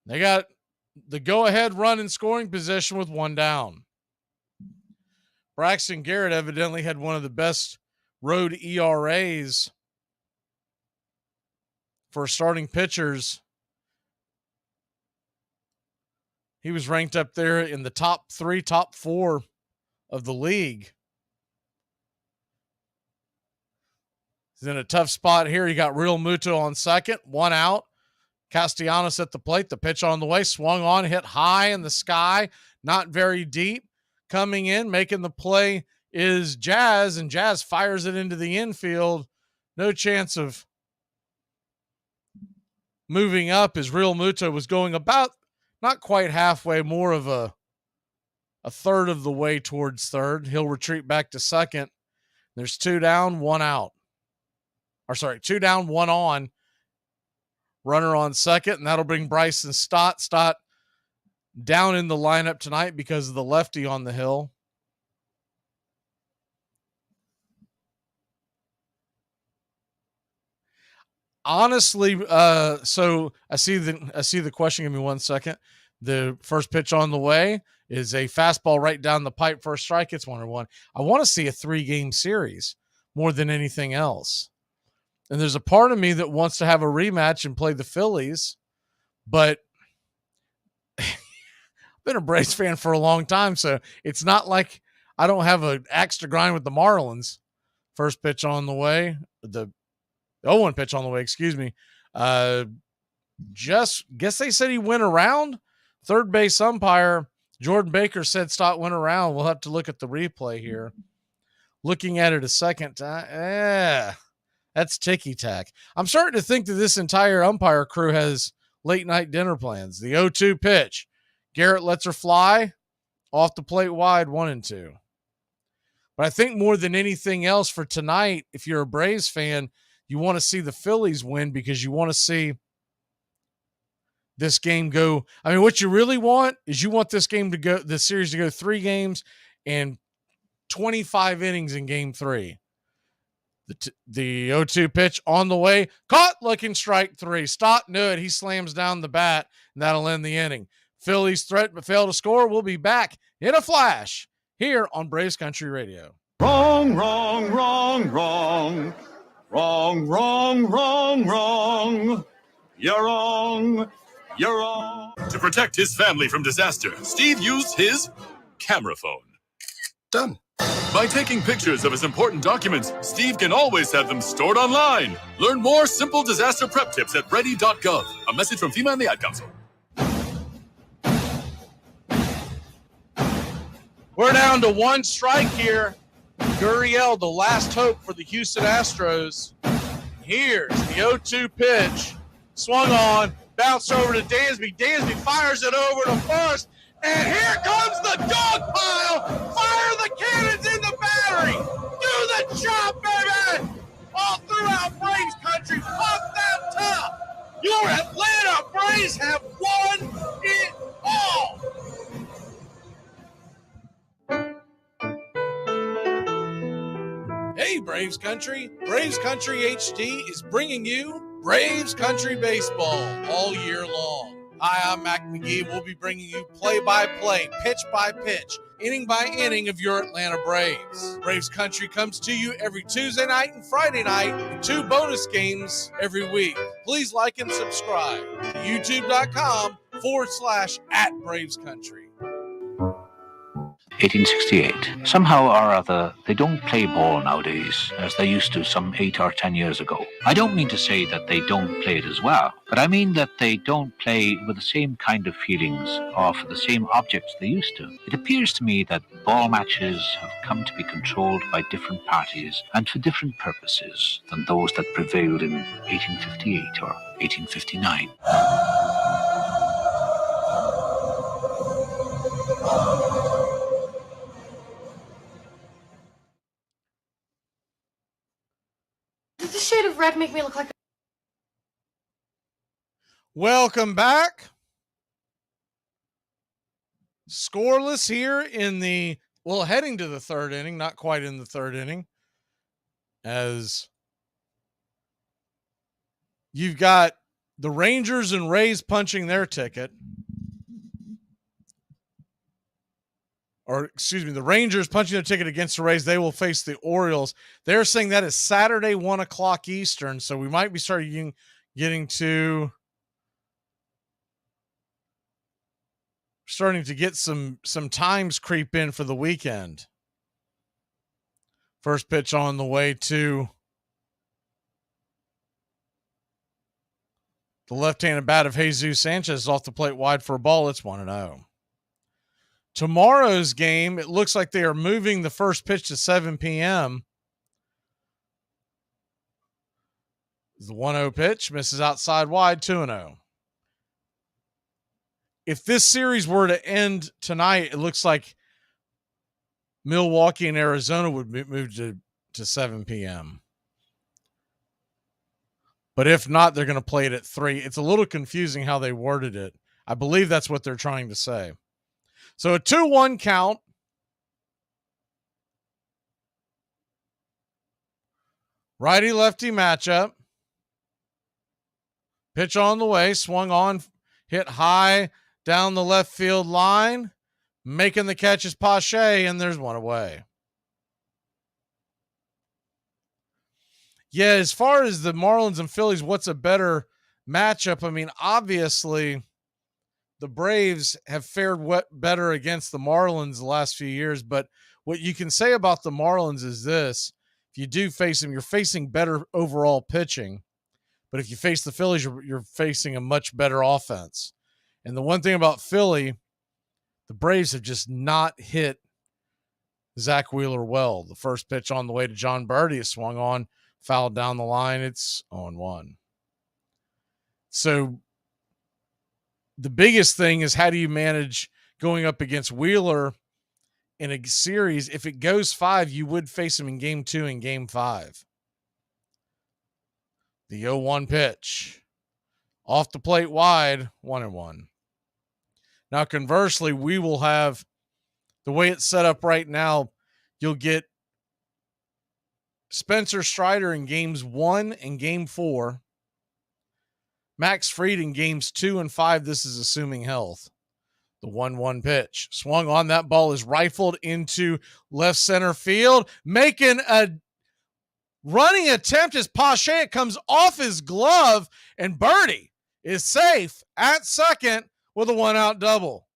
They got the go-ahead run in scoring position with 1 down. Braxton Garrett evidently had one of the best road ERAs for starting pitchers. He was ranked up there in the top 3, top 4 of the league. He's in a tough spot here. You got Real Muto on second, 1 out. Castellanos at the plate. The pitch on the way, swung on, hit high in the sky, not very deep. Coming in, making the play is Jazz, and Jazz fires it into the infield. No chance of moving up as Real Muto was going about not quite halfway, more of a third of the way towards third. He'll retreat back to second. There's 2 down, 1 out. 2 down, 1 on. Runner on second, and that'll bring Bryson Stott. Stott down in the lineup tonight because of the lefty on the hill. Honestly, so I see the question. Give me 1 second. The first pitch on the way is a fastball right down the pipe for a strike. It's 1-1. I want to see a 3-game series more than anything else. And there's a part of me that wants to have a rematch and play the Phillies, but I've been a Braves fan for a long time, so it's not like I don't have an axe to grind with the Marlins. First pitch on the way, the 0-1 pitch on the way, excuse me. Just guess they said he went around. Third base umpire Jordan Baker said Stott went around. We'll have to look at the replay here. Looking at it a second time, that's ticky-tack. I'm starting to think that this entire umpire crew has late-night dinner plans. The 0-2 pitch. Garrett lets her fly. Off the plate wide, 1-2. But I think more than anything else for tonight, if you're a Braves fan, you want to see the Phillies win because you want to see this game go. I mean, what you really want is you want this series to go 3 games and 25 innings in game 3. The 0-2 pitch on the way, caught, looking, strike 3. Stott knew it. He slams down the bat, and that'll end the inning. Phillies threat but fail to score. We'll be back in a flash here on Braves Country Radio. Wrong, wrong, wrong, wrong. Wrong, wrong, wrong, wrong. You're wrong. You're wrong. To protect his family from disaster, Steve used his camera phone. Done. By taking pictures of his important documents, Steve can always have them stored online. Learn more simple disaster prep tips at ready.gov. A message from FEMA and the Ad Council. We're down to 1 strike here. Gurriel, the last hope for the Houston Astros. Here's the 0-2 pitch. Swung on, bounced over to Dansby. Dansby fires it over to first. And here comes the dog pile. Fire the cannons in the battery. Do the job, baby. All throughout Braves country. Pump that top. Your Atlanta Braves have won it all. Hey, Braves Country. Braves Country HD is bringing you Braves Country Baseball all year long. Hi, I'm Mac McGee. We'll be bringing you play-by-play, pitch-by-pitch, inning-by-inning of your Atlanta Braves. Braves Country comes to you every Tuesday night and Friday night, and 2 bonus games every week. Please like and subscribe to youtube.com/@BravesCountry. 1868. Somehow or other, they don't play ball nowadays as they used to some 8 or 10 years ago. I don't mean to say that they don't play it as well, but I mean that they don't play with the same kind of feelings or for the same objects they used to. It appears to me that ball matches have come to be controlled by different parties and for different purposes than those that prevailed in 1858 or 1859. Does this shade of red make me look like Welcome back. Scoreless here in the, heading to the 3rd inning, not quite in the 3rd inning, as you've got the Rangers and Rays punching their ticket. the Rangers punching their ticket against the Rays. They will face the Orioles. They're saying that is Saturday, 1 o'clock Eastern. So we might be starting to get some times creep in for the weekend. First pitch on the way to the left-handed bat of Jesus Sanchez off the plate wide for a ball. It's 1-0. Tomorrow's game, it looks like they are moving the first pitch to 7 p.m. The 1-0 pitch misses outside wide, 2-0. If this series were to end tonight, it looks like Milwaukee and Arizona would move to 7 p.m. But if not, they're going to play it at 3. It's a little confusing how they worded it. I believe that's what they're trying to say. So a 2-1 count. Righty-lefty matchup. Pitch on the way, swung on, hit high down the left field line. Making the catch is Pache, and there's one away. Yeah, as far as the Marlins and Phillies, what's a better matchup? I mean, obviously, the Braves have fared better against the Marlins the last few years, but what you can say about the Marlins is this. If you do face them, you're facing better overall pitching. But if you face the Phillies, you're facing a much better offense. And the one thing about Philly, the Braves have just not hit Zach Wheeler well. The first pitch on the way to John Birdie is swung on, fouled down the line. It's 0-1. So the biggest thing is, how do you manage going up against Wheeler in a series? If it goes 5, you would face him in game 2 and game 5. The 0-1 pitch off the plate wide, 1-1. Now, conversely, we will have, the way it's set up right now, you'll get Spencer Strider in games 1 and game 4. Max Fried in games 2 and 5. This is assuming health. The 1-1 pitch. Swung on. That ball is rifled into left center field. Making a running attempt as Pache. It comes off his glove, and Birdie is safe at second with a 1-out double.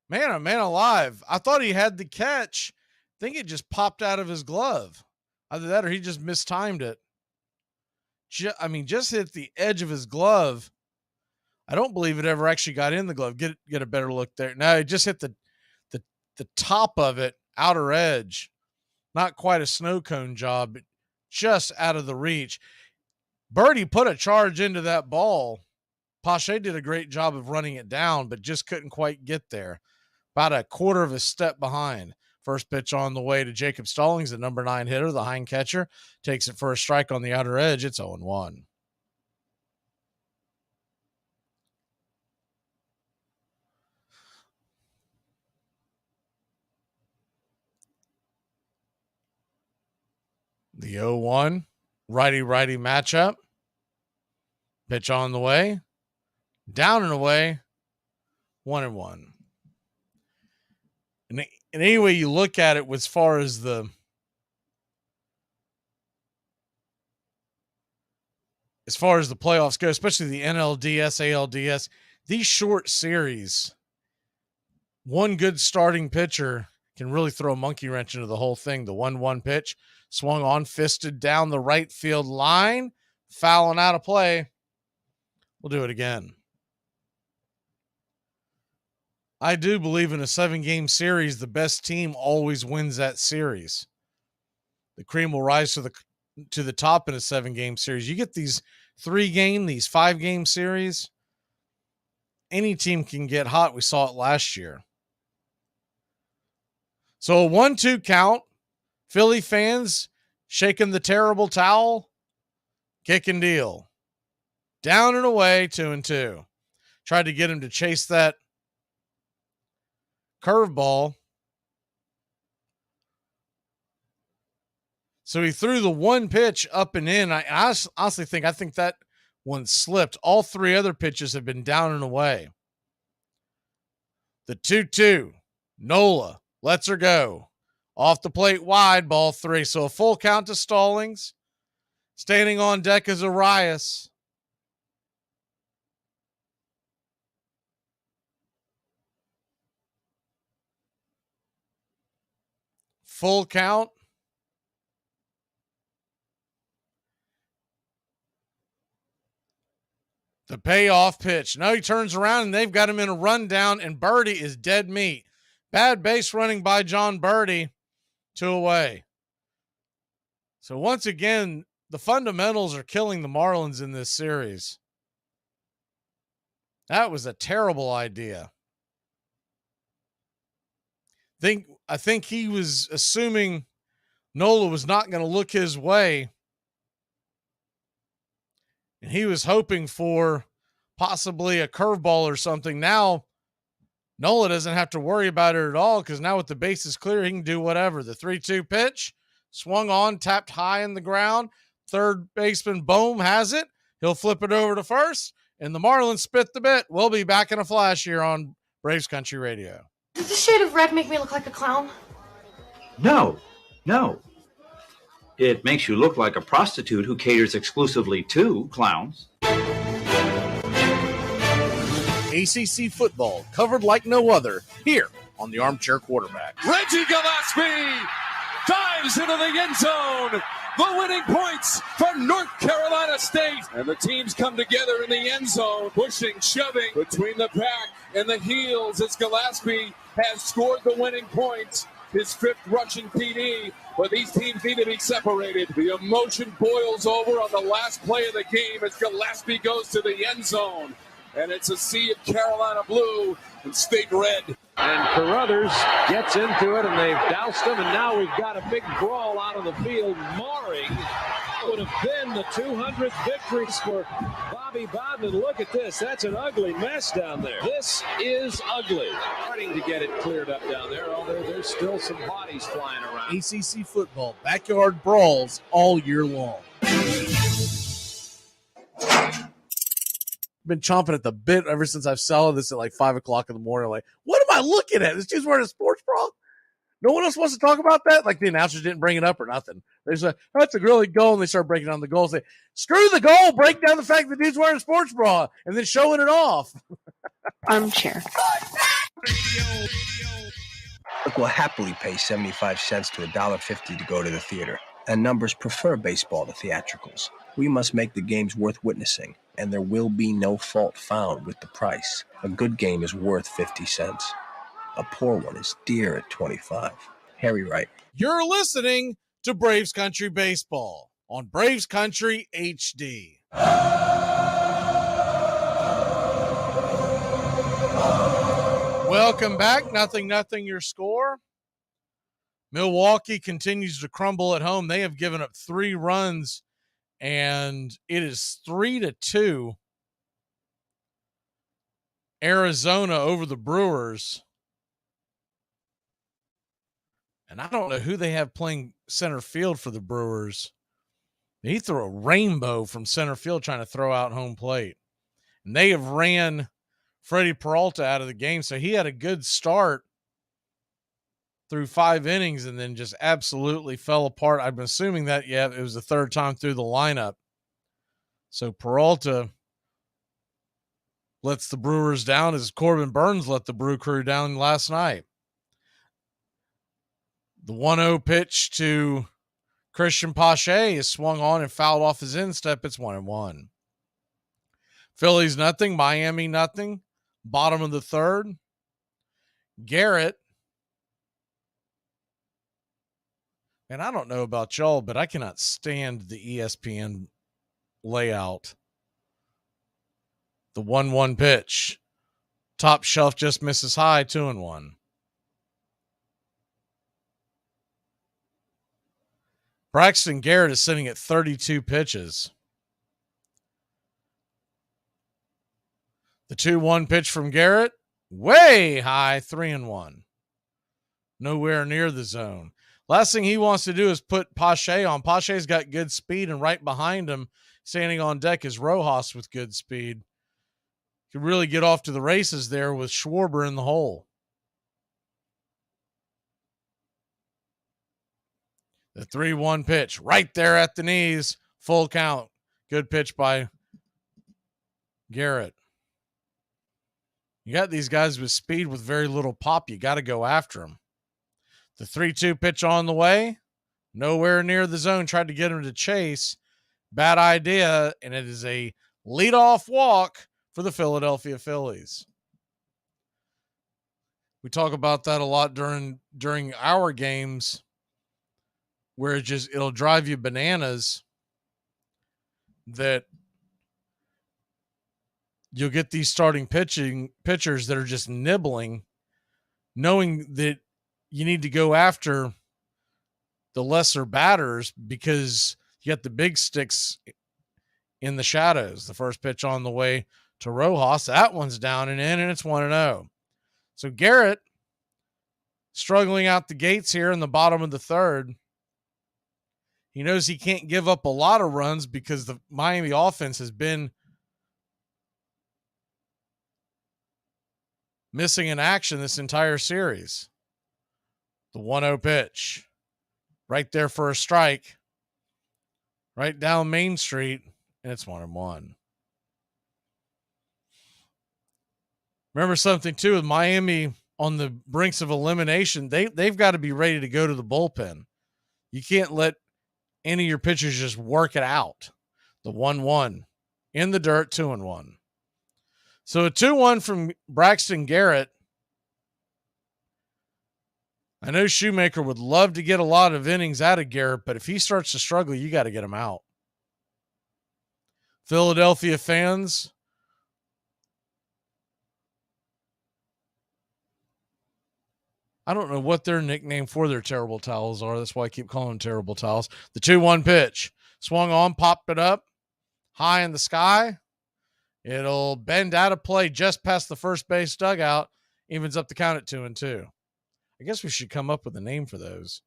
Man, oh man alive. I thought he had the catch. I think it just popped out of his glove. Either that or he just mistimed it. Just hit the edge of his glove. I don't believe it ever actually got in the glove. Get a better look there. No, it just hit the top of it, outer edge. Not quite a snow cone job, but just out of the reach. Birdie put a charge into that ball. Pache did a great job of running it down, but just couldn't quite get there. About a quarter of a step behind. First pitch on the way to Jacob Stallings, the number 9 hitter, the hind catcher. Takes it for a strike on the outer edge. It's 0-1. The 0-1 righty-righty matchup. Pitch on the way. Down and away. 1-1. And any way you look at it, as far as the playoffs go, especially the NLDS, ALDS, these short series, one good starting pitcher can really throw a monkey wrench into the whole thing. The 1-1 pitch swung on, fisted down the right field line, fouling out of play. We'll do it again. I do believe in a 7-game series, the best team always wins that series. The cream will rise to the top in a 7-game series. You get these 3-game, these 5-game series, any team can get hot. We saw it last year. So a 1-2 count. Philly fans shaking the terrible towel. Kick and deal. Down and away, 2-2. Tried to get him to chase that curveball. So he threw the one pitch up and in. I honestly think that one slipped. All 3 other pitches have been down and away. The 2-2. Nola lets her go. Off the plate wide, ball 3. So a full count to Stallings. Standing on deck is Arias. Full count. The payoff pitch. Now he turns around and they've got him in a rundown, and Birdie is dead meat. Bad base running by John Birdie. 2 away. So once again, the fundamentals are killing the Marlins in this series. That was a terrible idea. I think he was assuming Nola was not going to look his way. And he was hoping for possibly a curveball or something. Now, Nola doesn't have to worry about it at all because now with the bases clear, he can do whatever. The 3-2 pitch, swung on, tapped high in the ground. Third baseman Bohm has it. He'll flip it over to first, and the Marlins spit the bit. We'll be back in a flash here on Braves Country Radio. Does the shade of red make me look like a clown? No. It makes you look like a prostitute who caters exclusively to clowns. ACC football covered like no other here on the Armchair Quarterback. Reggie Gillespie dives into the end zone. The winning points for North Carolina State. And the teams come together in the end zone, pushing, shoving between the back and the heels as Gillespie has scored the winning points. His 5th rushing TD, but these teams need to be separated. The emotion boils over on the last play of the game as Gillespie goes to the end zone. And it's a sea of Carolina blue and State red. And Carruthers gets into it, and they've doused him, and now we've got a big brawl out on the field. Marring would have been the 200th victories for Bobby Bowden. Look at this. That's an ugly mess down there. This is ugly. Starting to get it cleared up down there, although there's still some bodies flying around. ACC football, backyard brawls all year long. Been chomping at the bit ever since I've sold this at like 5 o'clock in the morning. Like, what am I looking at? This dude's wearing a sports bra. No one else wants to talk about that. Like the announcers didn't bring it up or nothing. They say, that's a really goal. And they start breaking down the goals. They screw the goal, break down the fact that the dude's wearing a sports bra and then showing it off. Armchair. Look, will happily pay 75 cents to $1.50 to go to the theater. And numbers prefer baseball to theatricals. We must make the games worth witnessing, and there will be no fault found with the price. A good game is worth 50 cents. A poor one is dear at 25. Harry Wright. You're listening to Braves Country Baseball on Braves Country HD. Welcome back. Nothing, your score. Milwaukee continues to crumble at home. They have given up 3 runs, and it is 3-2. Arizona over the Brewers. And I don't know who they have playing center field for the Brewers. He threw a rainbow from center field trying to throw out home plate. And they have ran Freddie Peralta out of the game, so he had a good start through 5 innings and then just absolutely fell apart. I'm assuming that, it was the 3rd time through the lineup. So Peralta lets the Brewers down as Corbin Burns let the Brew Crew down last night. The 1-0 pitch to Christian Pache is swung on and fouled off his instep. It's 1-1. Phillies nothing, Miami nothing. Bottom of the 3rd. Garrett. And I don't know about y'all, but I cannot stand the ESPN layout. The 1-1 pitch. Top shelf just misses high, 2-1. Braxton Garrett is sitting at 32 pitches. The 2-1 pitch from Garrett, way high, 3-1. Nowhere near the zone. Last thing he wants to do is put Pache on. Pache's got good speed, and right behind him, standing on deck, is Rojas with good speed. Could really get off to the races there with Schwarber in the hole. The 3-1 pitch right there at the knees. Full count. Good pitch by Garrett. You got these guys with speed with very little pop. You got to go after them. The 3-2 pitch on the way. Nowhere near the zone. Tried to get him to chase. Bad idea. And it is a leadoff walk for the Philadelphia Phillies. We talk about that a lot during our games, where it'll drive you bananas that you'll get these starting pitchers that are just nibbling, knowing that you need to go after the lesser batters because you got the big sticks in the shadows. The first pitch on the way to Rojas, that one's down and in, and it's 1-0. So Garrett struggling out the gates here in the bottom of the third. He knows he can't give up a lot of runs because the Miami offense has been missing in action this entire series. The 1-0 pitch. Right there for a strike. Right down Main Street. And it's 1-1. Remember something, too, with Miami on the brinks of elimination, they've got to be ready to go to the bullpen. You can't let any of your pitchers just work it out. The 1-1 in the dirt, 2-1. So a 2-1 from Braxton Garrett. I know Shoemaker would love to get a lot of innings out of Garrett, but if he starts to struggle, you got to get him out. Philadelphia fans, I don't know what their nickname for their terrible towels are. That's why I keep calling them terrible towels. The 2-1 pitch. Swung on, popped it up. High in the sky. It'll bend out of play just past the first base dugout. Evens up the count at 2-2. I guess we should come up with a name for those.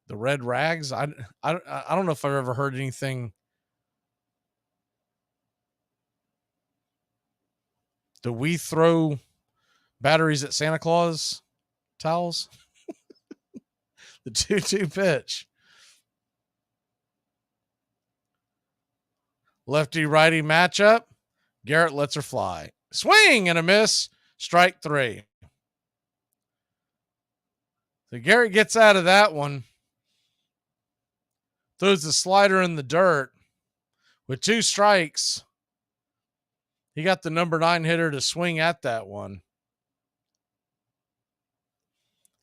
The Red Rags? I don't know if I've ever heard anything. Do we throw batteries at Santa Claus towels? The 2-2 pitch. Lefty-righty matchup. Garrett lets her fly. Swing and a miss. Strike 3. So Garrett gets out of that one. Throws the slider in the dirt. With 2 strikes, he got the number 9 hitter to swing at that one.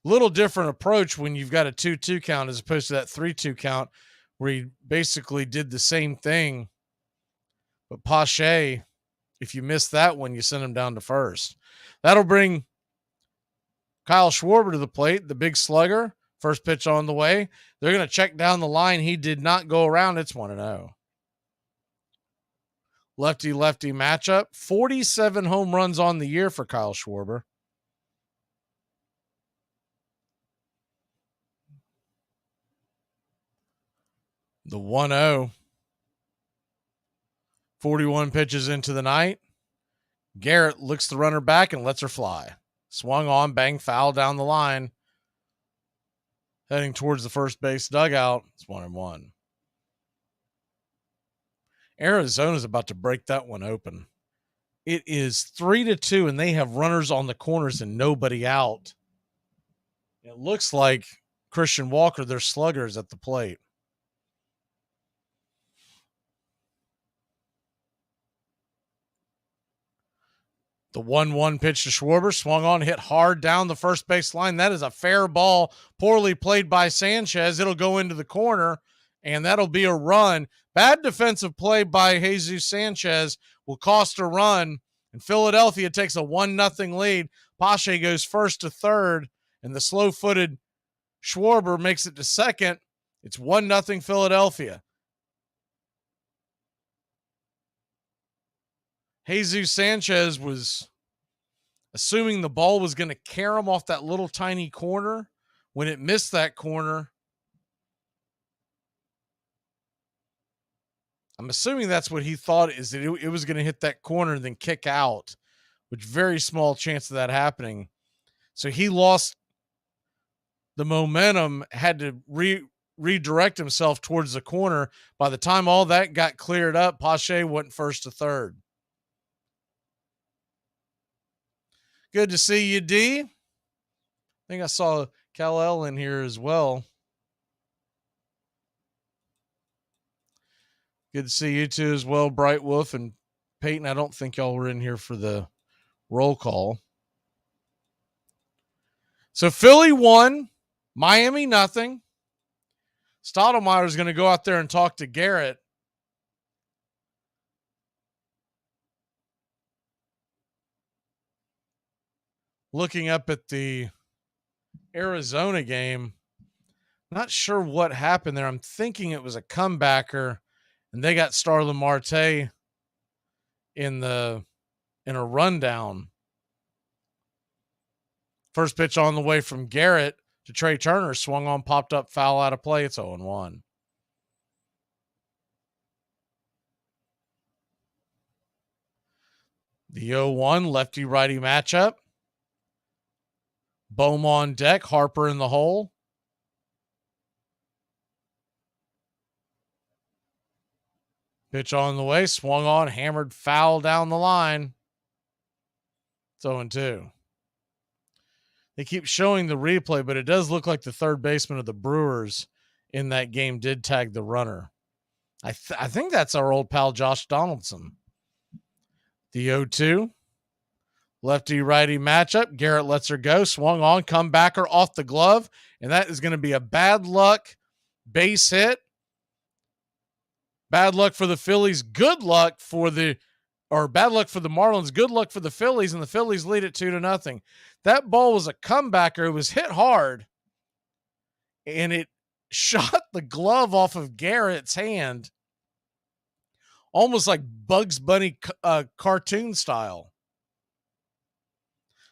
Little different approach when you've got a 2-2 count as opposed to that 3-2 count where he basically did the same thing. But Pache, if you miss that one, you send him down to first. That'll bring Kyle Schwarber to the plate, the big slugger. First pitch on the way. They're going to check down the line. He did not go around. It's 1-0. Lefty-lefty matchup. 47 home runs on the year for Kyle Schwarber. The 1-0. 41 pitches into the night. Garrett looks the runner back and lets her fly. Swung on, bang, foul down the line. Heading towards the first base dugout. It's 1-1. Arizona's about to break that one open. It is 3-2, and they have runners on the corners and nobody out. It looks like Christian Walker, their sluggers at the plate. The 1-1 pitch to Schwarber, swung on, hit hard down the first base line. That is a fair ball, poorly played by Sanchez. It'll go into the corner, and that'll be a run. Bad defensive play by Jesus Sanchez will cost a run, and Philadelphia takes a 1-0 lead. Pache goes first to third, and the slow-footed Schwarber makes it to second. It's 1-0 Philadelphia. Jesus Sanchez was assuming the ball was going to carry him off that little tiny corner. When it missed that corner, I'm assuming that's what he thought, is that it was going to hit that corner and then kick out, which very small chance of that happening. So he lost the momentum had to redirect himself towards the corner. By the time all that got cleared up, Pache went first to third. Good to see you, D. I think I saw Kal-El in here as well. Good to see you two as well, Bright Wolf and Peyton. I don't think y'all were in here for the roll call. So Philly won, Miami nothing. Stottlemyre is going to go out there and talk to Garrett. Looking up at the Arizona game, not sure what happened there. I'm thinking it was a comebacker, and they got Starlin Marte in a rundown. First pitch on the way from Garrett to Trey Turner, swung on, popped up, foul out of play. It's 0-1. The 0-1 lefty-righty matchup. Bohm on deck, Harper in the hole. Pitch on the way, swung on, hammered, foul down the line. It's 0-2. They keep showing the replay, but it does look like the third baseman of the Brewers in that game did tag the runner. I think that's our old pal Josh Donaldson. The 0-2. Lefty-righty matchup. Garrett lets her go. Swung on, comebacker off the glove. And that is going to be a bad luck base hit. Bad luck for the Phillies. Good luck for the bad luck for the Marlins. Good luck for the Phillies. And the Phillies lead it 2-0. That ball was a comebacker. It was hit hard. And it shot the glove off of Garrett's hand. Almost like Bugs Bunny cartoon style.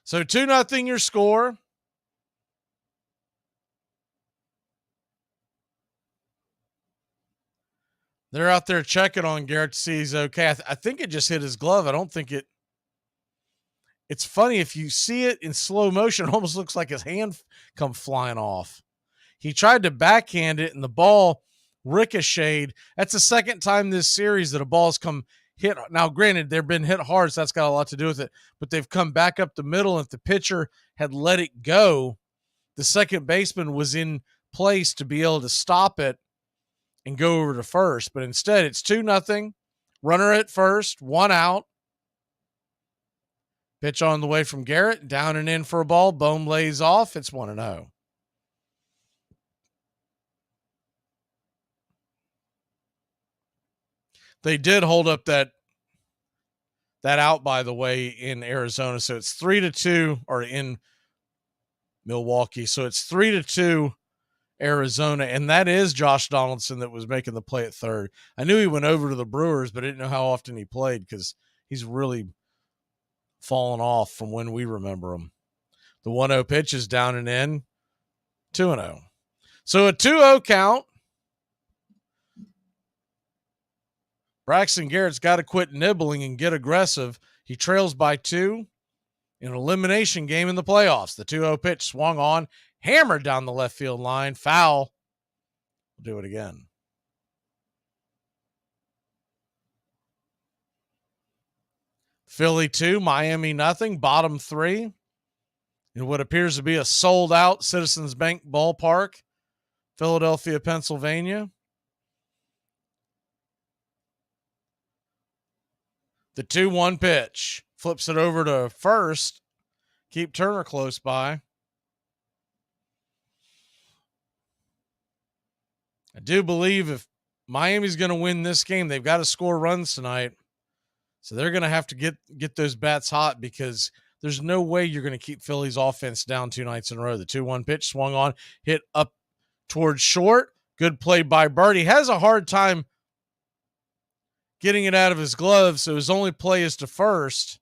So 2-0 your score. They're out there checking on Garrett to see he's okay. I think it just hit his glove. I don't think it. It's funny, if you see it in slow motion, it almost looks like his hand come flying off. He tried to backhand it, and the ball ricocheted. That's the second time this series that a ball's come hit. Now, granted, they've been hit hard, so that's got a lot to do with it, but they've come back up the middle, and if the pitcher had let it go, the second baseman was in place to be able to stop it and go over to first. But instead, it's 2-0. Runner at first, 1 out. Pitch on the way from Garrett, down and in for a ball. Bohm lays off. It's 1-0. They did hold up that out, by the way, in Arizona. So it's 3-2, or in Milwaukee. So it's 3-2 Arizona. And that is Josh Donaldson that was making the play at third. I knew he went over to the Brewers, but I didn't know how often he played because he's really fallen off from when we remember him. The 1-0 pitch is down and in, 2-0. So a 2-0 count. Braxton Garrett's got to quit nibbling and get aggressive. He trails by 2 in an elimination game in the playoffs. The 2-0 pitch swung on, hammered down the left field line, foul. We'll do it again. Philly 2, Miami nothing, bottom 3 in what appears to be a sold-out Citizens Bank ballpark, Philadelphia, Pennsylvania. The 2-1 pitch flips it over to first. Keep Turner close by. I do believe if Miami's going to win this game, they've got to score runs tonight. So they're going to have to get those bats hot, because there's no way you're going to keep Philly's offense down 2 nights in a row. The 2-1 pitch swung on, hit up towards short. Good play by Bird. He has a hard time getting it out of his glove, so his only play is to first.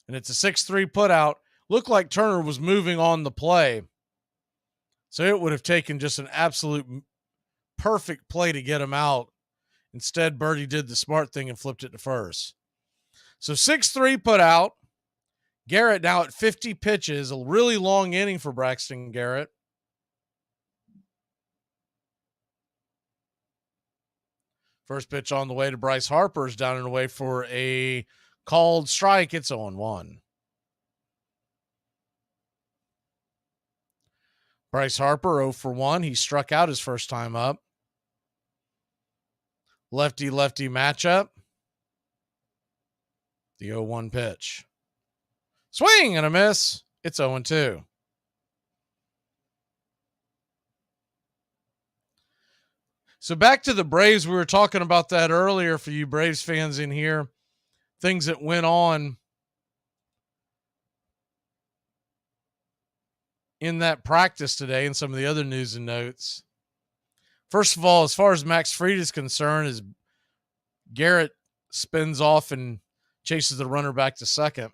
And it's a 6-3 put out. Looked like Turner was moving on the play, so it would have taken just an absolute perfect play to get him out. Instead, Birdie did the smart thing and flipped it to first. So 6-3 put out. Garrett now at 50 pitches, a really long inning for Braxton Garrett. First pitch on the way to Bryce Harper is down and away for a called strike. It's 0-1. Bryce Harper 0 for 1. He struck out his first time up. Lefty-lefty matchup. The 0-1 pitch. Swing and a miss. It's 0-2. So back to the Braves. We were talking about that earlier for you Braves fans in here. Things that went on in that practice today and some of the other news and notes. First of all, as far as Max Fried is concerned, as Garrett spins off and chases the runner back to second,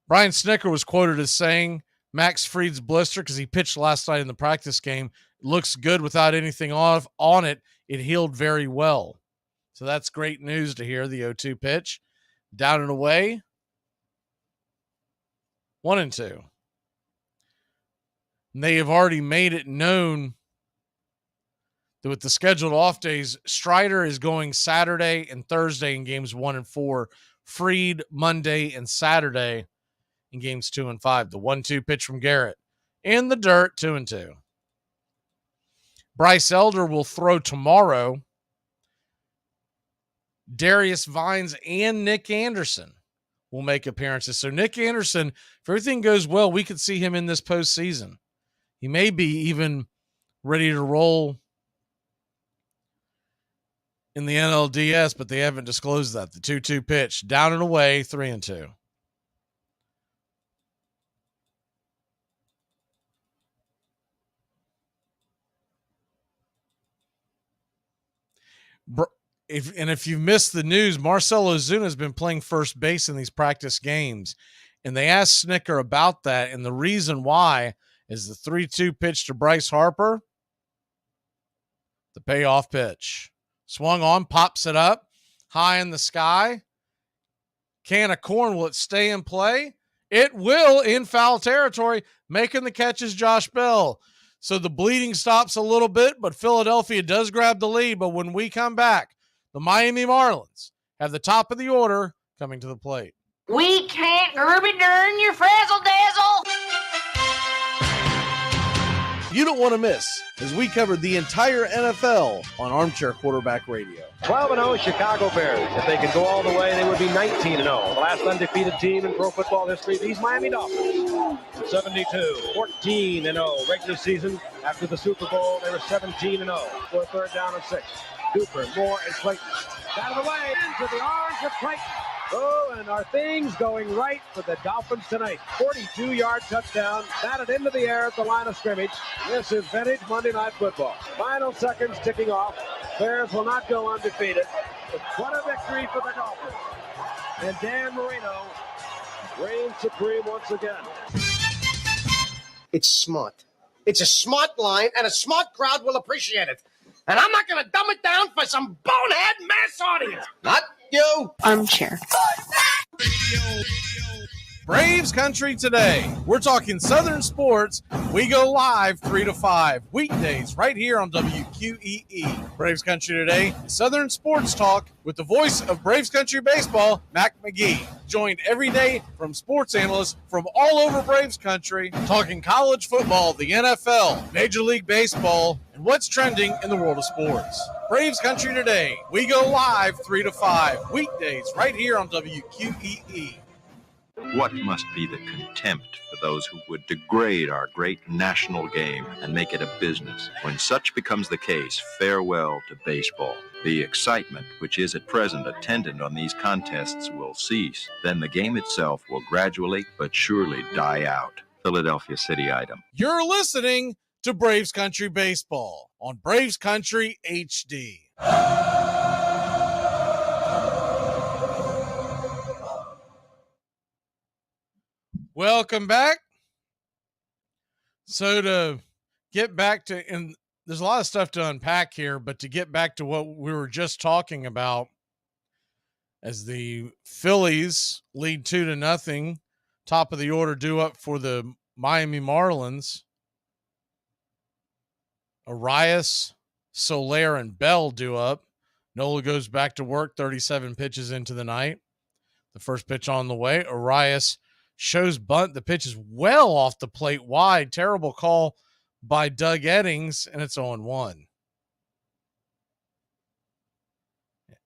Brian Snitker was quoted as saying Max Fried's blister, because he pitched last night in the practice game, looks good without anything off on it. It healed very well. So that's great news to hear. The 0-2 pitch. Down and away. 1-2. And they have already made it known that with the scheduled off days, Strider is going Saturday and Thursday in games 1 and 4. Fried Monday and Saturday in games 2 and 5. The 1-2 pitch from Garrett. In the dirt, 2-2. Bryce Elder will throw tomorrow. Darius Vines and Nick Anderson will make appearances. So Nick Anderson, if everything goes well, we could see him in this postseason. He may be even ready to roll in the NLDS, but they haven't disclosed that. The 2-2 pitch, down and away, 3-2. If you've missed the news, Marcell Ozuna has been playing first base in these practice games, and they asked Snitker about that, and the reason why is the 3-2 pitch to Bryce Harper, the payoff pitch. Swung on, pops it up, high in the sky. Can of corn, will it stay in play? It will, in foul territory. Making the catch is Josh Bell. So the bleeding stops a little bit, but Philadelphia does grab the lead. But when we come back, the Miami Marlins have the top of the order coming to the plate. We can't Urban Dern your frazzle dazzle. You don't want to miss as we covered the entire NFL on Armchair Quarterback Radio. 12-0 Chicago Bears. If they could go all the way, they would be 19-0. The last undefeated team in pro football history, these Miami Dolphins. 72, 14-0 regular season. After the Super Bowl, they were 17-0 for a third down and 6. Cooper, Moore, and Clayton. Out of the way, into the arms of Clayton. Oh, and are things going right for the Dolphins tonight? 42-yard touchdown, batted into the air at the line of scrimmage. This is vintage Monday Night Football. Final seconds ticking off. Bears will not go undefeated. But what a victory for the Dolphins. And Dan Marino reigns supreme once again. It's smart. It's a smart line, and a smart crowd will appreciate it. And I'm not going to dumb it down for some bonehead mass audience. Not you. Armchair. Braves Country today. We're talking Southern sports. We go live 3 to 5 weekdays right here on WQEE. Braves Country today, Southern sports talk with the voice of Braves Country baseball, Mac Magee. Joined every day from sports analysts from all over Braves Country, talking college football, the NFL, Major League Baseball, and what's trending in the world of sports. Braves Country today. We go live 3 to 5 weekdays right here on WQEE. What must be the contempt for those who would degrade our great national game and make it a business? When such becomes the case, farewell to baseball. The excitement which is at present attendant on these contests will cease. Then the game itself will gradually but surely die out. Philadelphia City item. You're listening to Braves Country Baseball on Braves Country HD. Welcome back. So to get back to, and there's a lot of stuff to unpack here, but to get back to what we were just talking about, as the Phillies lead 2-0. Top of the order due up for the Miami Marlins. Arias, Soler, and Bell due up. Nola goes back to work 37 pitches into the night. The first pitch on the way. Arias shows bunt. The pitch is well off the plate wide. Terrible call by Doug Eddings, and it's 0-1.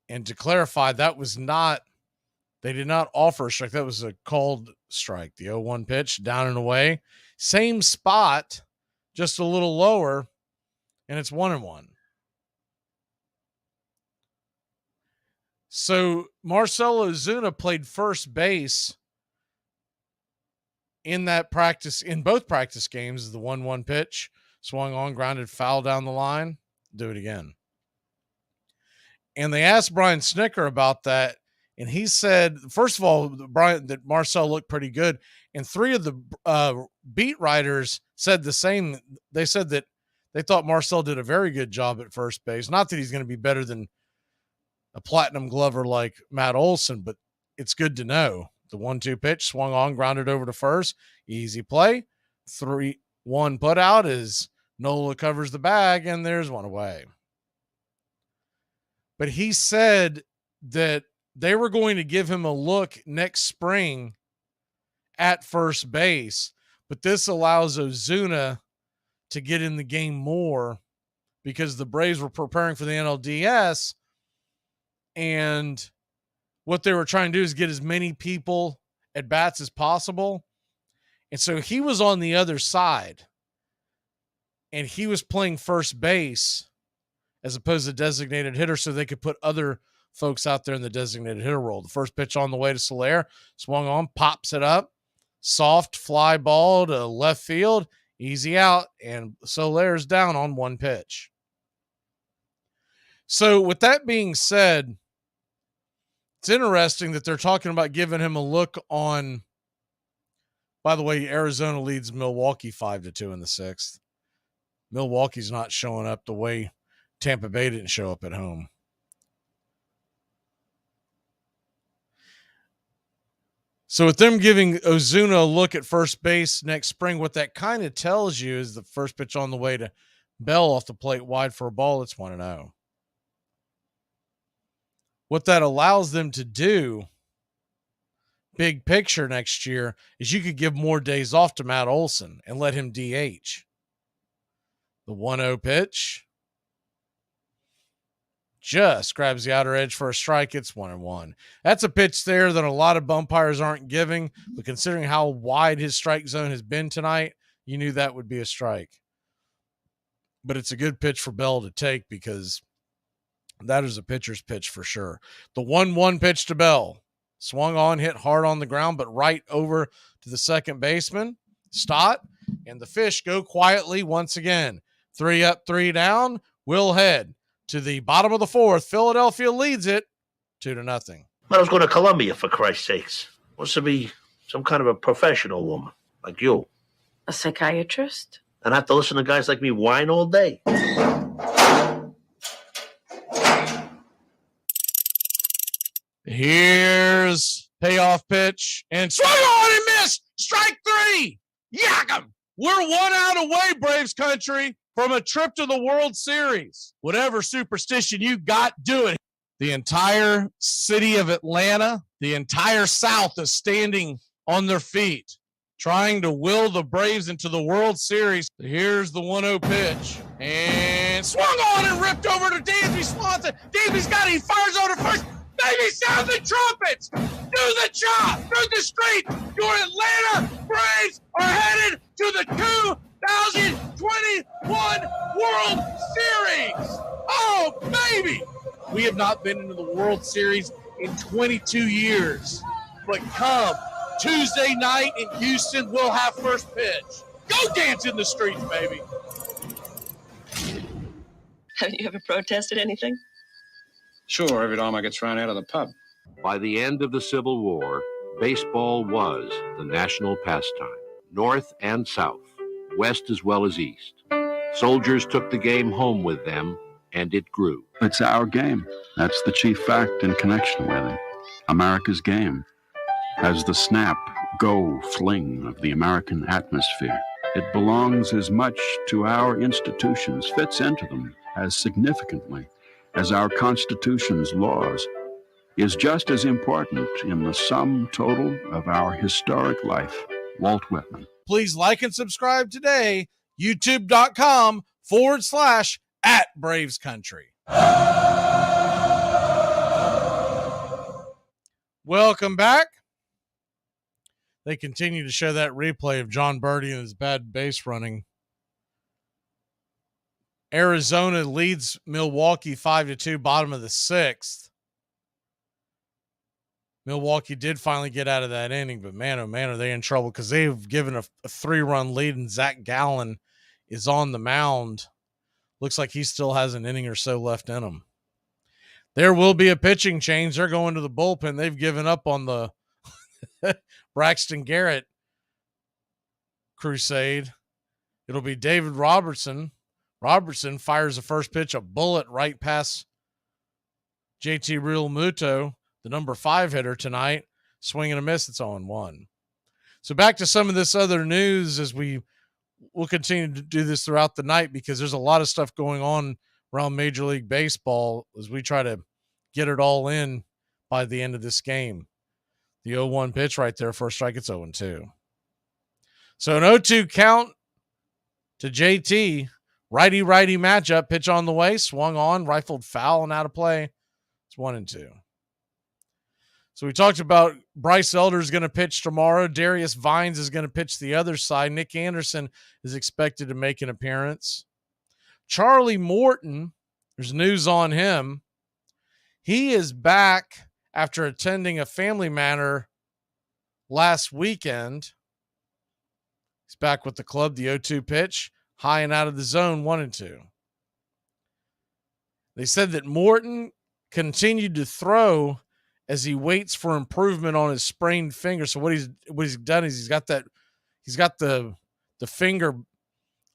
And to clarify, that was not, they did not offer a strike. That was a called strike. The 0-1 pitch, down and away. Same spot, just a little lower, and it's 1-1. So Marcell Ozuna played first base in that practice, in both practice games. The 1-1 pitch, swung on, grounded foul down the line. Do it again. And they asked Brian Snicker about that, and he said, first of all, Brian, that Marcell looked pretty good, and three of the beat writers said the same. They said that they thought Marcell did a very good job at first base. Not that he's going to be better than a platinum glover like Matt Olson, but it's good to know. The 1-2 pitch, swung on, grounded over to first. Easy play. 3-1 put out as Nola covers the bag, and there's one away. But he said that they were going to give him a look next spring at first base, but this allows Ozuna to get in the game more because the Braves were preparing for the NLDS, and what they were trying to do is get as many people at bats as possible. And so he was on the other side, and he was playing first base as opposed to designated hitter, so they could put other folks out there in the designated hitter role. The first pitch on the way to Soler, swung on, pops it up, soft fly ball to left field, easy out, and Soler's down on one pitch. So with that being said, it's interesting that they're talking about giving him a look on, by the way, Arizona leads Milwaukee 5-2 in the sixth. Milwaukee's not showing up the way Tampa Bay didn't show up at home. So with them giving Ozuna a look at first base next spring, what that kind of tells you is the first pitch on the way to Bell off the plate wide for a ball. It's 1-0. What that allows them to do, big picture next year, is you could give more days off to Matt Olson and let him DH. The 1-0 pitch just grabs the outer edge for a strike. It's 1-1. That's a pitch there that a lot of umpires aren't giving, but considering how wide his strike zone has been tonight, you knew that would be a strike. But it's a good pitch for Bell to take because that is a pitcher's pitch for sure. The 1-1 pitch to Bell, swung on, hit hard on the ground, but right over to the second baseman, Stott, and the Fish go quietly once again. 3 up, 3 down. Will head to the bottom of the fourth. Philadelphia leads it 2-0. I was going to Columbia, for Christ's sakes. Wants to be some kind of a professional woman, like you. A psychiatrist? And I have to listen to guys like me whine all day. Here's payoff pitch, and swung on and missed. Strike 3. Yak 'em. We're 1 out away, Braves country, from a trip to the World Series. Whatever superstition you got, do it. The entire city of Atlanta, the entire South is standing on their feet, trying to will the Braves into the World Series. Here's the 1-0 pitch, and swung on and ripped over to Dansby Swanson. Dansby's got it. He fires over to first. Baby, sound the trumpets. Do the chop through the street. Your Atlanta Braves are headed to the 2021 World Series. Oh, baby. We have not been into the World Series in 22 years. But come Tuesday night in Houston, we'll have first pitch. Go dance in the streets, baby. Have you ever protested anything? Sure, every time I get thrown out of the pub. By the end of the Civil War, baseball was the national pastime, North and South, West as well as East. Soldiers took the game home with them, and it grew. It's our game. That's the chief fact in connection with it. America's game has the snap, go, fling of the American atmosphere. It belongs as much to our institutions, fits into them as significantly as our Constitution's laws, is just as important in the sum total of our historic life. Walt Whitman. Please like and subscribe today. YouTube.com/@BravesCountry. Welcome back. They continue to show that replay of John Birdie and his bad base running. Arizona leads Milwaukee 5-2, bottom of the sixth. Milwaukee did finally get out of that inning, but man, oh man, are they in trouble because they've given a 3-run lead, and Zach Gallen is on the mound. Looks like he still has an inning or so left in him. There will be a pitching change. They're going to the bullpen. They've given up on the Braxton Garrett crusade. It'll be David Robertson. Robertson fires the first pitch, a bullet right past JT Realmuto, the number 5 hitter tonight. Swing and a miss. It's 0-1. So back to some of this other news as we'll continue to do this throughout the night because there's a lot of stuff going on around Major League Baseball as we try to get it all in by the end of this game. The 0-1 pitch right there, first strike, it's 0-2. So an 0-2 count to JT. Righty-righty matchup, pitch on the way, swung on, rifled foul and out of play. It's 1-2. So we talked about Bryce Elder is going to pitch tomorrow. Darius Vines is going to pitch the other side. Nick Anderson is expected to make an appearance. Charlie Morton, there's news on him. He is back after attending a family matter last weekend. He's back with the club, the 0-2 pitch, high and out of the zone, 1-2. They said that Morton continued to throw as he waits for improvement on his sprained finger. So what he's done is he's got the finger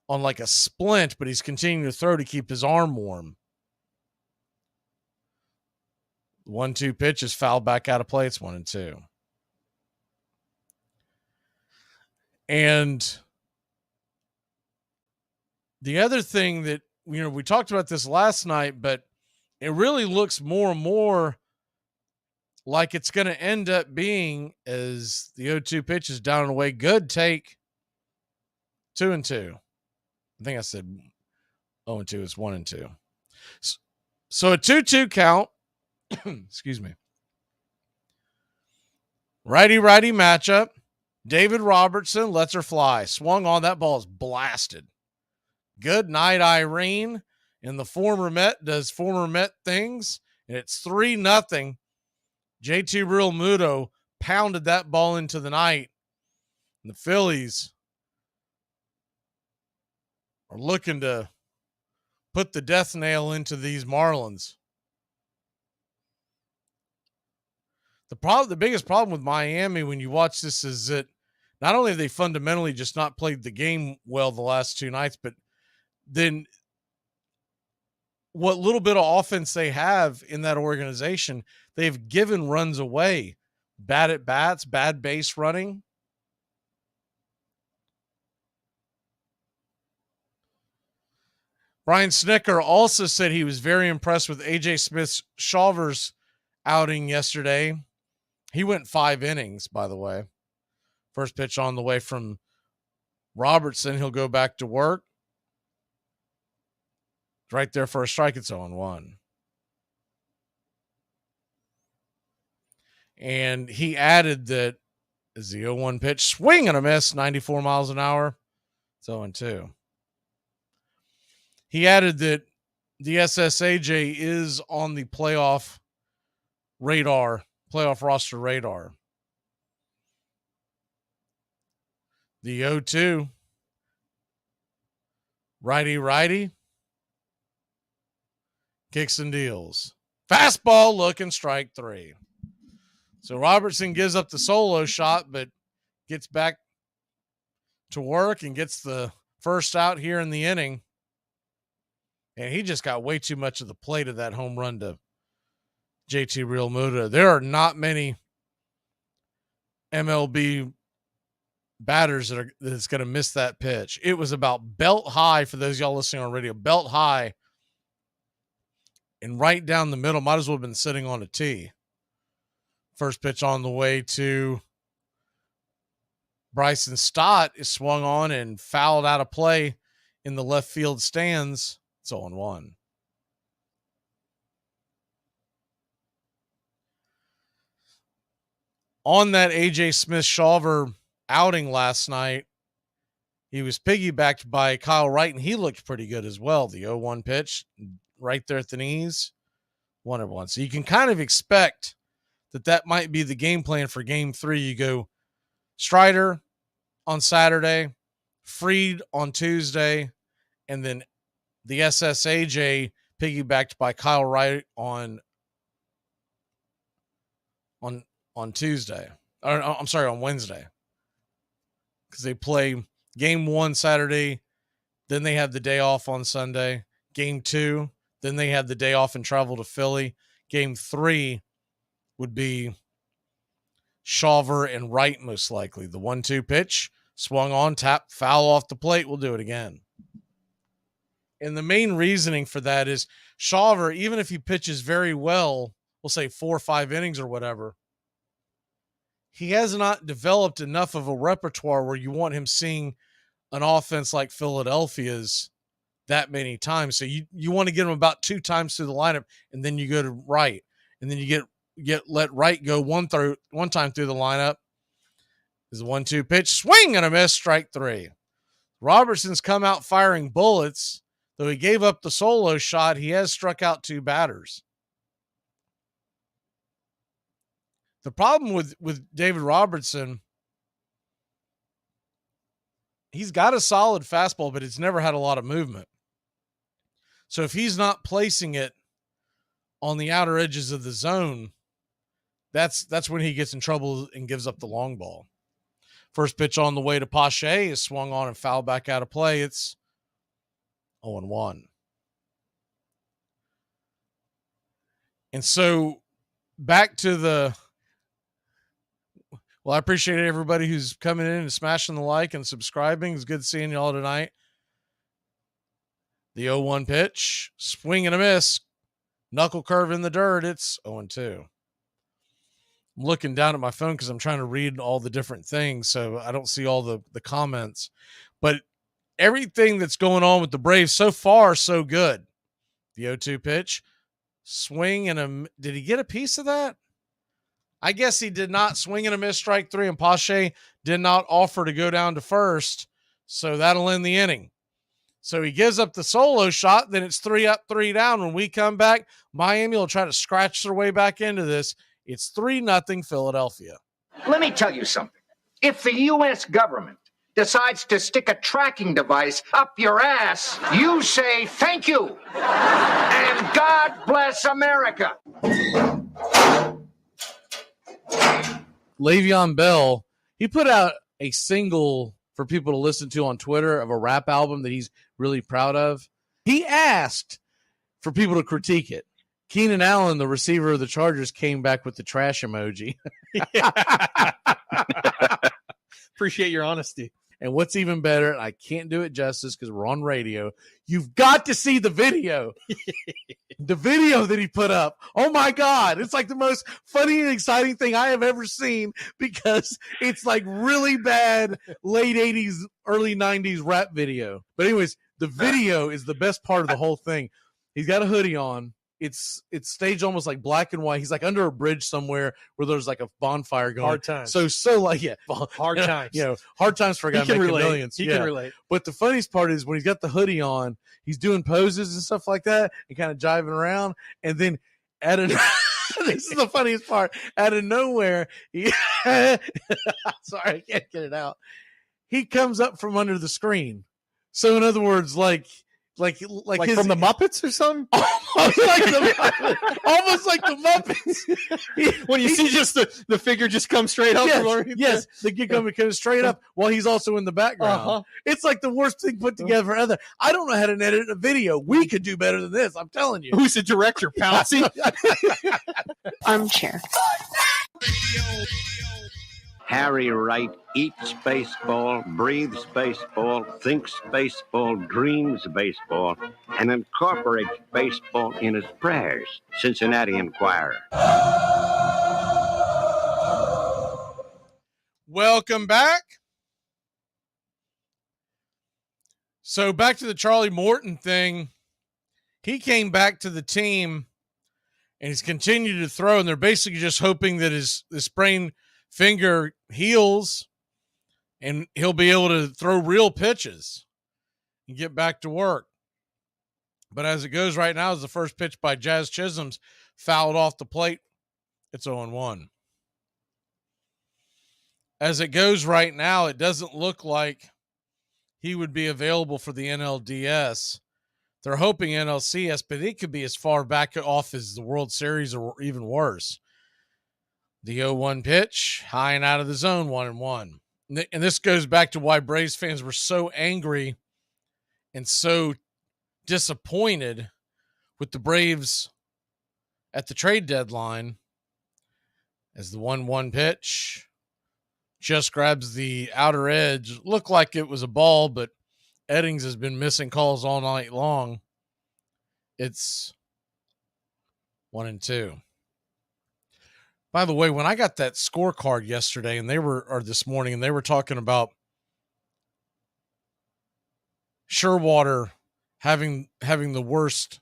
on like a splint, but he's continuing to throw to keep his arm warm. 1-2 pitch is fouled back out of play. It's 1-2. And the other thing that, we talked about this last night, but it really looks more and more like it's going to end up being, as the 0-2 pitch is down and away. Good take. 2-2. I think I said 0-2 is 1-2. So a 2-2 count. Excuse me. Righty-righty matchup. David Robertson lets her fly. Swung on. That ball is blasted. Good night, Irene. And the former Met does former Met things. And it's 3-0. JT Realmuto pounded that ball into the night. And the Phillies are looking to put the death nail into these Marlins. The biggest problem with Miami when you watch this is that not only have they fundamentally just not played the game well the last 2 nights, but then what little bit of offense they have in that organization, they've given runs away. Bad at bats, bad base running. Brian Snitker also said he was very impressed with A.J. Smith-Shawver's outing yesterday. He went 5 innings, by the way. First pitch on the way from Robertson. He'll go back to work. Right there for a strike. It's 0-1. And he added that as the 0-1 pitch, swing and a miss, 94 miles an hour. It's 0-2. He added that the SSAJ is on the playoff roster radar. The 0-2. Righty. Kicks and deals. Fastball looking, strike 3. So Robertson gives up the solo shot, but gets back to work and gets the first out here in the inning. And he just got way too much of the plate of that home run to JT Real Muda. There are not many MLB batters that's going to miss that pitch. It was about belt high for those of y'all listening on radio, belt high and right down the middle. Might as well have been sitting on a tee. First pitch on the way to Bryson Stott is swung on and fouled out of play in the left field stands. It's 0-1. On that A.J. Smith-Shawver outing last night, he was piggybacked by Kyle Wright, and he looked pretty good as well. The 0-1 pitch right there at the knees, 1-1. So you can kind of expect that might be the game plan for game 3. You go Strider on Saturday, Fried on Tuesday, and then the SSAJ piggybacked by Kyle Wright on Tuesday. I'm sorry, on Wednesday. Because they play game 1 Saturday, then they have the day off on Sunday. Game 2, then they have the day off and travel to Philly. Game 3 would be Shawver and Wright most likely. The 1-2 pitch, swung on, tap, foul off the plate. We'll do it again. And the main reasoning for that is Shawver, even if he pitches very well, we'll say 4 or 5 innings or whatever, he has not developed enough of a repertoire where you want him seeing an offense like Philadelphia's that many times. So you want to get him about 2 times through the lineup, and then you go to Wright, and then you let Wright go one time through the lineup. Is a 1-2 pitch, swing and a miss, strike 3. Robertson's come out firing bullets. Though he gave up the solo shot, he has struck out 2 batters. The problem with David Robertson, he's got a solid fastball, but it's never had a lot of movement. So if he's not placing it on the outer edges of the zone, that's when he gets in trouble and gives up the long ball. First pitch on the way to Pache is swung on and fouled back out of play. It's 0-1. And so back to well, I appreciate everybody who's coming in and smashing the like and subscribing. It's good seeing y'all tonight. The 0-1 pitch, swing and a miss, knuckle curve in the dirt. It's 0-2. I'm looking down at my phone because I'm trying to read all the different things, so I don't see all the comments. But everything that's going on with the Braves so far, so good. The 0-2 pitch, swing and did he get a piece of that? I guess he did not. Swing and a miss, strike 3, and Pache did not offer to go down to first, so that'll end the inning. So he gives up the solo shot, then it's 3 up, 3 down. When we come back, Miami will try to scratch their way back into this. It's 3-0 Philadelphia. Let me tell you something. If the U.S. government decides to stick a tracking device up your ass, you say thank you. And God bless America. Le'Veon Bell, he put out a single for people to listen to on Twitter of a rap album that he's really proud of. He asked for people to critique it. Keenan Allen, the receiver of the Chargers, came back with the trash emoji. Appreciate your honesty. And what's even better, I can't do it justice because we're on radio. You've got to see the video. The video that he put up. Oh my God. It's like the most funny and exciting thing I have ever seen because it's like really bad late 80s, early 90s rap video. But anyways, the video is the best part of the whole thing. He's got a hoodie on. It's staged almost like black and white. He's like under a bridge somewhere where there's like a bonfire going. Hard times. So like, yeah. Hard times. You know, hard times for a guy making millions. He can relate. But the funniest part is when he's got the hoodie on, he's doing poses and stuff like that and kind of jiving around. And then this is the funniest part. Out of nowhere, sorry, I can't get it out. He comes up from under the screen. So in other words, like like his, from the Muppets or something. almost like the Muppets. When you see just the figure just come straight up. Yes, the gig coming straight up while he's also in the background. Uh-huh. It's like the worst thing put together ever. I don't know how to edit a video. We could do better than this. I'm telling you. Who's the director, Pouncey? Armchair. Harry Wright eats baseball, breathes baseball, thinks baseball, dreams baseball, and incorporates baseball in his prayers. Cincinnati Enquirer. Welcome back. So back to the Charlie Morton thing. He came back to the team and he's continued to throw, and they're basically just hoping that his sprained finger heals and he'll be able to throw real pitches and get back to work. But as it goes right now, is the first pitch by Jazz Chisholm's fouled off the plate. It's 0-1. As it goes right now, it doesn't look like he would be available for the NLDS. They're hoping NLCS, but it could be as far back off as the World Series or even worse. The 0-1 pitch, high and out of the zone, 1-1. And this goes back to why Braves fans were so angry and so disappointed with the Braves at the trade deadline, as the 1-1 pitch just grabs the outer edge. Looked like it was a ball, but Eddings has been missing calls all night long. It's 1-2. By the way, when I got that scorecard yesterday this morning, and they were talking about Sherwater having the worst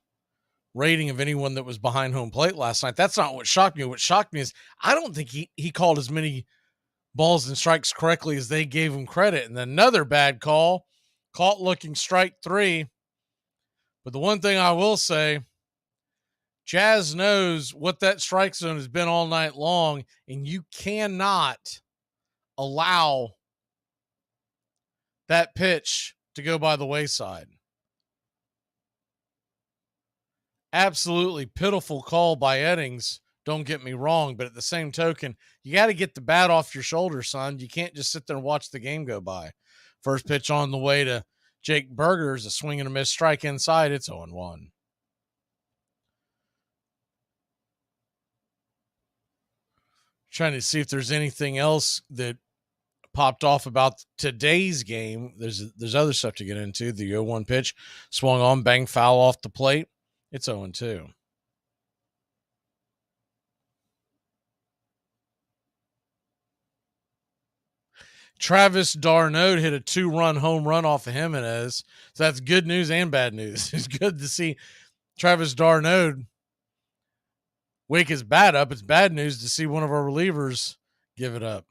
rating of anyone that was behind home plate last night. That's not what shocked me. What shocked me is I don't think he called as many balls and strikes correctly as they gave him credit. And then another bad call, caught looking strike 3. But the one thing I will say, Jazz knows what that strike zone has been all night long, and you cannot allow that pitch to go by the wayside. Absolutely pitiful call by Eddings, don't get me wrong, but at the same token, you got to get the bat off your shoulder, son. You can't just sit there and watch the game go by. First pitch on the way to Jake Berger's a swing and a miss, strike inside. It's 0-1. Trying to see if there's anything else that popped off about today's game. There's other stuff to get into. The 0-1 pitch swung on, bang, foul off the plate. It's 0-2. Travis d'Arnaud hit a 2-run home run off of Jimenez. So that's good news and bad news. It's good to see Travis d'Arnaud wake his bat up. It's bad news to see one of our relievers give it up.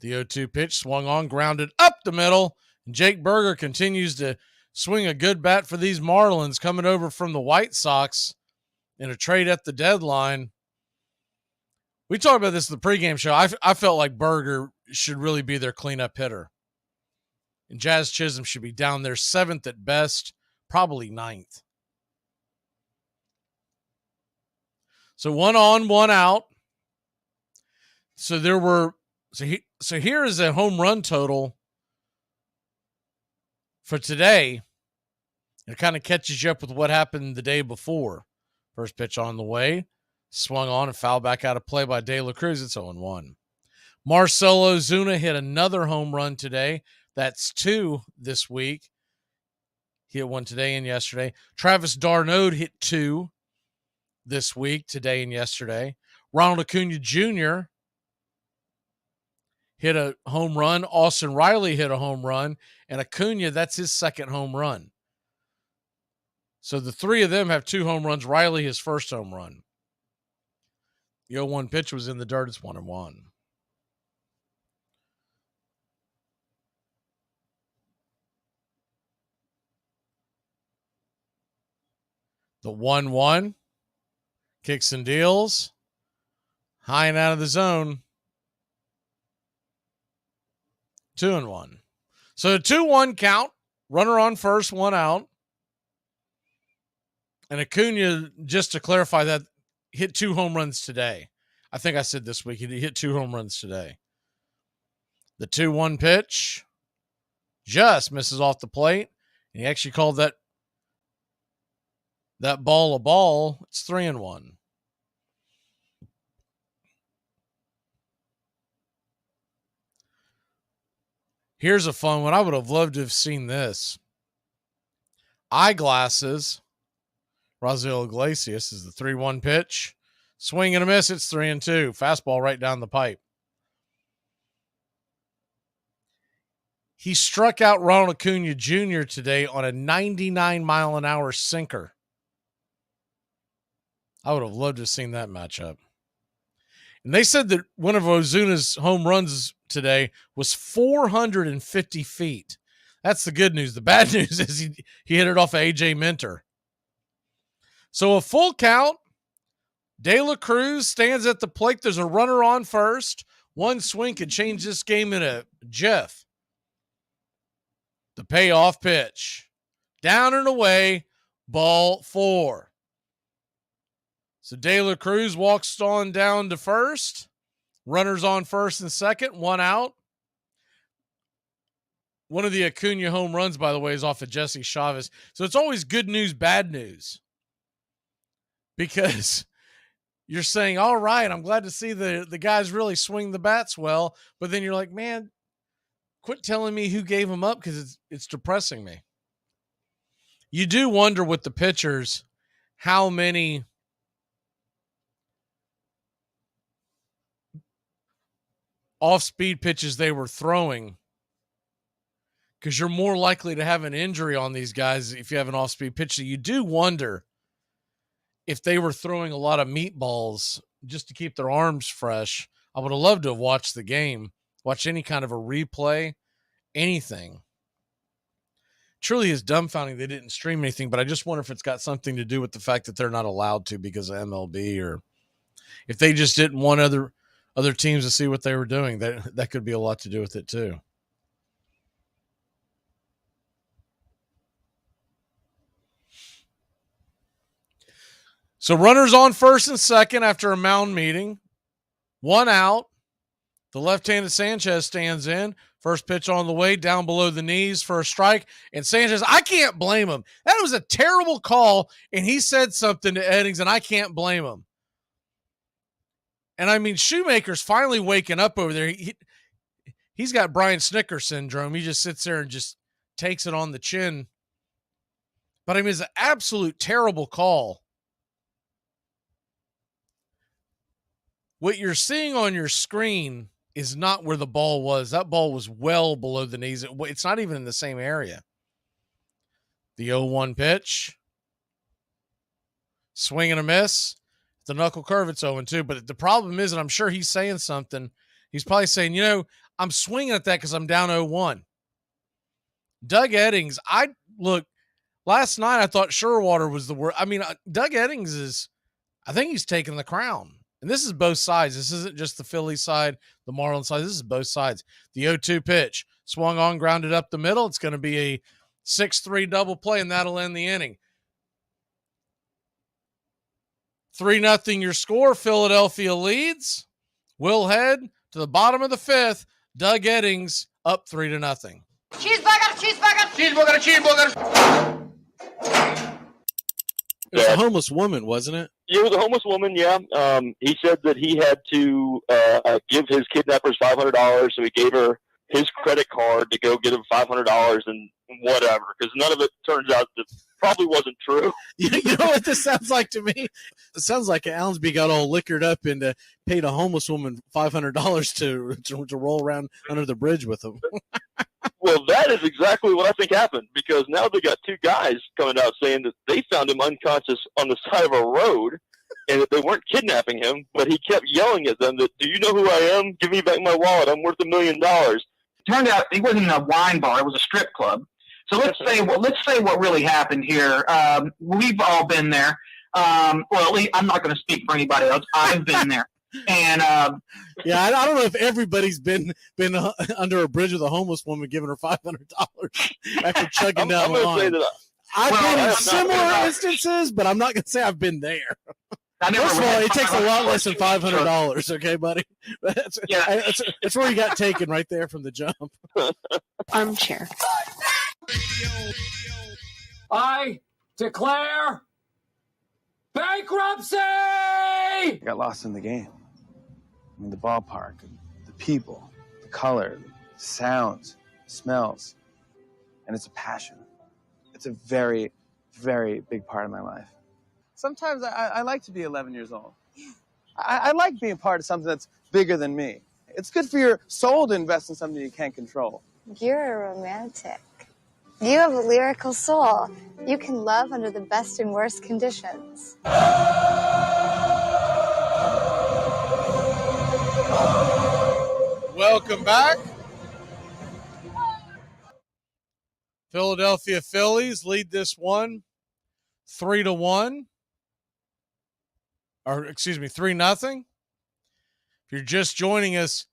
The 0-2 pitch swung on, grounded up the middle. And Jake Berger continues to swing a good bat for these Marlins, coming over from the White Sox in a trade at the deadline. We talked about this in the pregame show. I felt like Berger should really be their cleanup hitter. And Jazz Chisholm should be down there 7th at best, probably 9th. So 1 on, 1 out. So here is a home run total for today. It kind of catches you up with what happened the day before. First pitch on the way, swung on and fouled back out of play by De La Cruz. It's 0-1. Marcell Ozuna hit another home run today. That's 2 this week. He hit 1 today and yesterday. Travis d'Arnaud hit 2 this week, today and yesterday. Ronald Acuna Jr. hit a home run. Austin Riley hit a home run. And Acuna, that's his second home run. So the 3 of them have 2 home runs. Riley, his first home run. The 0-1 pitch was in the dirt. It's 1-1. The 1-1. Kicks and deals. High and out of the zone. 2-1. So a 2-1 count Runner on first, one out. And Acuna, just to clarify that, hit 2 home runs today. I think I said this week he hit 2 home runs today. The 2-1 pitch just misses off the plate. And he actually called that ball a ball. It's 3-1. Here's a fun one. I would have loved to have seen this. Eyeglasses. Raisel Iglesias is the 3-1 pitch. Swing and a miss. It's 3-2. Fastball right down the pipe. He struck out Ronald Acuna Jr. today on a 99-mile-an-hour sinker. I would have loved to have seen that matchup. And they said that one of Ozuna's home runs today was 450 feet. That's the good news. The bad news is he hit it off of A.J. Minter. So a full count. De La Cruz stands at the plate. There's a runner on first. One swing could change this game in a jiff. The payoff pitch. Down and away. Ball 4. So De La Cruz walks on down to first. Runners on first and second. One out. One of the Acuna home runs, by the way, is off of Jesse Chavez. So it's always good news, bad news. Because you're saying, all right, I'm glad to see the guys really swing the bats well. But then you're like, man, quit telling me who gave them up because it's depressing me. You do wonder with the pitchers how many off-speed pitches they were throwing, because you're more likely to have an injury on these guys if you have an off-speed pitch. So you do wonder if they were throwing a lot of meatballs just to keep their arms fresh. I would have loved to have watched the game, watch any kind of a replay, anything. Truly is dumbfounding they didn't stream anything, but I just wonder if it's got something to do with the fact that they're not allowed to because of MLB, or if they just didn't want other teams to see what they were doing. That could be a lot to do with it too. So runners on first and second after a mound meeting. One out. The left-handed Sanchez stands in. First pitch on the way, down below the knees for a strike. And Sanchez, I can't blame him. That was a terrible call, and he said something to Eddings, and I can't blame him. And I mean, Shoemaker's finally waking up over there. He's got Brian Snicker syndrome. He just sits there and just takes it on the chin. But I mean, it's an absolute terrible call. What you're seeing on your screen is not where the ball was. That ball was well below the knees. It's not even in the same area. The 0-1 pitch. Swing and a miss. The knuckle curve, it's 0-2. But the problem is, and I'm sure he's saying something, he's probably saying, I'm swinging at that because I'm down 0-1. Doug Eddings, last night I thought Sherwater was the worst. I mean, Doug Eddings I think he's taking the crown. And this is both sides. This isn't just the Phillies side, the Marlins side. This is both sides. The 0-2 pitch, swung on, grounded up the middle. It's going to be a 6-3 double play, and that'll end the inning. 3-0 your score. Philadelphia leads. We'll head to the bottom of the 5th. Doug Eddings up 3-0. Cheeseburger. It was a homeless woman, wasn't it? It was a homeless woman, yeah. He said that he had to give his kidnappers $500, so he gave her his credit card to go get him $500 and whatever, because none of it turns out that probably wasn't true. You know what this sounds like to me? It sounds like Allensby got all liquored up and paid a homeless woman $500 to roll around under the bridge with him. Well, that is exactly what I think happened, because now they got 2 guys coming out saying that they found him unconscious on the side of a road and that they weren't kidnapping him, but he kept yelling at them that, do you know who I am? Give me back my wallet. I'm worth $1 million. Turned out it wasn't a wine bar. It was a strip club. So let's say what really happened here. We've all been there. Well, at least I'm not going to speak for anybody else. I've been there. And yeah, I don't know if everybody's been under a bridge with a homeless woman giving her $500 after chugging down the line. I've been in similar instances, but I'm not going to say I've been there. First of all, it takes a lot less than $500, okay, buddy? That's where you got taken right there from the jump. Armchair. I declare bankruptcy! I got lost in the game. I mean, the ballpark, the people, the color, the sounds, the smells. And it's a passion. It's a very, very big part of my life. Sometimes I like to be 11 years old. I like being part of something that's bigger than me. It's good for your soul to invest in something you can't control. You're a romantic. You have a lyrical soul. You can love under the best and worst conditions. Welcome back. Philadelphia Phillies lead this one 3-1. Or, excuse me, 3-0. If you're just joining us,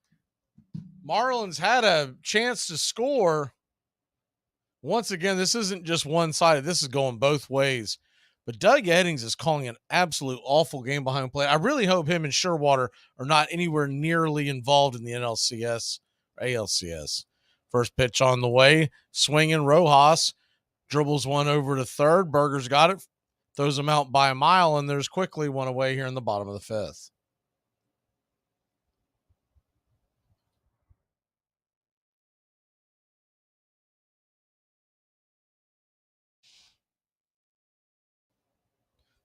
Marlins had a chance to score. Once again, this isn't just one-sided. This is going both ways. But Doug Eddings is calling an absolute awful game behind play. I really hope him and Sherwater are not anywhere nearly involved in the NLCS or ALCS. First pitch on the way. Swinging Rojas. Dribbles one over to third. Berger's got it. Throws him out by a mile, and there's quickly one away here in the bottom of the fifth.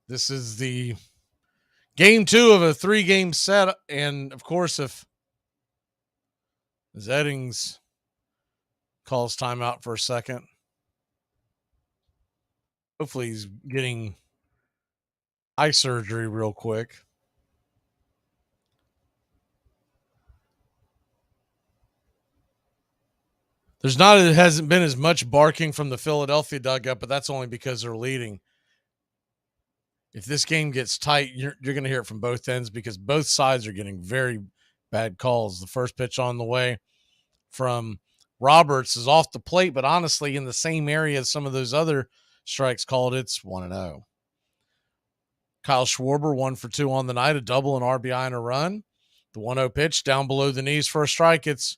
This is the game 2 of a 3-game set. And, of course, if Eddings calls timeout for a second, hopefully he's getting eye surgery real quick. It hasn't been as much barking from the Philadelphia dugout, but that's only because they're leading. If this game gets tight, you're going to hear it from both ends because both sides are getting very bad calls. The first pitch on the way from Roberts is off the plate, but honestly, in the same area as some of those other strikes called, it's 1-0. Kyle Schwarber, 1 for 2 on the night, a double, an RBI, and a run. The 1-0 pitch down below the knees for a strike. It's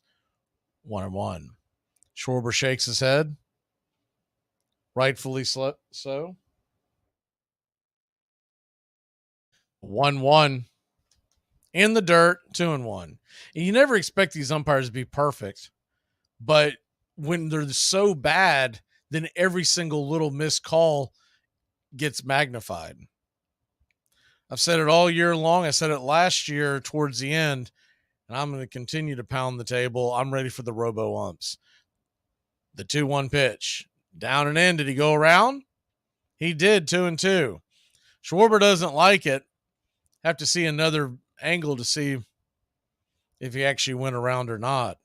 1-1. Schwarber shakes his head. Rightfully so. 1-1 in the dirt, 2-1. And you never expect these umpires to be perfect, but when they're so bad, then every single little missed call gets magnified. I've said it all year long. I said it last year towards the end, and I'm going to continue to pound the table. I'm ready for the robo-umps. The 2-1 pitch. Down and in. Did he go around? He did, 2-2. Schwarber doesn't like it. Have to see another angle to see if he actually went around or not.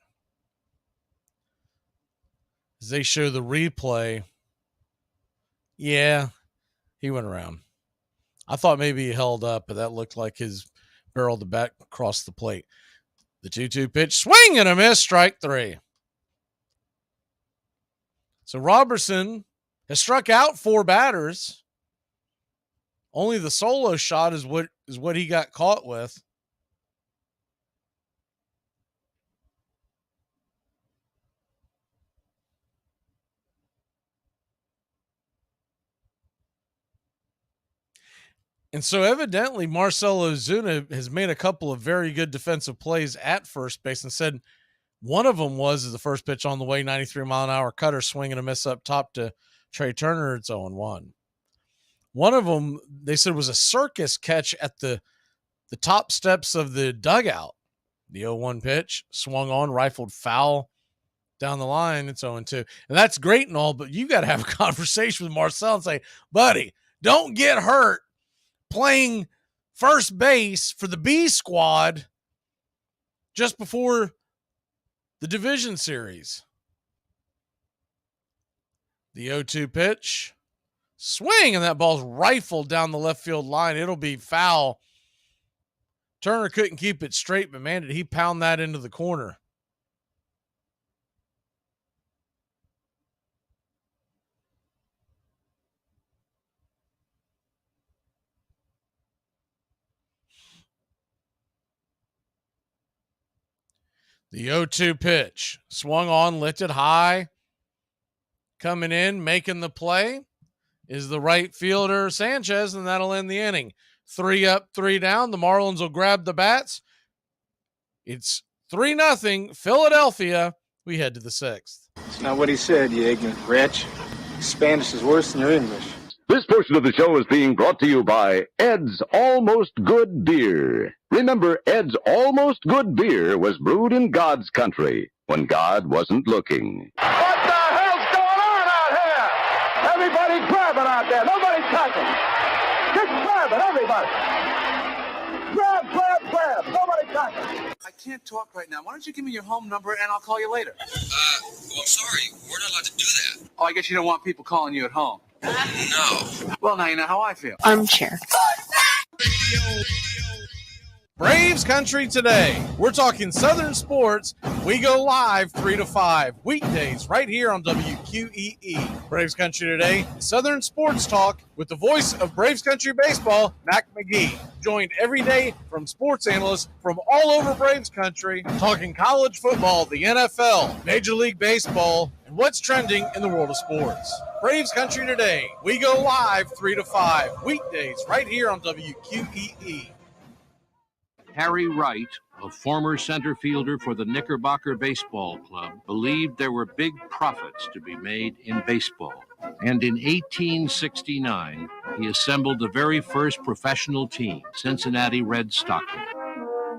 As they show the replay, yeah, he went around. I thought maybe he held up, but that looked like his barreled the bat across the plate. The 2-2 pitch, swing and a miss, strike 3. So Robertson has struck out 4 batters. Only the solo shot is what he got caught with. And so evidently Marcell Ozuna has made a couple of very good defensive plays at first base and said one of them was the first pitch on the way, 93-mile-an-hour cutter, swing and a miss up top to Trey Turner. It's 0-1. One of them, they said, was a circus catch at the top steps of the dugout. The 0-1 pitch, swung on, rifled foul down the line. It's 0-2. And that's great and all, but you got to have a conversation with Marcell and say, buddy, don't get hurt playing first base for the B squad just before the division series. The 0-2 pitch. Swing, and that ball's rifled down the left field line. It'll be foul. Turner couldn't keep it straight, but man, did he pound that into the corner. The 0-2 pitch. Swung on, lifted high. Coming in, making the play is the right fielder, Sanchez, and that'll end the inning. 3 up, 3 down. The Marlins will grab the bats. It's 3-0 Philadelphia. We head to the 6th. It's not what he said, you ignorant wretch. Spanish is worse than your English. This portion of the show is being brought to you by Ed's Almost Good Beer. Remember, Ed's Almost Good Beer was brewed in God's country when God wasn't looking. What the hell's going on out here? Everybody grab it out there. Nobody touching. Just grab it, everybody. Grab. Nobody touching. I can't talk right now. Why don't you give me your home number and I'll call you later? Well, I'm sorry. We're not allowed to do that. Oh, I guess you don't want people calling you at home. No. Well, now you know how I feel. Armchair. Braves country today. We're talking Southern sports. We go live 3 to 5 weekdays right here on WQEE. Braves country today. Southern sports talk with the voice of Braves country baseball, Magee. Joined every day from sports analysts from all over Braves country, talking college football, the NFL, Major League Baseball, and what's trending in the world of sports. Braves country today. We go live 3 to 5 weekdays right here on WQEE. Harry Wright, a former center fielder for the Knickerbocker Baseball Club, believed there were big profits to be made in baseball. And in 1869, he assembled the very first professional team, Cincinnati Red Stockings.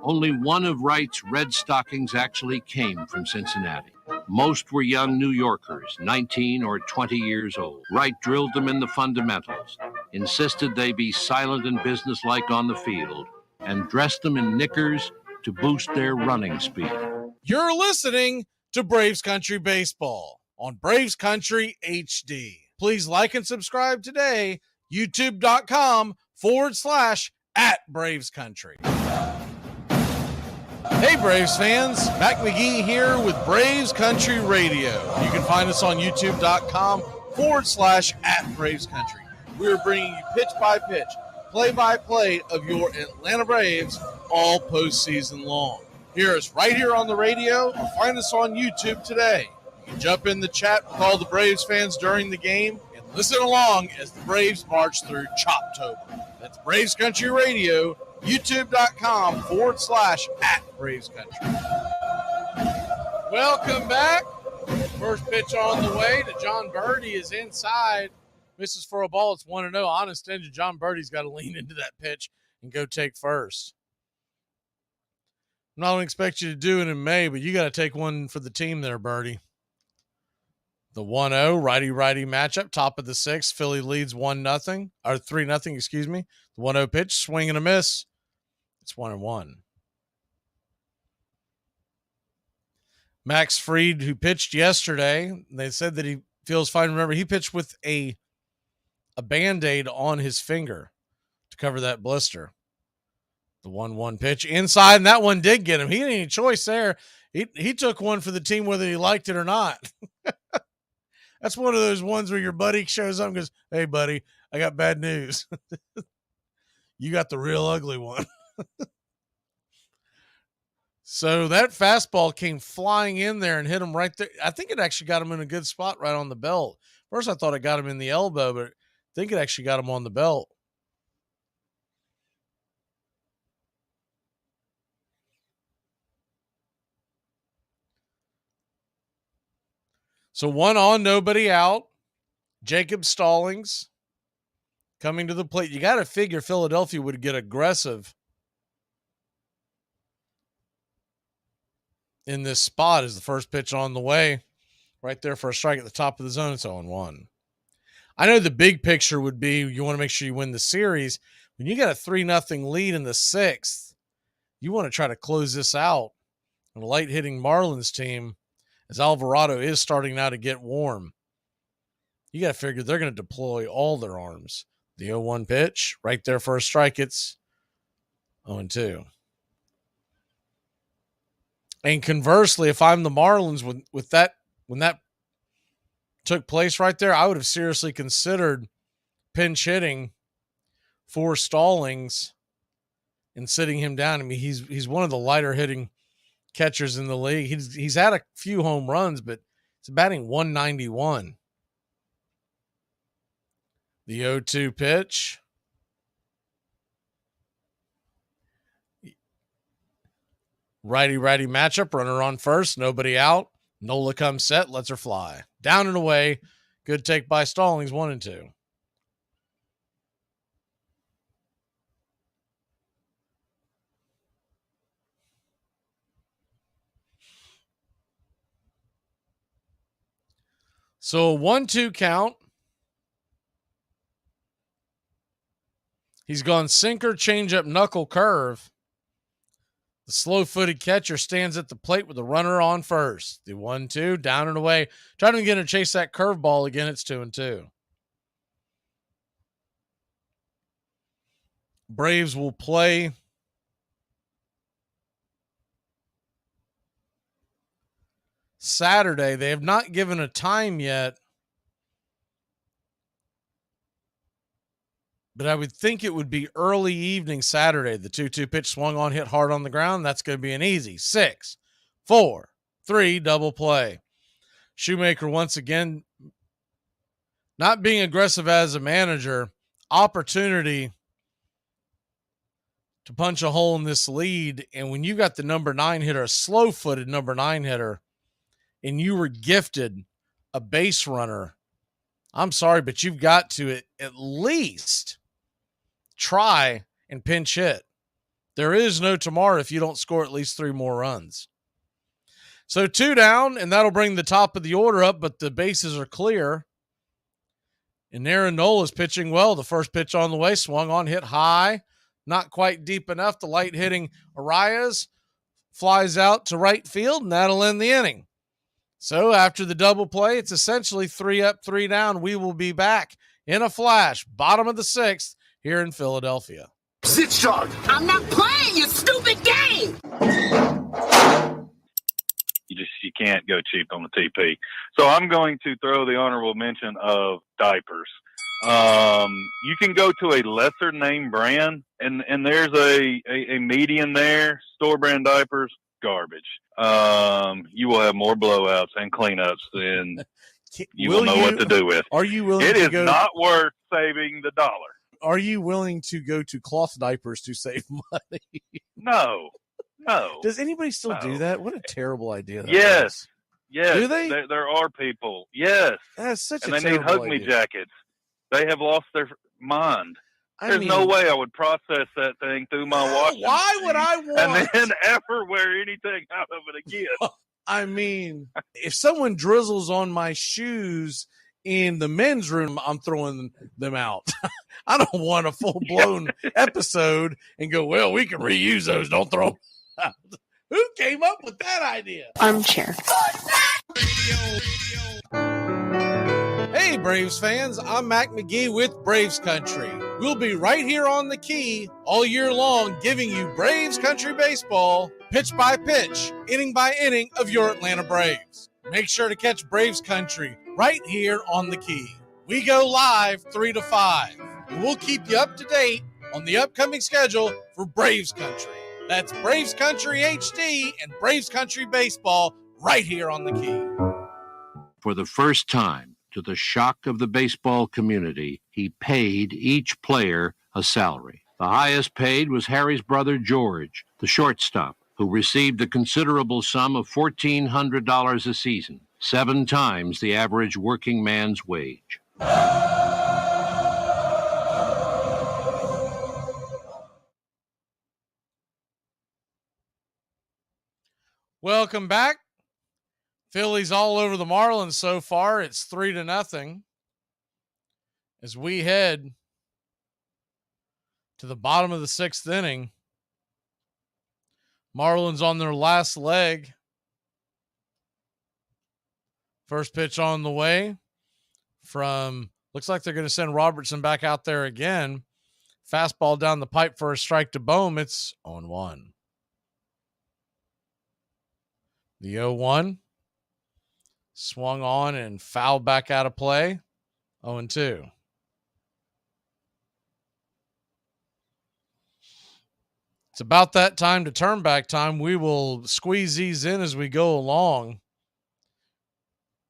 Only one of Wright's Red Stockings actually came from Cincinnati. Most were young New Yorkers, 19 or 20 years old. Wright drilled them in the fundamentals, insisted they be silent and businesslike on the field, and dressed them in knickers to boost their running speed. You're listening to Braves Country Baseball on Braves Country HD. Please like and subscribe today, youtube.com/@Braves Country. Hey Braves fans, Mac McGee here with Braves Country Radio. You can find us on youtube.com/@Braves Country. We're bringing you pitch by pitch, play-by-play of your Atlanta Braves all postseason long. Hear us right here on the radio or find us on YouTube today. You can jump in the chat with all the Braves fans during the game and listen along as the Braves march through Choptober. That's Braves Country Radio, youtube.com/@Braves Country. Welcome back. First pitch on the way to John Birdie is inside. Misses for a ball. It's 1-0. Honest engine. John Birdie's got to lean into that pitch and go take first. I'm not going to expect you to do it in May, but you got to take one for the team there, Birdie. The 1-0 righty-righty matchup, top of the 6th. Philly leads 1-0, or 3-0, excuse me. The 1-0 pitch, swing and a miss. It's 1-1. Max Fried, who pitched yesterday, they said that he feels fine. Remember, he pitched with a Band-Aid on his finger to cover that blister. The 1-1 pitch inside, and that one did get him. He didn't have any choice there. He took one for the team whether he liked it or not. That's one of those ones where your buddy shows up and goes, "Hey, buddy, I got bad news. You got the real ugly one." So that fastball came flying in there and hit him right there. I think it actually got him in a good spot right on the belt. First, I thought it got him in the elbow, but I think it actually got him on the belt. So 1 on, nobody out. Jacob Stallings coming to the plate. You got to figure Philadelphia would get aggressive in this spot as the first pitch on the way. Right there for a strike at the top of the zone. It's 0-1. I know the big picture would be you want to make sure you win the series. When you got a 3-0 lead in the 6th, you want to try to close this out on a light-hitting Marlins team, as Alvarado is starting now to get warm. You got to figure they're going to deploy all their arms. The 0-1 pitch, right there for a strike. It's 0-2. And conversely, if I'm the Marlins with that, when that took place right there, I would have seriously considered pinch hitting for Stallings and sitting him down. I mean, he's one of the lighter hitting catchers in the league. He's had a few home runs, but it's batting 191. The 0-2 pitch. Righty-righty matchup. Runner on first. Nobody out. Nola comes set. Lets her fly. Down and away. Good take by Stallings. 1-2. So a 1-2 count. He's gone sinker, changeup, knuckle, curve. The slow-footed catcher stands at the plate with the runner on first. The 1-2, down and away. Trying to get him to chase that curveball again. It's 2-2. Braves will play Saturday. They have not given a time yet, but I would think it would be early evening Saturday. The 2-2 pitch swung on, hit hard on the ground. That's going to be an easy 6-4-3 double play. Shoemaker once again not being aggressive as a manager. Opportunity to punch a hole in this lead. And when you got the number 9 hitter, a slow-footed number 9 hitter, and you were gifted a base runner, I'm sorry, but you've got to at least try and pinch hit. There is no tomorrow if you don't score at least 3 more runs. So 2 down, and that'll bring the top of the order up, but the bases are clear. And Aaron Nola's pitching well. The first pitch on the way, swung on, hit high, not quite deep enough. The light hitting Arias flies out to right field, and that'll end the inning. So after the double play, it's essentially 3 up, 3 down. We will be back in a flash, bottom of the 6th here in Philadelphia. Sit short. I'm not playing your stupid game. You can't go cheap on the TP. So I'm going to throw the honorable mention of diapers. You can go to a lesser name brand, and there's a median there. Store brand diapers, garbage. You will have more blowouts and cleanups than you will know what to do with. Are you willing? It to is go, not worth saving the $1. Are you willing to go to cloth diapers to save money? No. Does anybody still do that? What a terrible idea. Yes. Do they? There are people. Yes. That's such and a they need terrible hug me idea. jackets. They have lost their mind. I There's mean, no way I would process that thing through my washing why would I want? and then ever wear anything out of it again. I mean, if someone drizzles on my shoes in the men's room, I'm throwing them out. I don't want a full-blown episode and go, well, we can reuse those. Don't throw them out. Who came up with that idea? Armchair. Hey, Braves fans, I'm Mac McGee with Braves Country. We'll be right here on the key all year long, giving you Braves Country baseball, pitch by pitch, inning by inning of your Atlanta Braves. Make sure to catch Braves Country right here on the key. We go live 3 to 5, and we'll keep you up to date on the upcoming schedule for Braves Country. That's Braves Country HD and Braves Country baseball right here on the key. For the first time, to the shock of the baseball community, he paid each player a salary. The highest paid was Harry's brother George, the shortstop, who received a considerable sum of $1,400 a season, 7 times the average working man's wage. Welcome back. Phillies all over the Marlins so far. It's 3-0 as we head to the bottom of the 6th inning. Marlins on their last leg. First pitch on the way from, looks like they're going to send Robertson back out there again. Fastball down the pipe for a strike to Bohm. It's 0-1. The 0-1 swung on and fouled back out of play. 0-2. It's about that time to turn back time. We will squeeze these in as we go along.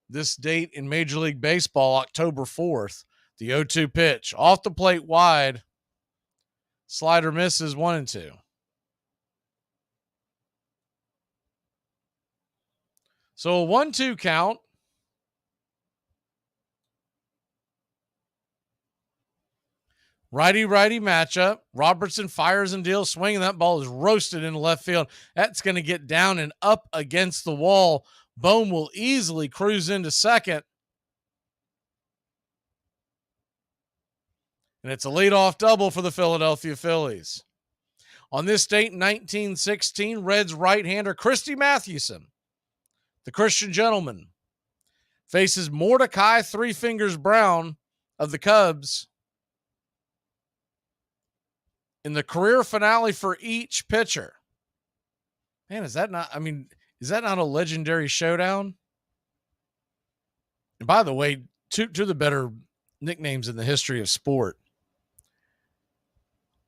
This date in Major League Baseball, October 4th. The 0-2 pitch. Off the plate wide. Slider misses 1-2. So a 1-2 count. Righty-righty matchup. Robertson fires and deals, swinging. That ball is roasted into left field. That's going to get down and up against the wall. Bohm will easily cruise into second. And it's a leadoff double for the Philadelphia Phillies. On this date in 1916, Reds right-hander Christy Mathewson, the Christian gentleman, faces Mordecai Three Fingers Brown of the Cubs in the career finale for each pitcher. Man, is that not a legendary showdown? And by the way, two of the better nicknames in the history of sport.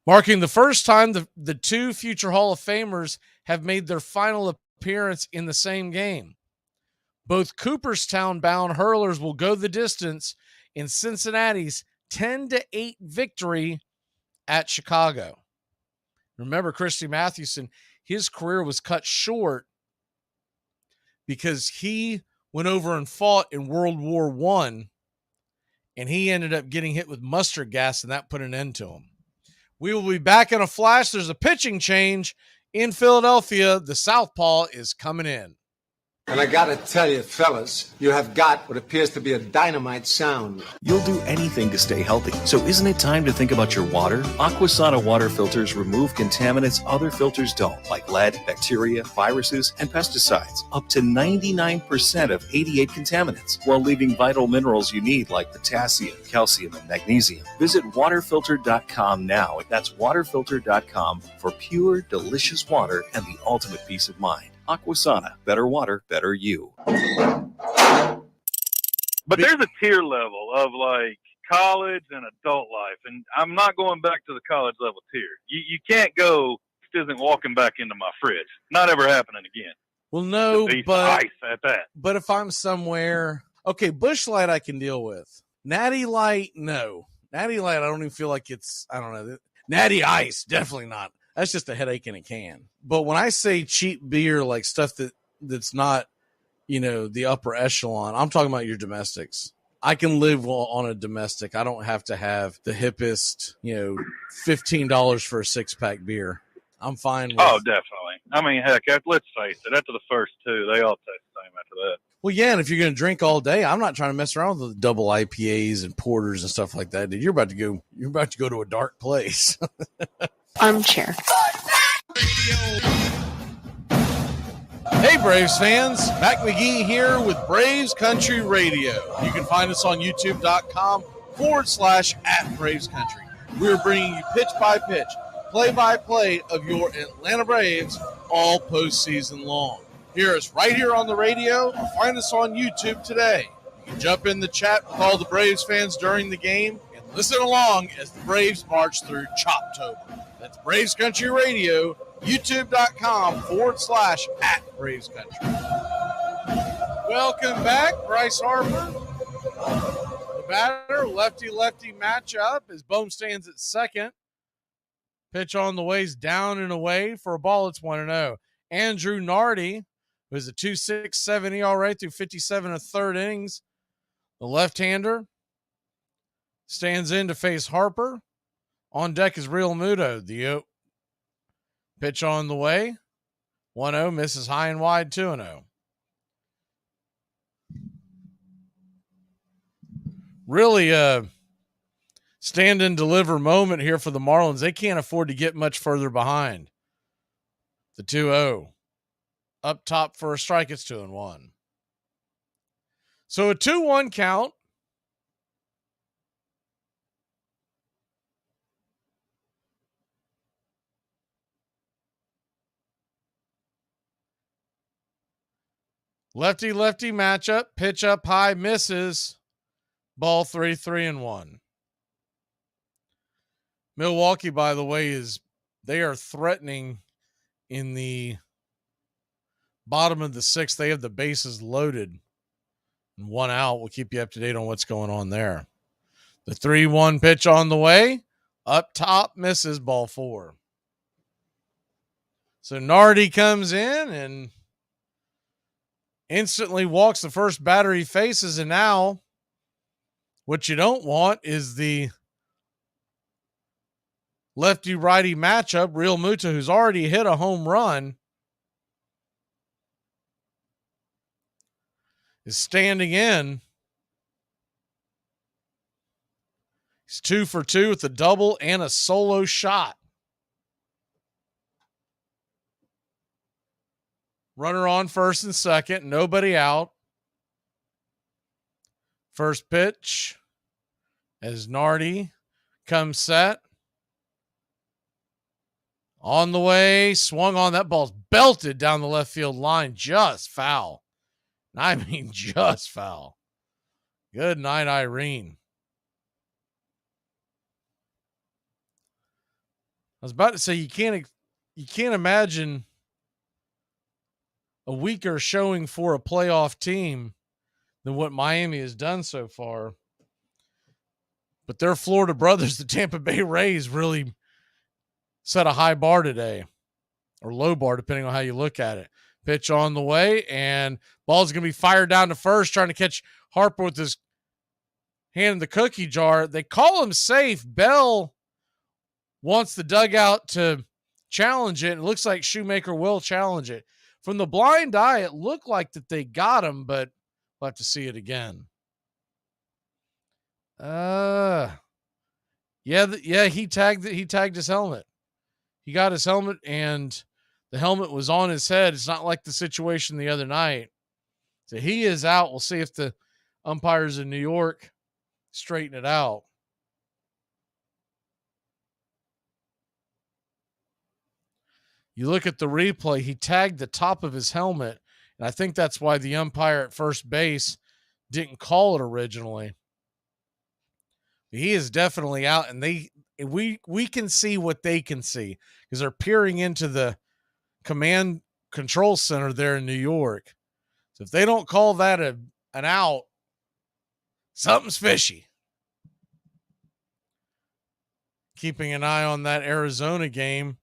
Marking the first time the two future Hall of Famers have made their final appearance in the same game. Both Cooperstown-bound hurlers will go the distance in Cincinnati's 10-8 victory at Chicago. Remember, Christy Mathewson, his career was cut short because he went over and fought in World War I, and he ended up getting hit with mustard gas, and that put an end to him. We will be back in a flash. There's a pitching change in Philadelphia. The southpaw is coming in. And I gotta tell you, fellas, you have got what appears to be a dynamite sound. You'll do anything to stay healthy. So isn't it time to think about your water? Aquasana water filters remove contaminants other filters don't, like lead, bacteria, viruses, and pesticides. Up to 99% of 88 contaminants, while leaving vital minerals you need like potassium, calcium, and magnesium. Visit waterfilter.com now. That's waterfilter.com for pure, delicious water and the ultimate peace of mind. Aquasana, better water, better you. But there's a tier level of like college and adult life, and I'm not going back to the college level tier. You can't go, this isn't walking back into my fridge. Not ever happening again. Well, no, but ice at that. But if I'm somewhere, okay, Busch Light I can deal with. Natty Light, no. Natty Light, I don't even feel like it's, I don't know. Natty Ice, definitely not. That's just a headache in a can. But when I say cheap beer, like stuff that's not, the upper echelon, I'm talking about your domestics. I can live on a domestic. I don't have to have the hippest, $15 for a 6-pack beer. I'm fine with. Oh, definitely. I mean, heck, let's face it. After the first two, they all taste the same after that. Well, yeah, and if you're going to drink all day, I'm not trying to mess around with the double IPAs and porters and stuff like that. Dude, you're about to go to a dark place. Armchair. Hey, Braves fans. Mac Magee here with Braves Country Radio. You can find us on youtube.com/@BravesCountry. We're bringing you pitch by pitch, play by play of your Atlanta Braves all postseason long. Hear us right here on the radio or find us on YouTube today. You can jump in the chat with all the Braves fans during the game and listen along as the Braves march through Choptober. That's Braves Country Radio, youtube.com/@BravesCountry. Welcome back, Bryce Harper. The batter, lefty-lefty matchup as Bohm stands at second. Pitch on the ways down and away for a ball. It's 1-0. Andrew Nardi, who has a 2.67 ERA through 57 1/3 innings. The left-hander stands in to face Harper. On deck is Real Muto. The pitch on the way. 1-0, misses high and wide, 2-0. Really stand and deliver moment here for the Marlins. They can't afford to get much further behind. The 2-0. Up top for a strike, it's 2-1. So a 2-1 count. Lefty-lefty matchup. Pitch up high, misses. Ball 3-3-1. Milwaukee, by the way, they are threatening in the bottom of the sixth. They have the bases loaded and 1 out. We'll keep you up to date on what's going on there. The 3-1 pitch on the way. Up top, misses, ball 4. So Nardi comes in and instantly walks the first batter he faces. And now what you don't want is the lefty-righty matchup. Real Muta, who's already hit a home run, is standing in. He's 2 for 2 with a double and a solo shot. Runner on first and second, nobody out. First pitch as Nardi comes set. On the way, swung on. That ball's belted down the left field line. Just foul. I mean, just foul. Good night, Irene. I was about to say you can't imagine a weaker showing for a playoff team than what Miami has done so far. But their Florida brothers, the Tampa Bay Rays, really set a high bar today, or low bar, depending on how you look at it. Pitch on the way, and ball's going to be fired down to first, trying to catch Harper with his hand in the cookie jar. They call him safe. Bell wants the dugout to challenge it. It looks like Shoemaker will challenge it. From the blind eye, it looked like that they got him, but we'll have to see it again. Yeah, he tagged his helmet. He got his helmet, and the helmet was on his head. It's not like the situation the other night. So he is out. We'll see if the umpires in New York straighten it out. You look at the replay, he tagged the top of his helmet, and I think that's why the umpire at first base didn't call it originally. He is definitely out, and we can see what they can see because they're peering into the command control center there in New York. So if they don't call that an out, something's fishy. Keeping an eye on that Arizona game.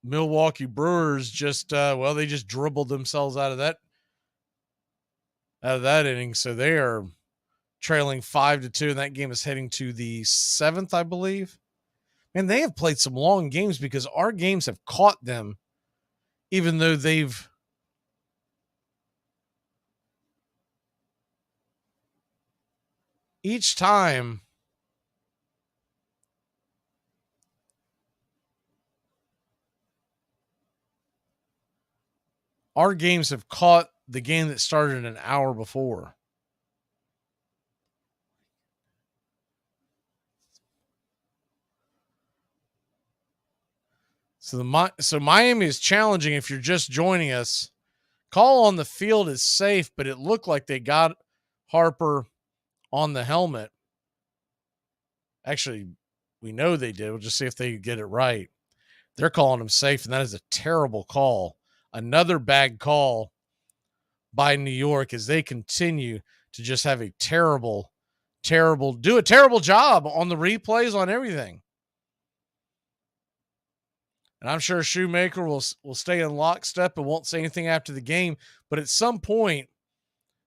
Milwaukee Brewers just they just dribbled themselves out of that inning. So they are trailing 5-2, and that game is heading to the 7th, I believe. And they have played some long games because our games have caught them, even though they've each time our games have caught the game that started an hour before. So Miami is challenging. If you're just joining us, call on the field is safe, but it looked like they got Harper on the helmet. Actually, we know they did. We'll just see if they get it right. They're calling him safe, and that is a terrible call. Another bad call by New York as they continue to just have a terrible job on the replays, on everything. And I'm sure Shoemaker will stay in lockstep and won't say anything after the game. But at some point,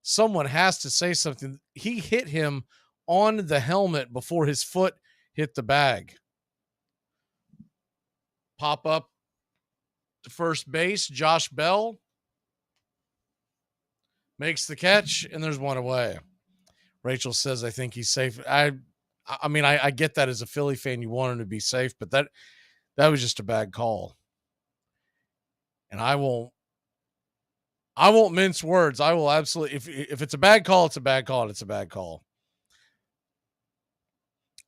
someone has to say something. He hit him on the helmet before his foot hit the bag. Pop up to first base. Josh Bell makes the catch, and there's one away. Rachel says, I think he's safe. I mean, I get that as a Philly fan. You want him to be safe, but that was just a bad call. And I won't mince words. I will absolutely, if it's a bad call, it's a bad call, and it's a bad call.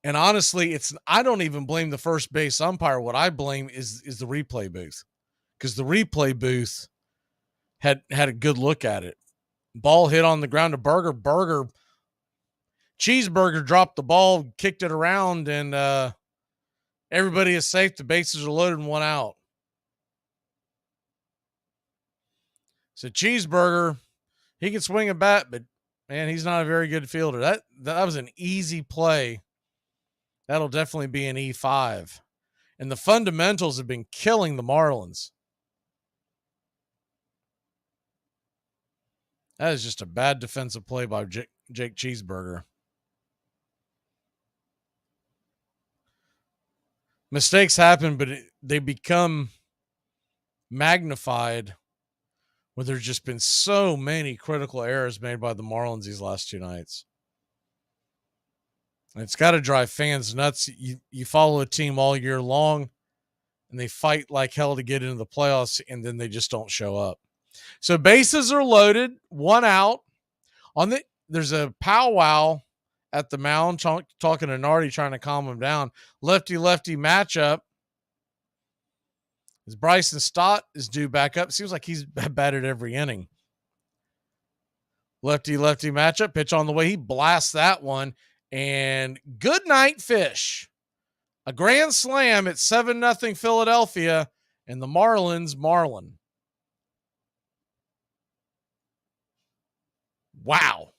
And honestly, I don't even blame the first base umpire. What I blame is the replay booth, because the replay booth had a good look at it. Ball hit on the ground to Burger. Cheeseburger dropped the ball, kicked it around, and everybody is safe. The bases are loaded and 1 out. So Cheeseburger, he can swing a bat, but man, he's not a very good fielder. That was an easy play. That'll definitely be an E5. And the fundamentals have been killing the Marlins. That is just a bad defensive play by Jake Cheeseburger. Mistakes happen, but they become magnified when there's just been so many critical errors made by the Marlins these last 2 nights. And it's got to drive fans nuts. You follow a team all year long, and they fight like hell to get into the playoffs, and then they just don't show up. So bases are loaded, 1 out. There's a powwow at the mound, talking to Nardi, trying to calm him down. Lefty-lefty matchup. As Bryson Stott is due back up. Seems like he's batted every inning. Lefty-lefty matchup. Pitch on the way. He blasts that one. And good night, Fish. A grand slam at 7-0 Philadelphia. And the Marlins Marlin. Wow.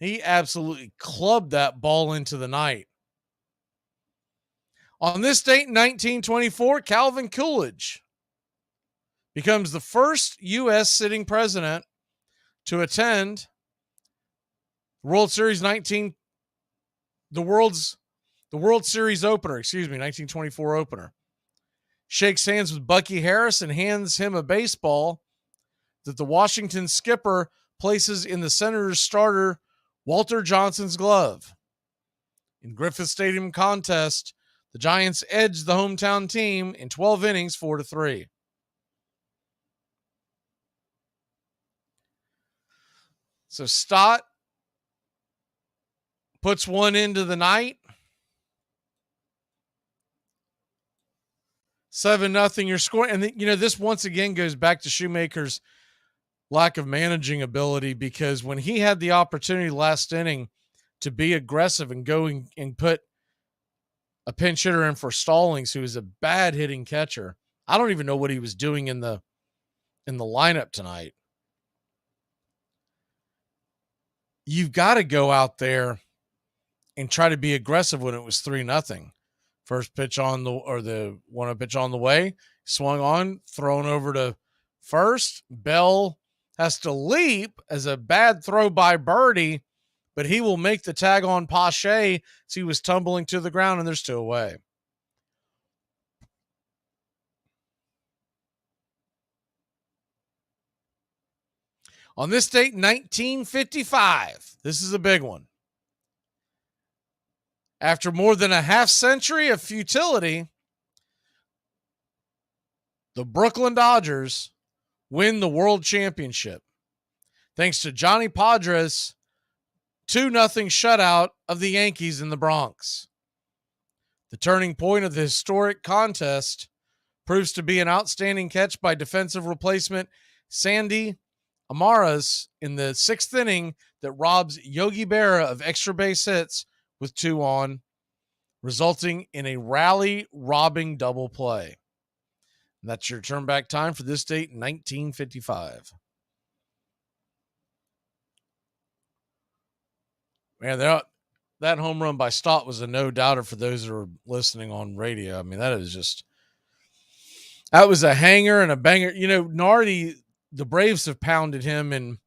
He absolutely clubbed that ball into the night. On this date in 1924, Calvin Coolidge becomes the first U.S. sitting president to attend World Series the World Series opener, 1924 opener. Shakes hands with Bucky Harris and hands him a baseball that the Washington skipper places in the Senators starter Walter Johnson's glove. In Griffith Stadium contest, the Giants edged the hometown team in 12 innings, 4-3. So Stott puts one into the night. 7-0, you're scoring. And, this once again goes back to Shoemaker's lack of managing ability, because when he had the opportunity last inning to be aggressive and go and put a pinch hitter in for Stallings, who is a bad hitting catcher, I don't even know what he was doing in the lineup tonight. You've got to go out there and try to be aggressive when it was 3-0. First pitch on the pitch on the way, swung on, thrown over to first. Bell has to leap as a bad throw by Birdie, but he will make the tag on Pache as he was tumbling to the ground, and there's 2 away. On this date, 1955, this is a big one. After more than a half century of futility, the Brooklyn Dodgers win the World Championship thanks to Johnny Padres' 2-0 shutout of the Yankees in the Bronx. The turning point of the historic contest proves to be an outstanding catch by defensive replacement Sandy Amaras in the 6th inning that robs Yogi Berra of extra base hits with 2 on, resulting in a rally-robbing double play. And that's your turn back time for this date, 1955. Man, that home run by Stott was a no-doubter for those that are listening on radio. I mean, that was a hanger and a banger. Nardi, the Braves have pounded him, and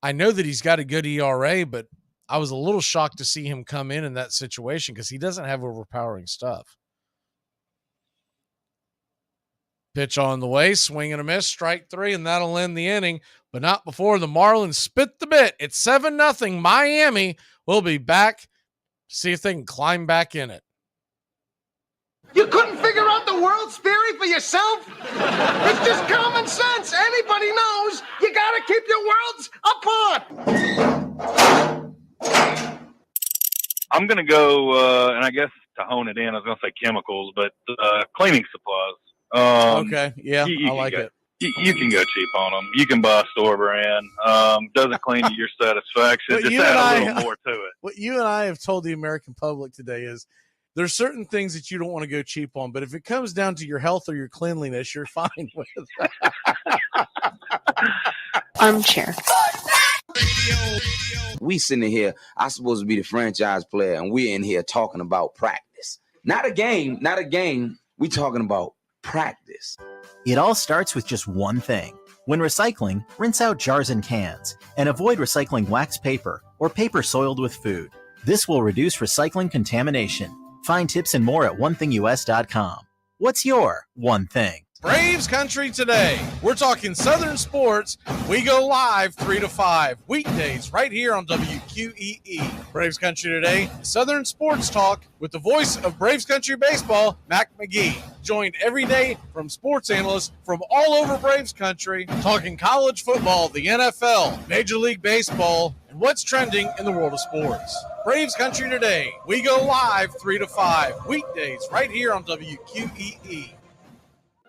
I know that he's got a good ERA, but I was a little shocked to see him come in that situation because he doesn't have overpowering stuff. Pitch on the way, swing and a miss, strike 3, and that'll end the inning, but not before the Marlins spit the bit. It's 7-0 Miami. We'll be back to see if they can climb back in it. You couldn't figure out the World's theory for yourself? It's just common sense. Anybody knows you gotta keep your worlds apart. I'm going to go, and I guess to hone it in, I was going to say chemicals, but cleaning supplies. Okay, yeah, I like it. You can go cheap on them. You can buy store brand. Doesn't clean to your satisfaction. What Just you add and a I- little more to it. What you and I have told the American public today is there's certain things that you don't want to go cheap on, but if it comes down to your health or your cleanliness, you're fine with it. Armchair. We sitting here, I'm supposed to be the franchise player, and we're in here talking about practice. Not a game. We talking about practice. It all starts with just one thing. When recycling, rinse out jars and cans, and avoid recycling wax paper or paper soiled with food. This will reduce recycling contamination. Find tips and more at onethingus.com. What's your one thing? Braves Country today. We're talking Southern sports. We go live 3 to 5 weekdays right here on WQEE. Braves Country today. Southern sports talk with the voice of Braves Country baseball, Magee. Joined every day from sports analysts from all over Braves Country, talking college football, the NFL, Major League Baseball, and what's trending in the world of sports. Braves Country today. We go live 3 to 5 weekdays right here on WQEE.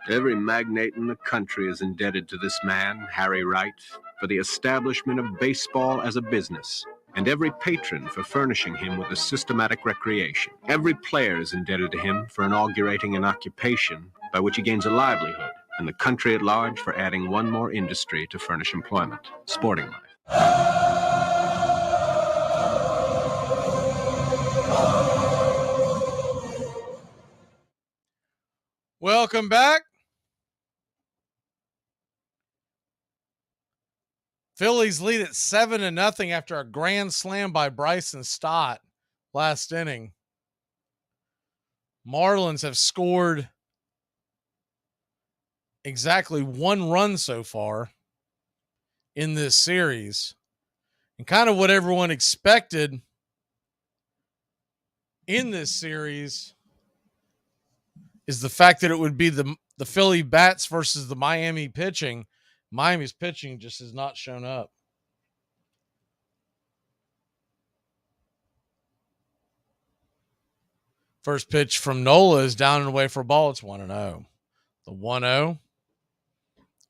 Every magnate in the country is indebted to this man, Harry Wright, for the establishment of baseball as a business, and every patron for furnishing him with a systematic recreation. Every player is indebted to him for inaugurating an occupation by which he gains a livelihood, and the country at large for adding one more industry to furnish employment, sporting life. Welcome back. Phillies lead at 7-0 after a grand slam by Bryson Stott last inning. Marlins have scored exactly 1 run so far in this series. And kind of what everyone expected in this series is the fact that it would be the Philly bats versus the Miami pitching. Miami's pitching just has not shown up. First pitch from Nola is down and away for a ball. It's 1-0. The 1-0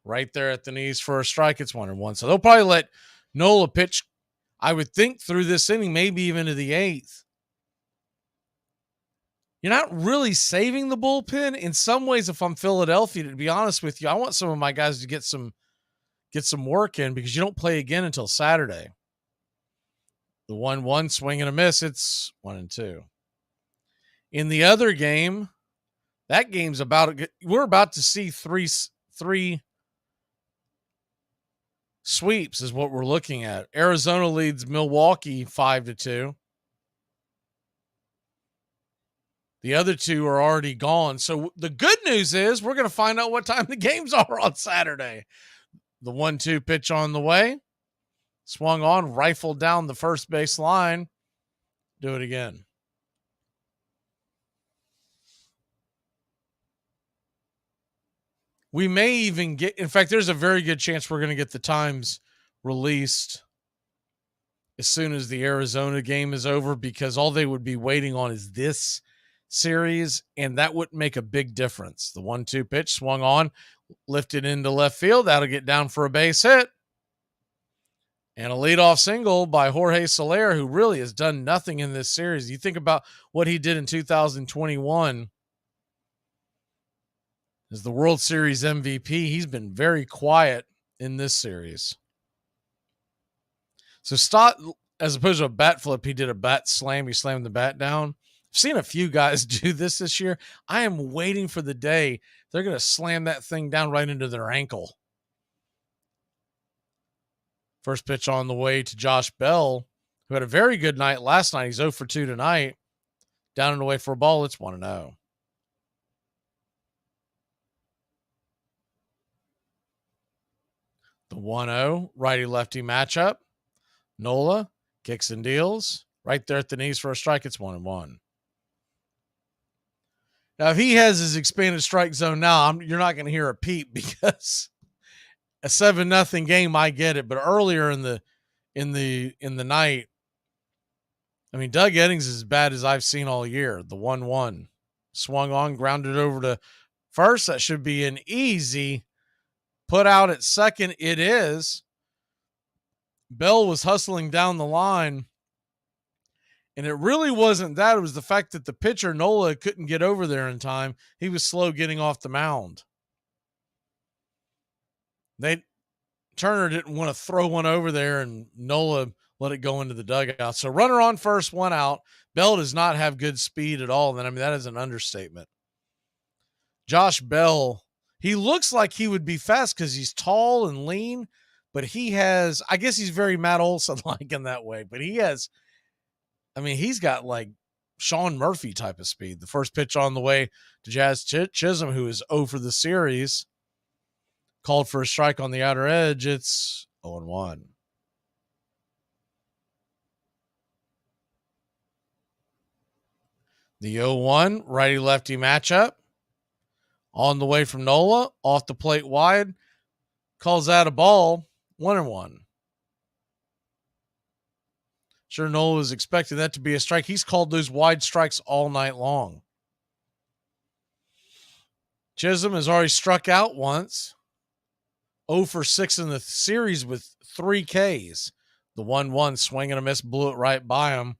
right there at the knees for a strike. It's 1-1. So they'll probably let Nola pitch, I would think, through this inning, maybe even to the 8th. You're not really saving the bullpen. In some ways, if I'm Philadelphia, to be honest with you, I want some of my guys to get some work in because you don't play again until Saturday. The 1-1 swing and a miss. It's 1-2. In the other game, that game's we're about to see three sweeps is what we're looking at. Arizona leads Milwaukee 5-2. The other two are already gone. So the good news is we're going to find out what time the games are on Saturday. The 1-2 pitch on the way. Swung on, rifled down the first base line. Do it again. We may even get, in fact, there's a very good chance we're going to get the times released as soon as the Arizona game is over because all they would be waiting on is this series, and that wouldn't make a big difference. The 1-2 pitch swung on, lifted into left field. That'll get down for a base hit. And a leadoff single by Jorge Soler, who really has done nothing in this series. You think about what he did in 2021 as the World Series MVP. He's been very quiet in this series. So Stott, as opposed to a bat flip, he did a bat slam. He slammed the bat down. I've seen a few guys do this year. I am waiting for the day they're going to slam that thing down right into their ankle. First pitch on the way to Josh Bell, who had a very good night last night. He's 0 for 2 tonight. Down and away for a ball. It's 1-0. The 1-0 righty-lefty matchup. Nola kicks and deals. Right there at the knees for a strike. It's 1-1. Now, if he has his expanded strike zone now, you're not going to hear a peep because a 7-0 game, I get it. But earlier in the night, I mean, Doug Eddings is as bad as I've seen all year. The 1-1 swung on, grounded over to first. That should be an easy put out at second? It is. Bell was hustling down the line. And it really wasn't that. It was the fact that the pitcher, Nola, couldn't get over there in time. He was slow getting off the mound. Turner didn't want to throw one over there, and Nola let it go into the dugout. So runner on first, one out. Bell does not have good speed at all. And that is an understatement. Josh Bell, he looks like he would be fast because he's tall and lean, but he has, I guess he's very Matt Olson-like in that way, but he's got like Sean Murphy type of speed. The first pitch on the way to Jazz Chisholm, who is 0 for the series, called for a strike on the outer edge. It's 0-1. The 0-1 righty-lefty matchup. On the way from Nola, off the plate wide, calls out a ball, 1-1. Sure, Nola was expecting that to be a strike. He's called those wide strikes all night long. Chisholm has already struck out once. 0 for 6 in the series with 3 Ks. The 1-1 swing and a miss blew it right by him.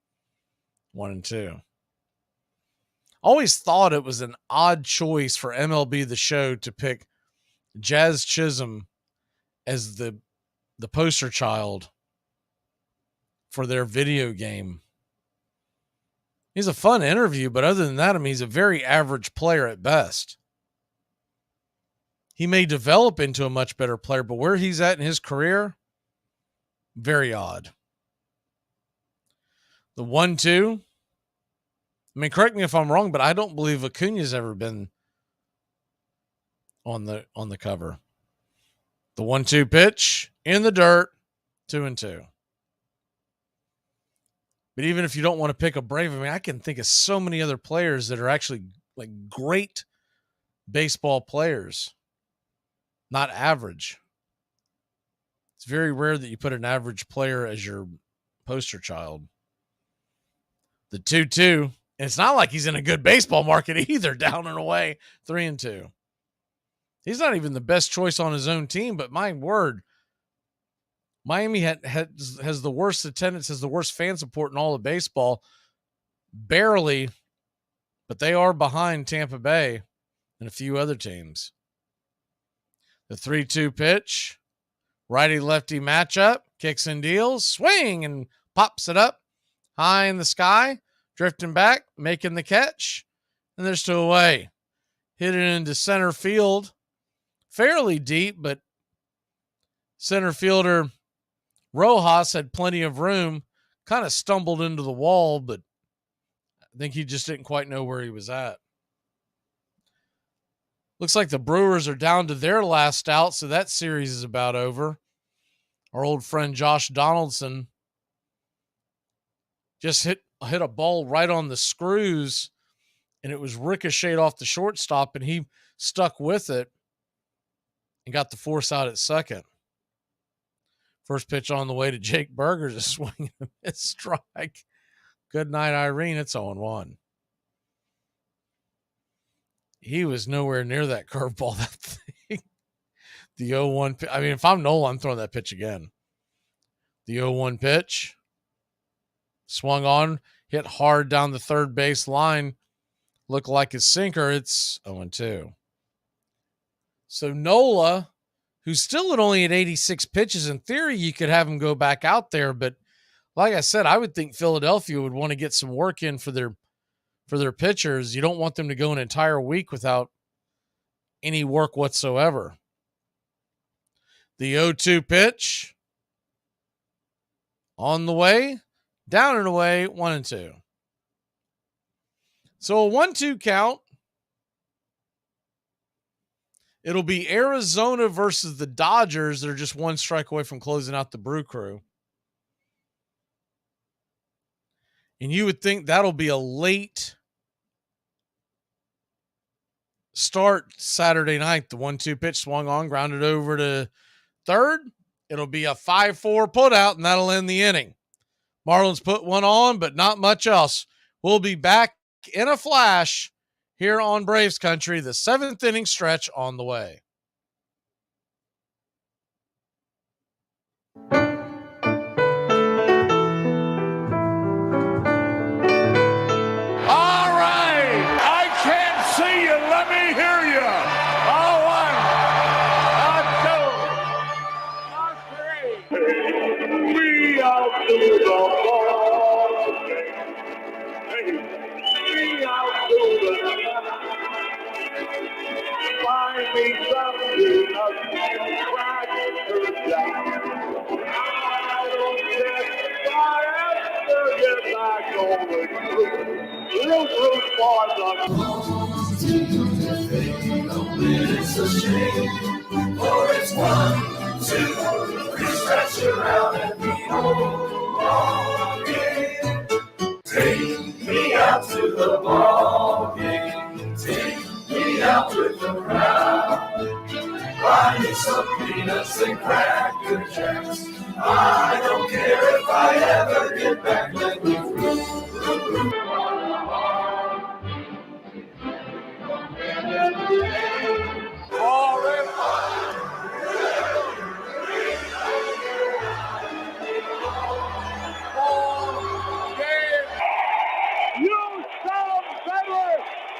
1-2. Always thought it was an odd choice for MLB The Show to pick Jazz Chisholm as the poster child for their video game. He's a fun interview, but other than that, he's a very average player at best. He may develop into a much better player, but where he's at in his career, very odd. The 1-2. Correct me if I'm wrong, but I don't believe Acuna's ever been on the cover. The 1-2 pitch in the dirt, 2-2. But even if you don't want to pick a Brave, I can think of so many other players that are actually like great baseball players, not average. It's very rare that you put an average player as your poster child. The 2-2. And it's not like he's in a good baseball market either, down and away, 3-2. He's not even the best choice on his own team, but my word, Miami has the worst attendance, has the worst fan support in all of baseball. Barely, but they are behind Tampa Bay and a few other teams. The 3-2 pitch, righty-lefty matchup, kicks and deals, swing and pops it up high in the sky. Drifting back, making the catch, and there's 2 away. Hit it into center field, fairly deep, but center fielder Rojas had plenty of room, kind of stumbled into the wall, but I think he just didn't quite know where he was at. Looks like the Brewers are down to their last out, so that series is about over. Our old friend Josh Donaldson just hit a ball right on the screws, and it was ricocheted off the shortstop, and he stuck with it and got the force out at second. First pitch on the way to Jake Berger's a swing and a miss strike. Good night, Irene. It's 0-1. He was nowhere near that curveball, that thing. The 0-1. If I'm Nola, I'm throwing that pitch again. The 0-1 pitch. Swung on, hit hard down the third base line. Looked like a sinker. It's 0-2. So Nola, who's still only at 86 pitches, in theory, you could have him go back out there. But like I said, I would think Philadelphia would want to get some work in for their pitchers. You don't want them to go an entire week without any work whatsoever. The 0-2 pitch on the way. Down and away, 1-2. So a 1-2 count. It'll be Arizona versus the Dodgers. They're just 1 strike away from closing out the Brew Crew. And you would think that'll be a late start Saturday night. The 1-2 pitch swung on, grounded over to third. It'll be a 5-4 put out, and that'll end the inning. Marlins put one on, but not much else. We'll be back in a flash here on Braves Country. The 7th inning stretch on the way. me some peanuts and cracker jack. I don't care if I ever get back over you. Root for It's a shame, for it's 1, 2, 3, stretch around and be home again. Take me out to the ball game. Take me out with the crowd. Buy me some peanuts and cracker jacks. I don't care if I ever get back. Let me through. You sound better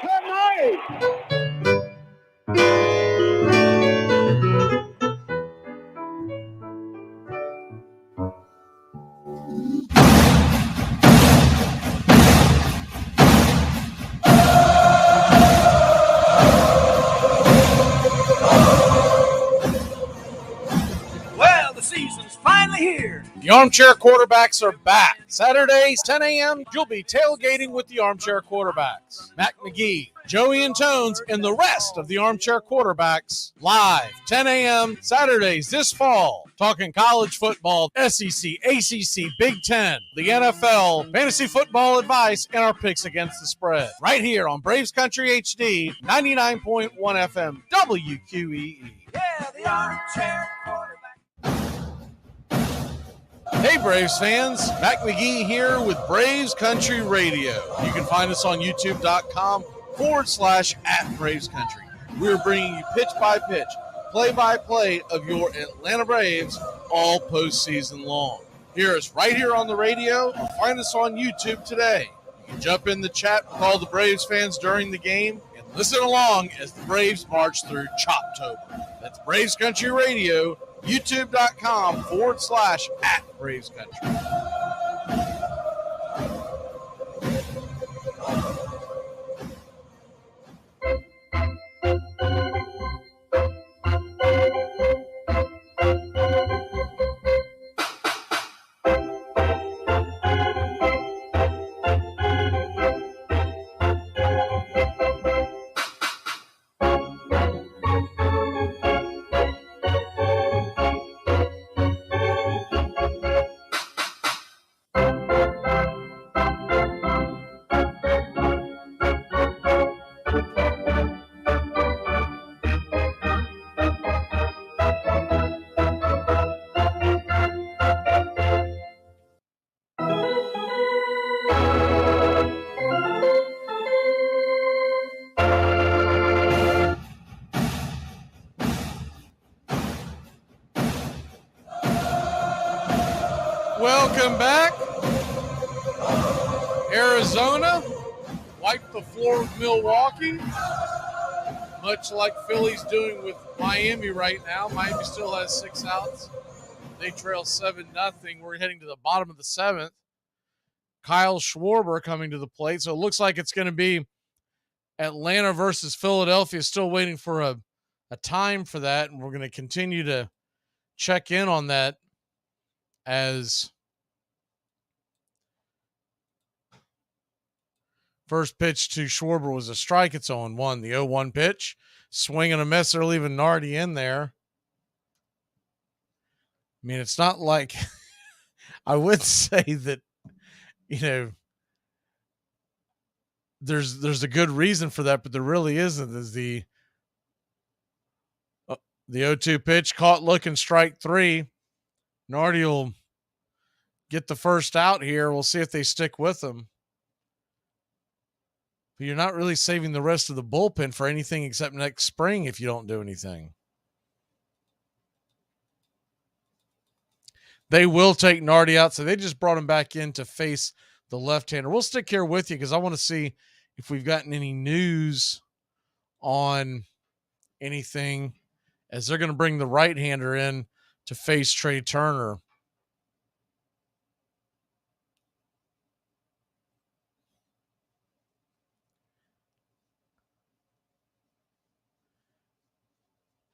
tonight! Well, the season's finally here. The Armchair Quarterbacks are back. Saturdays, 10 a.m., you'll be tailgating with the Armchair Quarterbacks. Matt Magee, Joey and Tones, and the rest of the Armchair Quarterbacks live, 10 a.m., Saturdays this fall. Talking college football, SEC, ACC, Big Ten, the NFL, fantasy football advice, and our picks against the spread. Right here on Braves Country HD, 99.1 FM, WQEE. Yeah, the Armchair Quarterback. Hey Braves fans, Mac McGee here with Braves Country Radio. You can find us on youtube.com/@Braves Country. We're bringing you pitch by pitch, play by play of your Atlanta Braves all postseason long. Hear us right here on the radio or find us on YouTube today. You can jump in the chat with all the Braves fans during the game and listen along as the Braves march through Choptober. That's Braves Country Radio, youtube.com/@Braves Country. Welcome back. Arizona wiped the floor with Milwaukee, much like Philly's doing with Miami right now. Miami still has 6 outs. They trail 7-0. We're heading to the bottom of the 7th. Kyle Schwarber coming to the plate. So it looks like it's going to be Atlanta versus Philadelphia. Still waiting for a time for that, and we're going to continue to check in on that as first pitch to Schwarber was a strike. It's 0-1. The 0-1 pitch. Swing and a miss. They're leaving Nardi in there. I mean, it's not like I would say that, there's a good reason for that, but there really isn't. Is the 0-2 pitch caught looking, strike 3. Nardi will get the first out here. We'll see if they stick with him. But you're not really saving the rest of the bullpen for anything except next spring if you don't do anything. They will take Nardi out, so they just brought him back in to face the left-hander. We'll stick here with you because I want to see if we've gotten any news on anything as they're going to bring the right-hander in to face Trey Turner.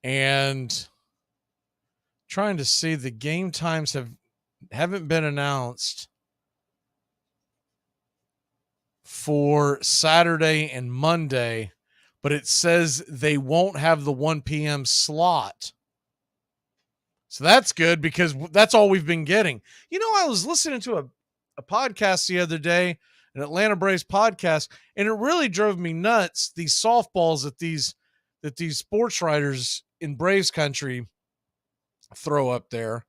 And trying to see, the game times haven't been announced for Saturday and Monday, but it says they won't have the 1 p.m. slot. So that's good because that's all we've been getting. You know, I was listening to a podcast the other day, an Atlanta Braves podcast, and it really drove me nuts, these softballs that these sports writers in Braves country throw up there.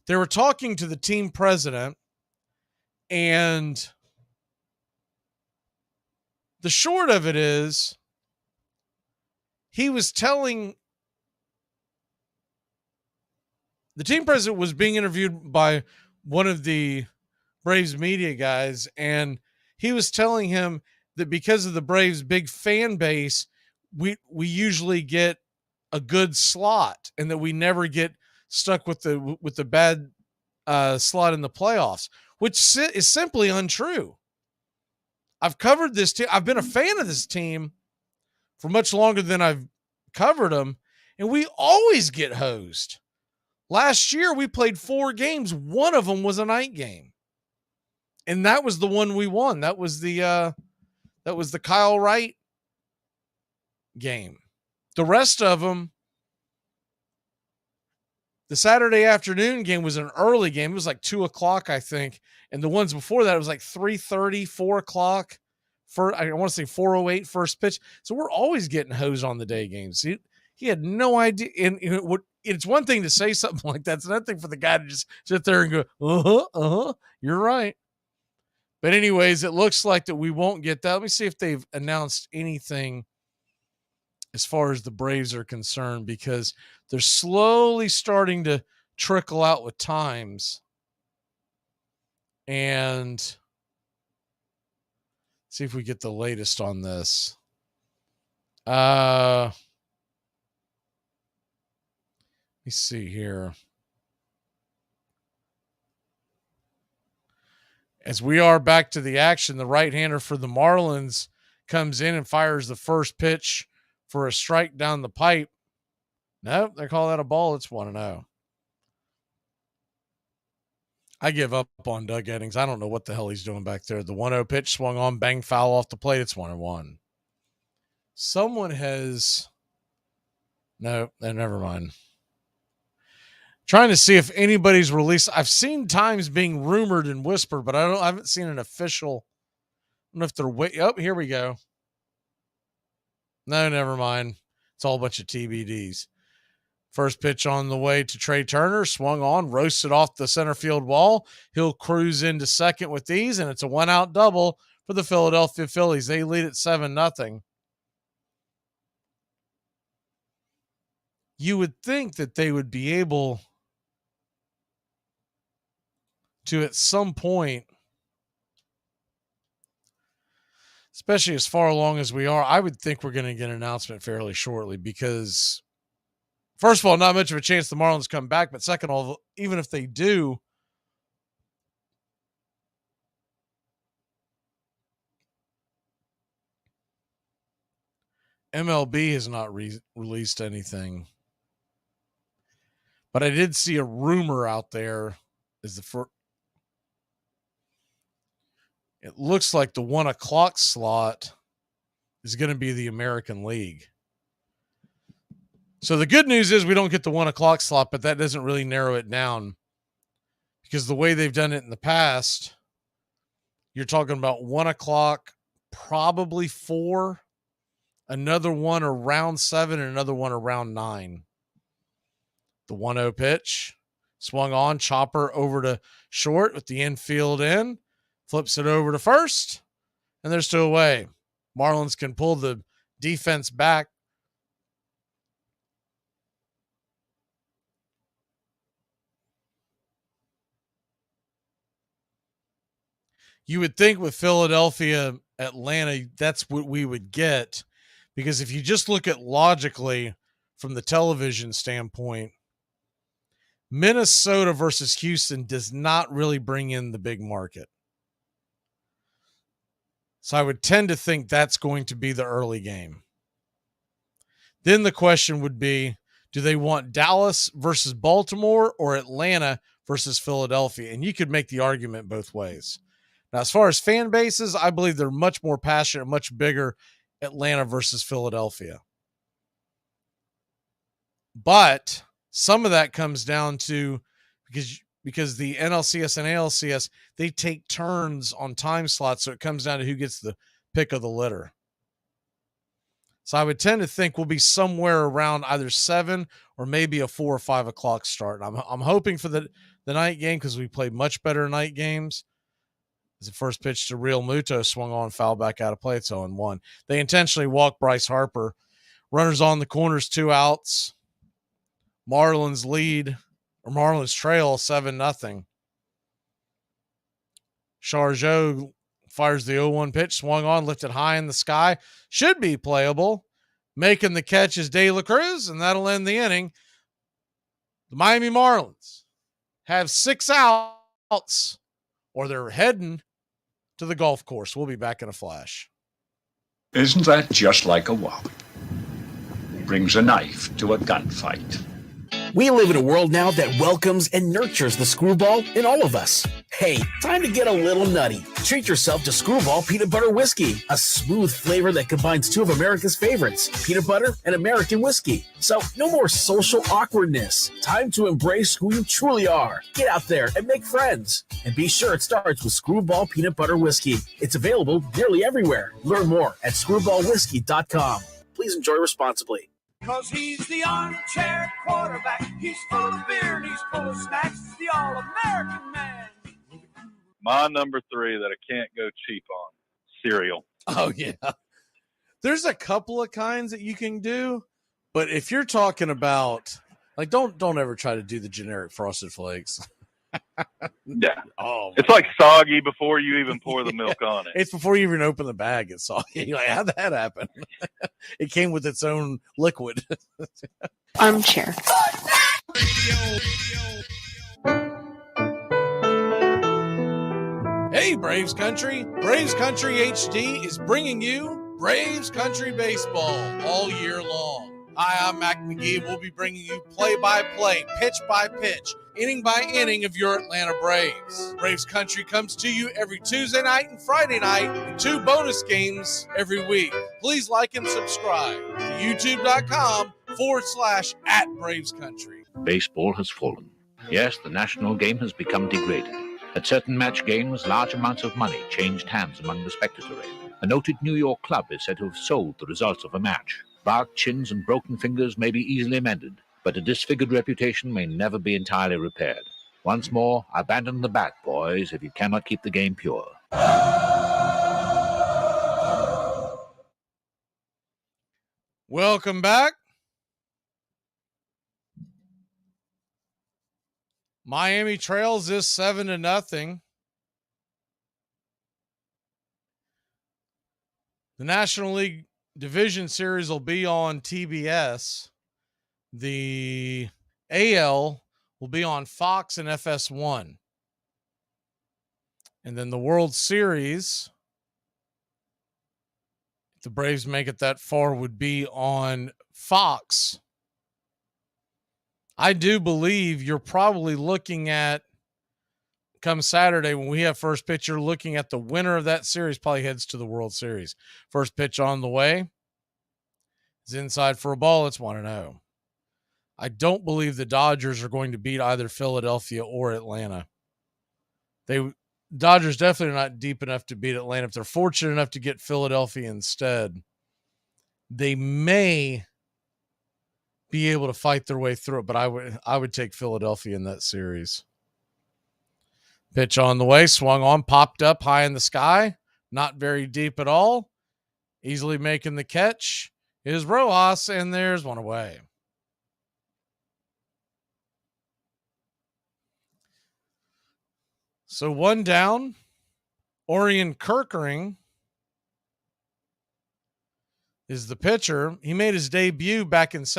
They were talking to the team president, and the short of it is he was telling the team president was being interviewed by one of the Braves media guys, and he was telling him that because of the Braves' big fan base, we usually get a good slot, and that we never get stuck with the bad slot in the playoffs, which is simply untrue. I've covered this team. I've been a fan of this team for much longer than I've covered them, and we always get hosed. Last year, we played 4 games. One of them was a night game, and that was the one we won. That was the Kyle Wright game. The rest of them, the Saturday afternoon game was an early game. It was like 2:00, I think. And the ones before that, it was like 3:30, 4:00. I want to say 4:08 first pitch. So we're always getting hosed on the day games. He had no idea. And it's one thing to say something like that. It's another thing for the guy to just sit there and go, you're right. But anyways, it looks like that we won't get that. Let me see if they've announced anything as far as the Braves are concerned, because they're slowly starting to trickle out with times. And see if we get the latest on this. Let me see here. As we are back to the action, the right-hander for the Marlins comes in and fires the first pitch for a strike down the pipe. Nope, they call that a ball. It's 1-0. I give up on Doug Eddings. I don't know what the hell he's doing back there. The 1-0 pitch swung on, bang, foul off the plate. It's 1-1. Someone has... No, never mind. Trying to see if anybody's released. I've seen times being rumored and whispered, but I haven't seen an official. I don't know if they're oh, here we go. No, never mind. It's all a bunch of TBDs. First pitch on the way to Trey Turner, swung on, roasted off the center field wall. He'll cruise into second with these, and it's a 1-out double for the Philadelphia Phillies. They lead at 7-0. You would think that they would be able to, at some point, especially as far along as we are, I would think we're going to get an announcement fairly shortly, because first of all, not much of a chance the Marlins come back, but second of all, even if they do, MLB has not released anything. But I did see a rumor out there it looks like the 1:00 slot is going to be the American League. So the good news is we don't get the 1:00 slot, but that doesn't really narrow it down, because the way they've done it in the past, you're talking about 1:00, probably 4, another one around 7, and another one around 9. The 1-0 pitch swung on, chopper over to short with the infield in, flips it over to first, and they're still away. Marlins can pull the defense back. You would think with Philadelphia, Atlanta, that's what we would get, because if you just look at logically from the television standpoint, Minnesota versus Houston does not really bring in the big market. So I would tend to think that's going to be the early game. Then the question would be, Do they want Dallas versus Baltimore or Atlanta versus Philadelphia? And you could make the argument both ways. Now, as far as fan bases, I believe they're much more passionate, much bigger Atlanta versus Philadelphia. But some of that comes down to because the NLCS and ALCS, they take turns on time slots, so it comes down to who gets the pick of the litter. So I would tend to think we'll be somewhere around either 7 or maybe a 4 or 5 o'clock start. I'm hoping for the night game because we played much better night games. As the first pitch to Real Muto swung on, foul back out of play. It's 0-1. They intentionally walked Bryce Harper. Runners on the corners, 2 outs. Marlins trail 7-0. Chargeau fires the 0-1 pitch, swung on, lifted high in the sky. Should be playable. Making the catch is De La Cruz, and that'll end the inning. The Miami Marlins have 6 outs, or they're heading to the golf course. We'll be back in a flash. Isn't that just like a wop? Brings a knife to a gunfight. We live in a world now that welcomes and nurtures the screwball in all of us. Hey, time to get a little nutty. Treat yourself to Screwball Peanut Butter Whiskey, a smooth flavor that combines 2 of America's favorites, peanut butter and American whiskey. So no more social awkwardness. Time to embrace who you truly are. Get out there and make friends. And be sure it starts with Screwball Peanut Butter Whiskey. It's available nearly everywhere. Learn more at screwballwhiskey.com. Please enjoy responsibly. Cause he's the armchair quarterback. He's full of beer and he's full of snacks. He's the all-American man. My number 3 that I can't go cheap on, cereal. Oh, yeah. There's a couple of kinds that you can do, but if you're talking about, like, don't ever try to do the generic Frosted Flakes. Yeah. Oh, it's like soggy before you even pour the milk on it. It's before you even open the bag. It's soggy. You're like, how'd that happen? It came with its own liquid. Armchair. Hey, Braves Country. Braves Country HD is bringing you Braves Country Baseball all year long. Hi, I'm Mac McGee. We'll be bringing you play-by-play, pitch-by-pitch, inning-by-inning of your Atlanta Braves. Braves Country comes to you every Tuesday night and Friday night, and 2 bonus games every week. Please like and subscribe to youtube.com/@BravesCountry. Baseball has fallen. Yes, the national game has become degraded. At certain match games, large amounts of money changed hands among the spectatorate. A noted New York club is said to have sold the results of a match. Barked chins and broken fingers may be easily mended, but a disfigured reputation may never be entirely repaired. Once more, abandon the bat, boys, if you cannot keep the game pure. Welcome back. Miami trails this 7-0. The National League Division Series will be on TBS. The AL will be on Fox and FS1. And then the World Series, if the Braves make it that far, would be on Fox. I do believe you're probably looking at, come Saturday when we have first pitch, you're looking at the winner of that series probably heads to the World Series. First pitch on the way. It's inside for a ball. It's 1-0. I don't believe the Dodgers are going to beat either Philadelphia or Atlanta. Dodgers definitely are not deep enough to beat Atlanta. If they're fortunate enough to get Philadelphia instead, they may be able to fight their way through it, but I would take Philadelphia in that series. Pitch on the way, swung on, popped up high in the sky, not very deep at all. Easily making the catch is Rojas, and there's one away. So 1 down. Orion Kirkering is the pitcher. He made his debut back in his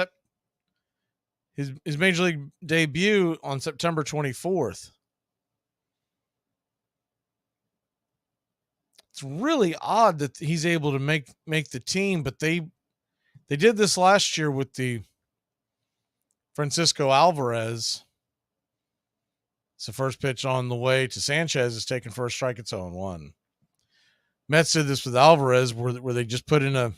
major league debut on September 24th. It's really odd that he's able to make the team, but they did this last year with the Francisco Alvarez. It's the first pitch on the way to Sanchez is taken for a strike. It's 0-1. Mets did this with Alvarez where they just put in an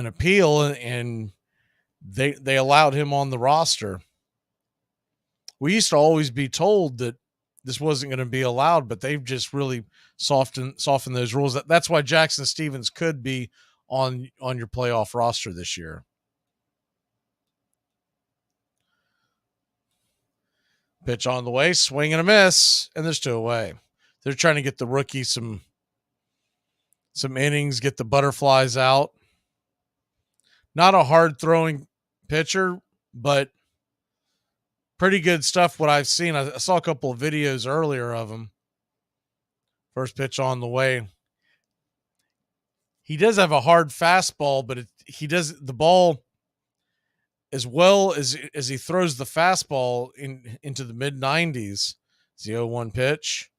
appeal and they allowed him on the roster. We used to always be told that this wasn't going to be allowed, but they've just really softened those rules. That's why Jackson Stevens could be on your playoff roster this year. Pitch on the way, swing and a miss, and there's 2 away. They're trying to get the rookie some innings, get the butterflies out. Not a hard throwing pitcher, but pretty good stuff what I've seen. I saw a couple of videos earlier of him. First pitch on the way. He does have a hard fastball, but he does the ball as well as he throws the fastball into the mid-90s. It's the 0-1 pitch.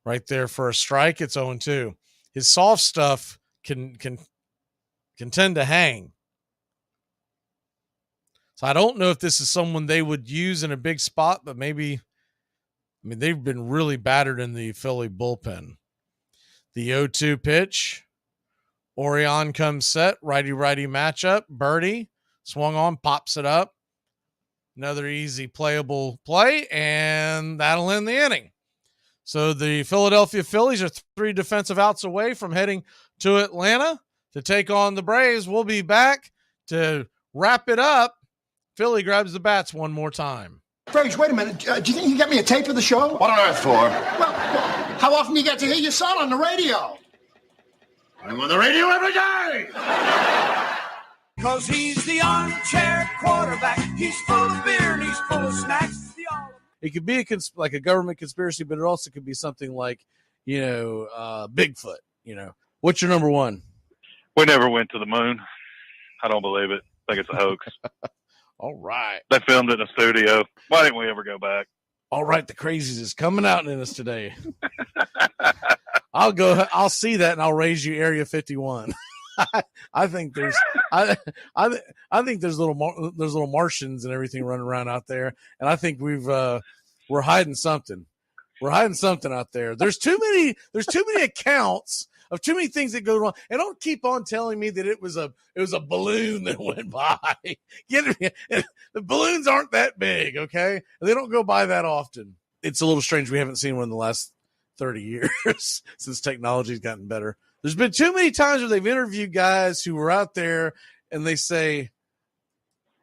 Right there for a strike. It's 0-2. His soft stuff can tend to hang. So I don't know if this is someone they would use in a big spot, but maybe, they've been really battered in the Philly bullpen. The 0-2 pitch. Orion comes set. Righty-righty matchup. Birdie swung on, pops it up. Another easy playable play, and that'll end the inning. So the Philadelphia Phillies are 3 defensive outs away from heading to Atlanta to take on the Braves. We'll be back to wrap it up. Philly grabs the bats one more time. Frazier, wait a minute. Do you think you can get me a tape of the show? What on earth for? Well, how often do you get to hear your son on the radio? I'm on the radio every day! Cause he's the armchair quarterback. He's full of beer and he's full of snacks. It could be like a government conspiracy, but it also could be something like, Bigfoot. What's your number one? We never went to the moon. I don't believe it. I think it's a hoax. All right. They filmed it in a studio. Why didn't we ever go back? All right, the crazies is coming out in us today. I'll see that and I'll raise you Area 51. I think there's little Martians and everything running around out there, and I think we're hiding something. We're hiding something out there. There's too many accounts of too many things that go wrong, and don't keep on telling me that it was a balloon that went by. The balloons aren't that big, okay? They don't go by that often. It's a little strange we haven't seen one in the last 30 years since technology's gotten better. There's been too many times where they've interviewed guys who were out there and they say,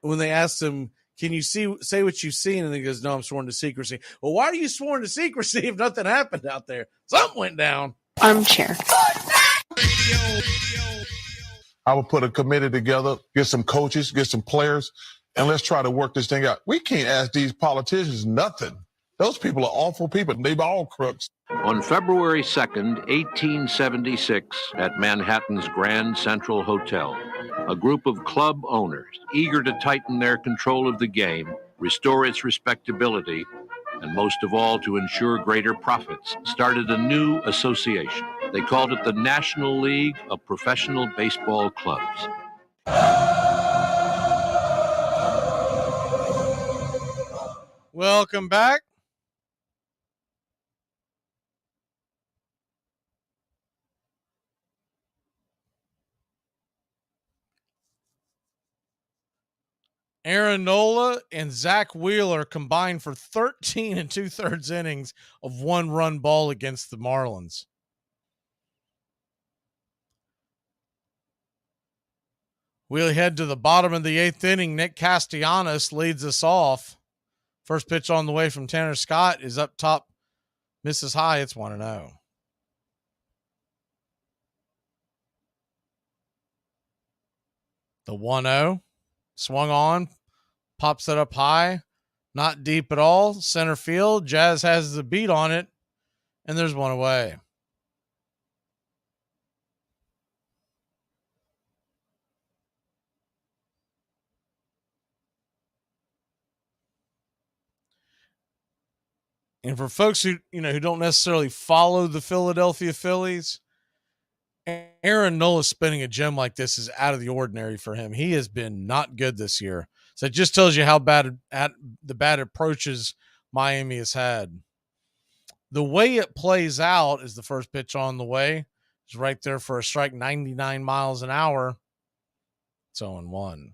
when they ask them, can you say what you've seen? And he goes, no, I'm sworn to secrecy. Well, why are you sworn to secrecy if nothing happened out there? Something went down. Armchair. I would put a committee together, get some coaches, get some players, and let's try to work this thing out. We can't ask these politicians nothing. Those people are awful people. They're all crooks. On February 2nd, 1876, at Manhattan's Grand Central Hotel, a group of club owners, eager to tighten their control of the game, restore its respectability, and most of all to ensure greater profits, started a new association. They called it the National League of Professional Baseball Clubs. Welcome back. Aaron Nola and Zach Wheeler combined for 13 2/3 innings of 1-run ball against the Marlins. We'll head to the bottom of the 8th inning. Nick Castellanos leads us off. First pitch on the way from Tanner Scott is up top. Misses high. It's 1-0. The 1-0. Swung on, pops it up high, not deep at all. Center field. Jazz has the beat on it, and there's one away. And for folks who don't necessarily follow the Philadelphia Phillies, Aaron Nola spinning a gem like this is out of the ordinary for him. He has been not good this year. So it just tells you how bad the bad approaches Miami has had. The way it plays out is the first pitch on the way. It's right there for a strike, 99 miles an hour. It's 0-1.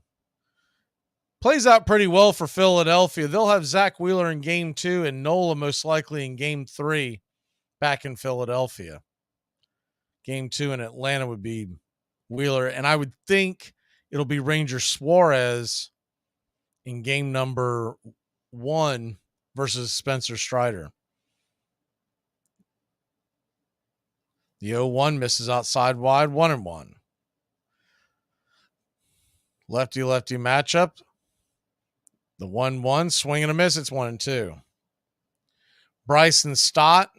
Plays out pretty well for Philadelphia. They'll have Zach Wheeler in game 2 and Nola most likely in game 3 back in Philadelphia. Game 2 in Atlanta would be Wheeler, and I would think it'll be Ranger Suarez in game number 1 versus Spencer Strider. The 0-1 misses outside wide, 1-1. Lefty-lefty matchup. The 1-1, swing and a miss, it's 1-2. Bryson Stott,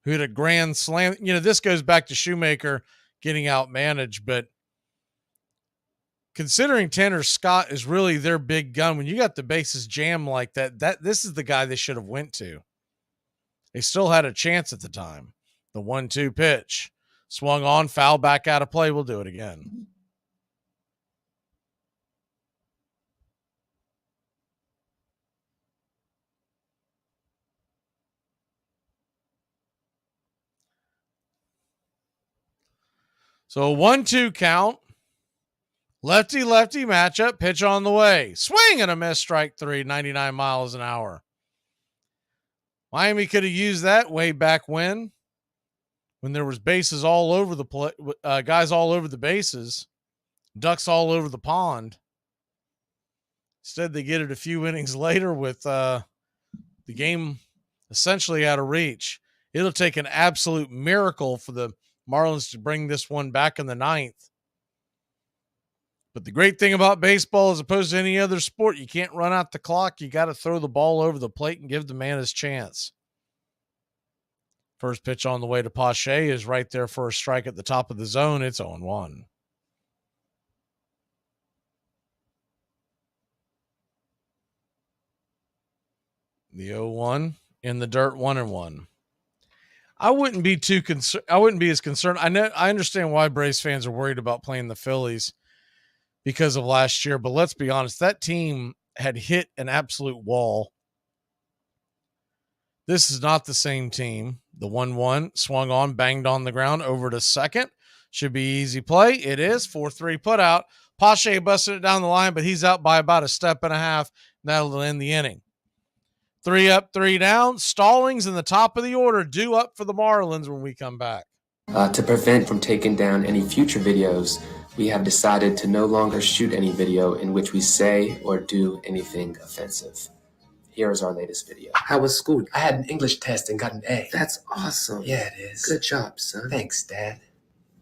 who had a grand slam. You know, this goes back to Shoemaker getting outmanaged, but considering Tanner Scott is really their big gun, when you got the bases jammed like that, this is the guy they should have went to. They still had a chance at the time. The 1-2 pitch. Swung on, foul, back out of play. We'll do it again. So 1-2 count. Lefty-lefty matchup. Pitch on the way. Swing and a miss. Strike 3. 99 miles an hour. Miami could have used that way back when there was bases all over the guys all over the bases, ducks all over the pond. Instead, they get it a few innings later with the game essentially out of reach. It'll take an absolute miracle for the Marlins to bring this one back in the 9th. But the great thing about baseball, as opposed to any other sport, you can't run out the clock. You got to throw the ball over the plate and give the man his chance. First pitch on the way to Pache is right there for a strike at the top of the zone. It's 0-1. The 0-1 in the dirt, 1-1. I wouldn't be too concerned. I wouldn't be as concerned. I understand why Braves fans are worried about playing the Phillies because of last year, but let's be honest, that team had hit an absolute wall. This is not the same team. The 1-1 swung on, banged on the ground, over to second. Should be easy play. It is. 4-3 put out. Pache busted it down the line, but he's out by about a step and a half. That'll end the inning. 3 up, 3 down. Stallings in the top of the order, due up for the Marlins when we come back. To prevent from taking down any future videos, we have decided to no longer shoot any video in which we say or do anything offensive. Here is our latest video. How was school? I had an English test and got an A. That's awesome. Yeah, it is. Good job, son. Thanks, Dad.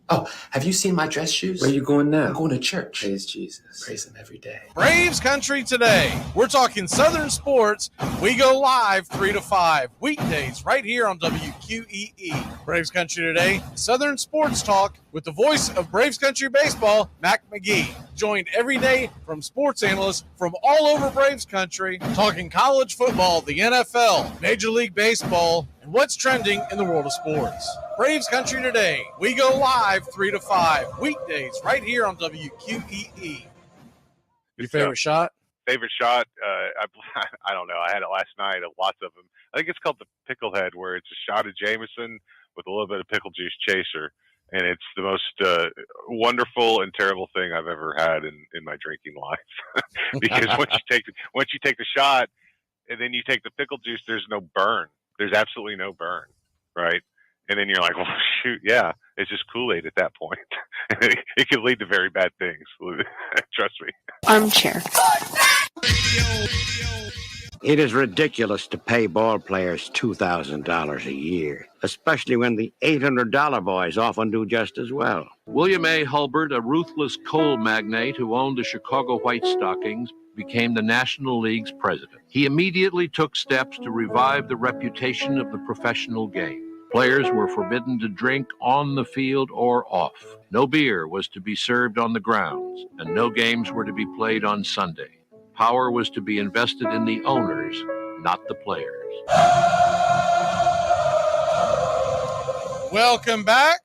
Oh, have you seen my dress shoes? Where are you going now? I'm going to church. Praise Jesus. Praise him every day. Braves country today. We're talking Southern sports. We go live 3 to 5 weekdays right here on WQEE. Braves country today. Southern sports talk with the voice of Braves country baseball, Mac Magee. Joined every day from sports analysts from all over Braves country, talking college football, the NFL, Major League Baseball, and what's trending in the world of sports. Braves country today. We go live 3 to 5 weekdays right here on WQEE. Your favorite shot? Favorite shot? I don't know. I had it last night. Lots of them. I think it's called the Picklehead, where it's a shot of Jameson with a little bit of pickle juice chaser. And it's the most wonderful and terrible thing I've ever had in my drinking life. Because once you take the shot and then you take the pickle juice, there's no burn. There's absolutely no burn, right? And then you're like, well, shoot, yeah, it's just Kool-Aid at that point. It can lead to very bad things. Trust me. Armchair. It is ridiculous to pay ball players $2,000 a year, especially when the $800 boys often do just as well. William A. Hulbert, a ruthless coal magnate who owned the Chicago White Stockings, became the National League's president. He immediately took steps to revive the reputation of the professional game. Players were forbidden to drink on the field or off. No beer was to be served on the grounds, and no games were to be played on Sunday. Power was to be invested in the owners, not the players. Welcome back.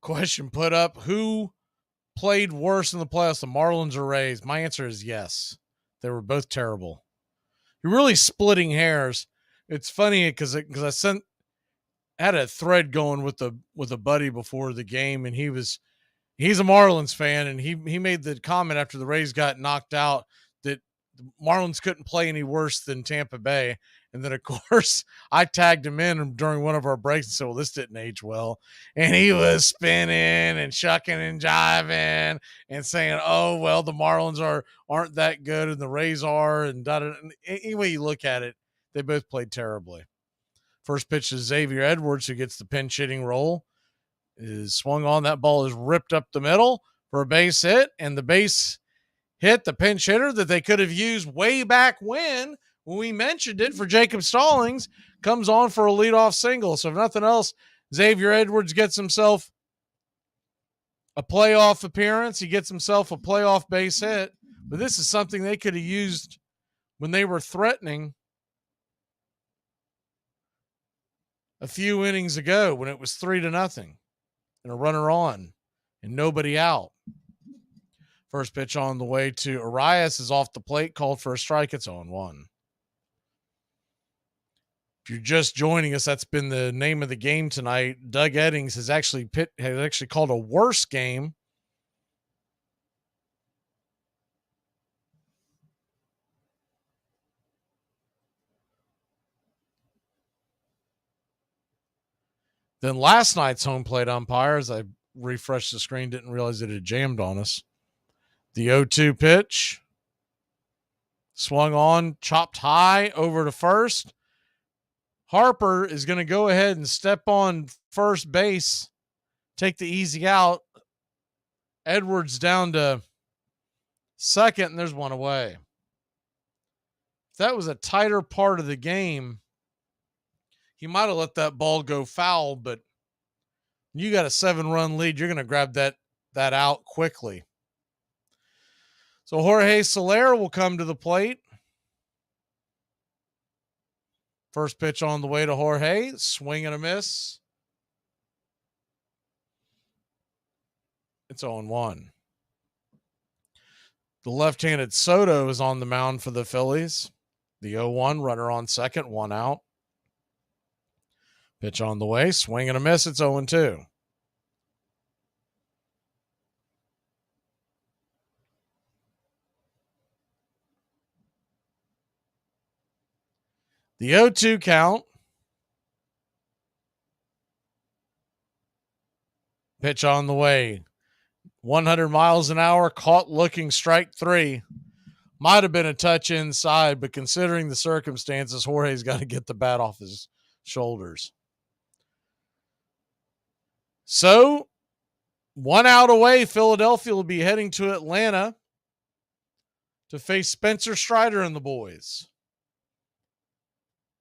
question put up, who played worse in the playoffs, the Marlins or Rays? My answer is yes. They were both terrible. You're really splitting hairs. It's funny because I had a thread going with a buddy before the game, and he's a Marlins fan, and he made the comment after the Rays got knocked out that the Marlins couldn't play any worse than Tampa Bay. And then, of course, I tagged him in during one of our breaks and said, well, this didn't age well. And he was spinning and shucking and jiving and saying, oh, well, the Marlins aren't that good and the Rays are. And any way you look at it, they both played terribly. First pitch to Xavier Edwards, who gets the pinch hitting role, is swung on. That ball is ripped up the middle for a base hit. And the base hit, the pinch hitter that they could have used way back when we mentioned it for Jacob Stallings, comes on for a leadoff single. So if nothing else, Xavier Edwards gets himself a playoff appearance. He gets himself a playoff base hit. But this is something they could have used when they were threatening a few innings ago when it was 3-0 and a runner on and nobody out. First pitch on the way to Arias is off the plate, called for a strike. It's 0-1. If you're just joining us, that's been the name of the game tonight. Doug Eddings has actually called a worse game. Then last night's home plate umpires, I refreshed the screen, didn't realize it had jammed on us. The 0-2 pitch. Swung on, chopped high over to first. Harper is going to go ahead and step on first base, take the easy out. Edwards down to second, and there's one away. If that was a tighter part of the game, he might have let that ball go foul, but you got a 7-run lead, you're going to grab that out quickly. So Jorge Soler will come to the plate. First pitch on the way to Jorge. Swing and a miss. It's 0-1. The left-handed Soto is on the mound for the Phillies. The 0-1, runner on second, one out. Pitch on the way. Swing and a miss. It's 0-2. The 0-2 count. Pitch on the way. 100 miles an hour, caught looking, strike three. Might have been a touch inside, but considering the circumstances, Jorge's got to get the bat off his shoulders. So, 1 out away, Philadelphia will be heading to Atlanta to face Spencer Strider and the boys.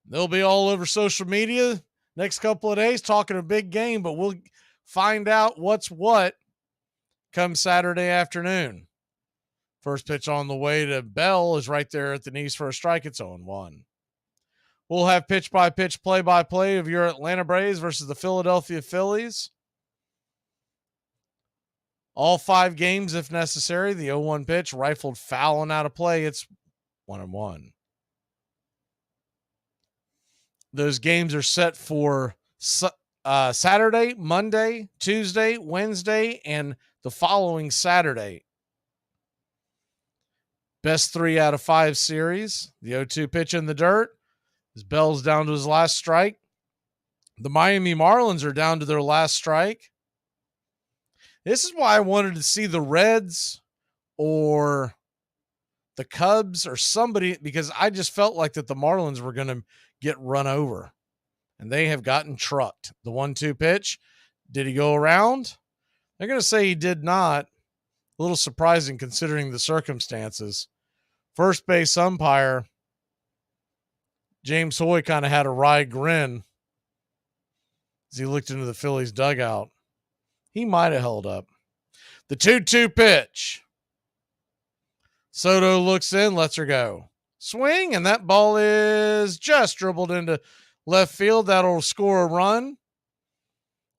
They'll be all over social media next couple of days talking a big game, but we'll find out what's what come Saturday afternoon. First pitch on the way to Bell is right there at the knees for a strike. It's 0-1. We'll have pitch-by-pitch, play-by-play of your Atlanta Braves versus the Philadelphia Phillies. All 5 games if necessary. The 0-1 pitch, rifled foul and out of play. It's 1-1. Those games are set for Saturday, Monday, Tuesday, Wednesday, and the following Saturday. Best 3 out of 5 series. The 0-2 pitch in the dirt. As Bell's down to his last strike. The Miami Marlins are down to their last strike. This is why I wanted to see the Reds or the Cubs or somebody, because I just felt like that the Marlins were going to get run over. And they have gotten trucked. The 1-2 pitch. Did he go around? They're going to say he did not. A little surprising considering the circumstances. First base umpire, James Hoy, kind of had a wry grin as he looked into the Phillies dugout. He might have held up. The 2-2 pitch. Soto looks in, lets her go. Swing, and that ball is just dribbled into left field. That'll score a run.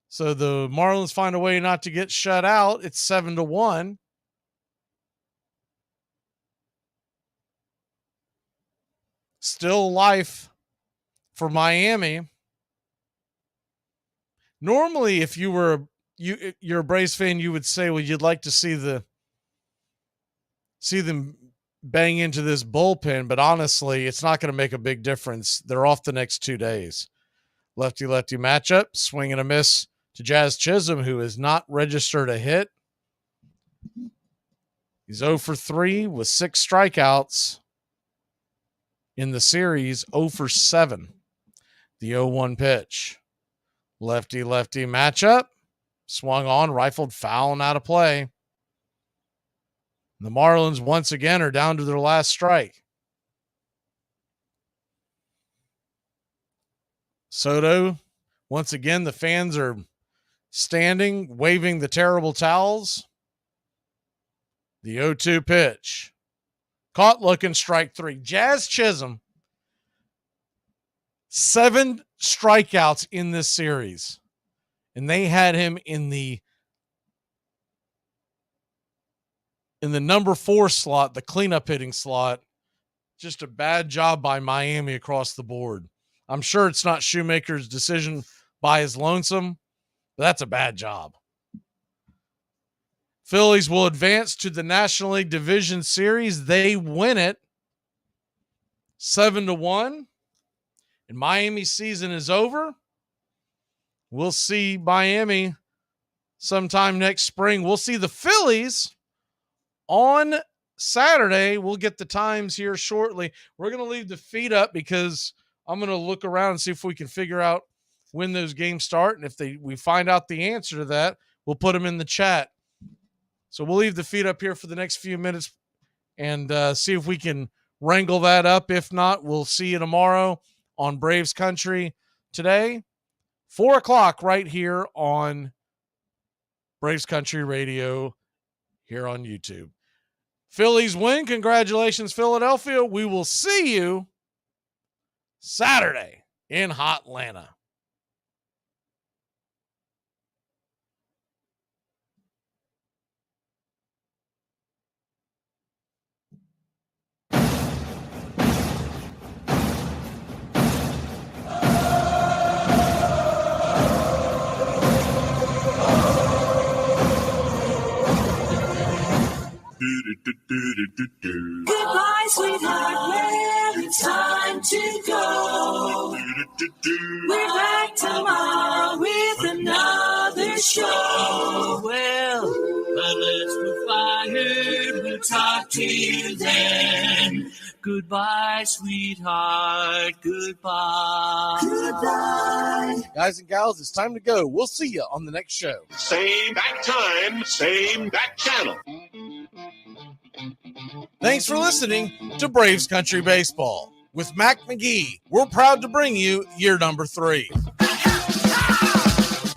So the Marlins find a way not to get shut out. It's 7-1. Still life for Miami. Normally, if you're a Braves fan, you would say, well, you'd like to see them bang into this bullpen, but honestly, it's not going to make a big difference. They're off the next 2 days. Lefty-lefty matchup, swing and a miss to Jazz Chisholm, who has not registered a hit. He's 0 for 3 with 6 strikeouts in the series, 0 for 7. The 0-1 pitch. Lefty-lefty matchup, swung on, rifled foul and out of play. The Marlins once again are down to their last strike. Soto, once again, the fans are standing, waving the terrible towels. The 0-2 pitch. Caught looking, strike 3. Jazz Chisholm, 7 strikeouts in this series. And they had him in the number 4 slot, the cleanup hitting slot. Just a bad job by Miami across the board. I'm sure it's not Shoemaker's decision by his lonesome, but that's a bad job. Phillies will advance to the National League Division Series. They win it 7-1. And Miami's season is over. We'll see Miami sometime next spring. We'll see the Phillies on Saturday. We'll get the times here shortly. We're going to leave the feed up because I'm going to look around and see if we can figure out when those games start. And if we find out the answer to that, we'll put them in the chat. So we'll leave the feed up here for the next few minutes and see if we can wrangle that up. If not, we'll see you tomorrow on Braves Country today, 4 o'clock right here on Braves Country Radio here on YouTube. Phillies win. Congratulations, Philadelphia. We will see you Saturday in Hotlanta. Goodbye, sweetheart. Well, it's time to go. We're back tomorrow with another show. Well, unless we're fired, we'll talk to you then. Goodbye, sweetheart. Goodbye. Goodbye. Guys and gals, it's time to go. We'll see you on the next show. Same back time, same back channel. Thanks for listening to Braves Country Baseball. With Mac Magee, we're proud to bring you year number 3.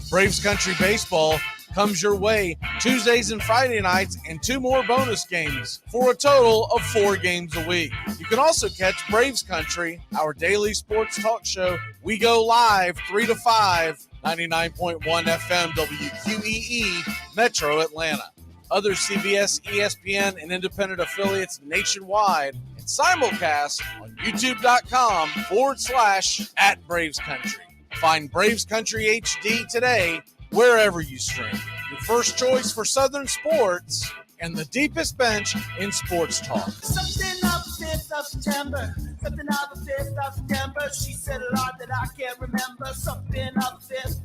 Braves Country Baseball comes your way Tuesdays and Friday nights and 2 more bonus games for a total of 4 games a week. You can also catch Braves Country, our daily sports talk show. We go live 3 to 5, 99.1 FM WQEE, Metro Atlanta. Other CBS, ESPN, and independent affiliates nationwide, and simulcast on youtube.com/@BravesCountry. Find Braves Country HD today wherever you stream. Your first choice for Southern sports and the deepest bench in sports talk. Something of the 5th of September. Something of the 5th of September. She said a lot that I can't remember. Something of the 5th.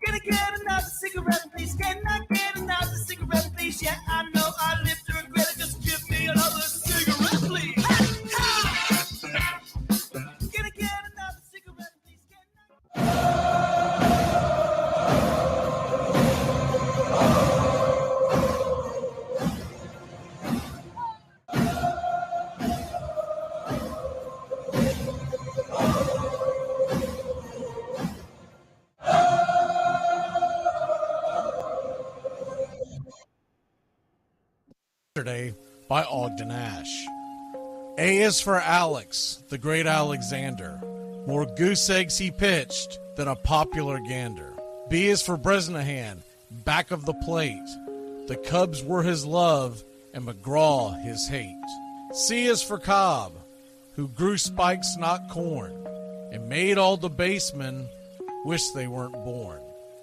Can I get another cigarette, please? Can I get another cigarette, please? Yeah, I know I live to regret it. Just give me another cigarette, please. Can I get another cigarette, please? Yesterday by Ogden Ash. A is for Alex, the great Alexander. More goose eggs he pitched than a popular gander. B is for Bresnahan, back of the plate. The Cubs were his love and McGraw his hate. C is for Cobb, who grew spikes, not corn, and made all the basemen wish they weren't born.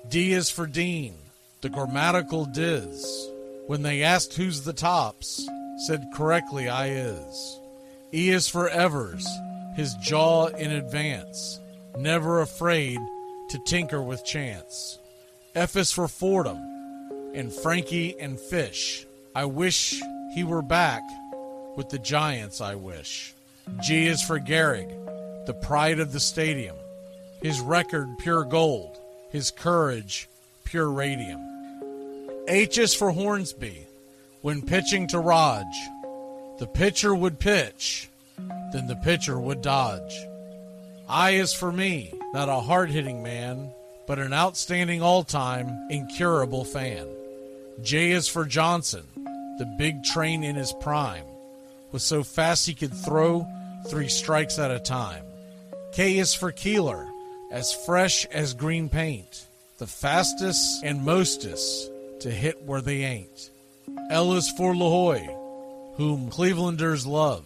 D is for Dean, the grammatical diz. When they asked who's the tops, said correctly I is. E is for Evers, his jaw in advance, never afraid to tinker with chance. F is for Fordham, and Frankie and Fish. I wish he were back with the Giants, I wish. G is for Gehrig, the pride of the stadium. His record pure gold, his courage pure radium. H is for Hornsby, when pitching to Raj. The pitcher would pitch, then the pitcher would dodge. I is for me, not a hard-hitting man, but an outstanding all-time, incurable fan. J is for Johnson, the big train in his prime, was so fast he could throw 3 strikes at a time. K is for Keeler, as fresh as green paint, the fastest and mostest to hit where they ain't. L is for LaHoy, whom Clevelanders love,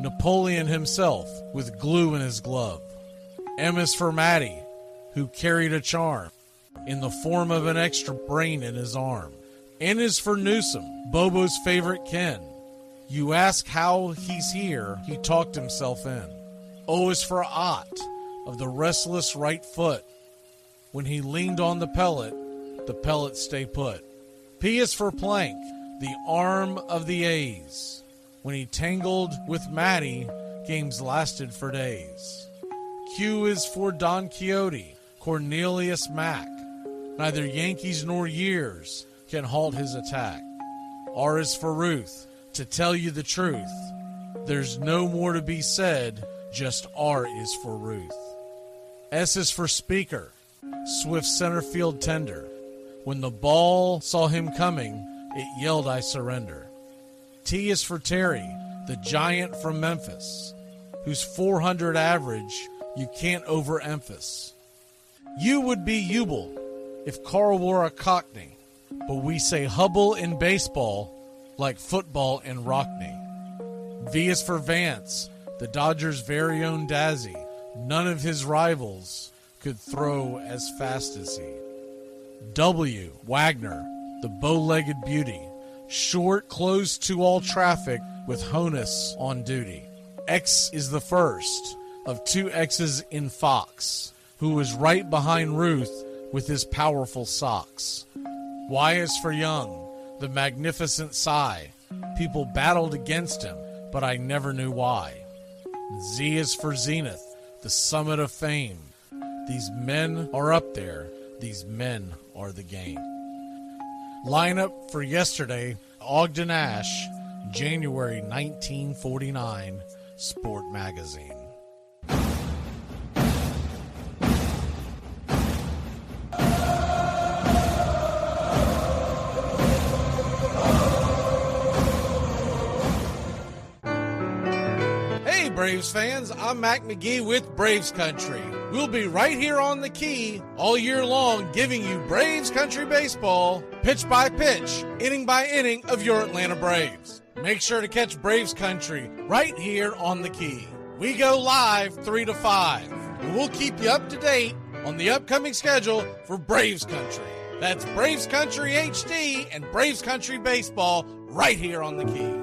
Napoleon himself with glue in his glove. M is for Matty, who carried a charm in the form of an extra brain in his arm. N is for Newsom, Bobo's favorite kin. You ask how he's here, he talked himself in. O is for Ott, of the restless right foot. When he leaned on the pellet stay put. P is for Plank, the arm of the A's. When he tangled with Matty, games lasted for days. Q is for Don Quixote, Cornelius Mack. Neither Yankees nor years can halt his attack. R is for Ruth, to tell you the truth. There's no more to be said, just R is for Ruth. S is for Speaker, swift center field tender. When the ball saw him coming, it yelled, I surrender. T is for Terry, the giant from Memphis, whose 400 average you can't overemphasize. U would be Ubel if Carl wore a Cockney, but we say Hubble in baseball like football in Rockney. V is for Vance, the Dodgers' very own Dazzy. None of his rivals could throw as fast as he. W, Wagner, the bow-legged beauty, short, close to all traffic with Honus on duty. X is the first of 2 X's in Fox, who was right behind Ruth with his powerful socks. Y is for Young, the magnificent sigh. People battled against him, but I never knew why. Z is for Zenith, the summit of fame. These men are up there. These men are the game. Lineup for yesterday, Ogden Ash, January 1949, Sport Magazine. Hey Braves fans, I'm Mac McGee with Braves Country. We'll be right here on the key all year long giving you Braves Country baseball, pitch by pitch, inning by inning of your Atlanta Braves. Make sure to catch Braves Country right here on the key. We go live 3 to 5, and we'll keep you up to date on the upcoming schedule for Braves Country. That's Braves Country HD and Braves Country baseball right here on the key.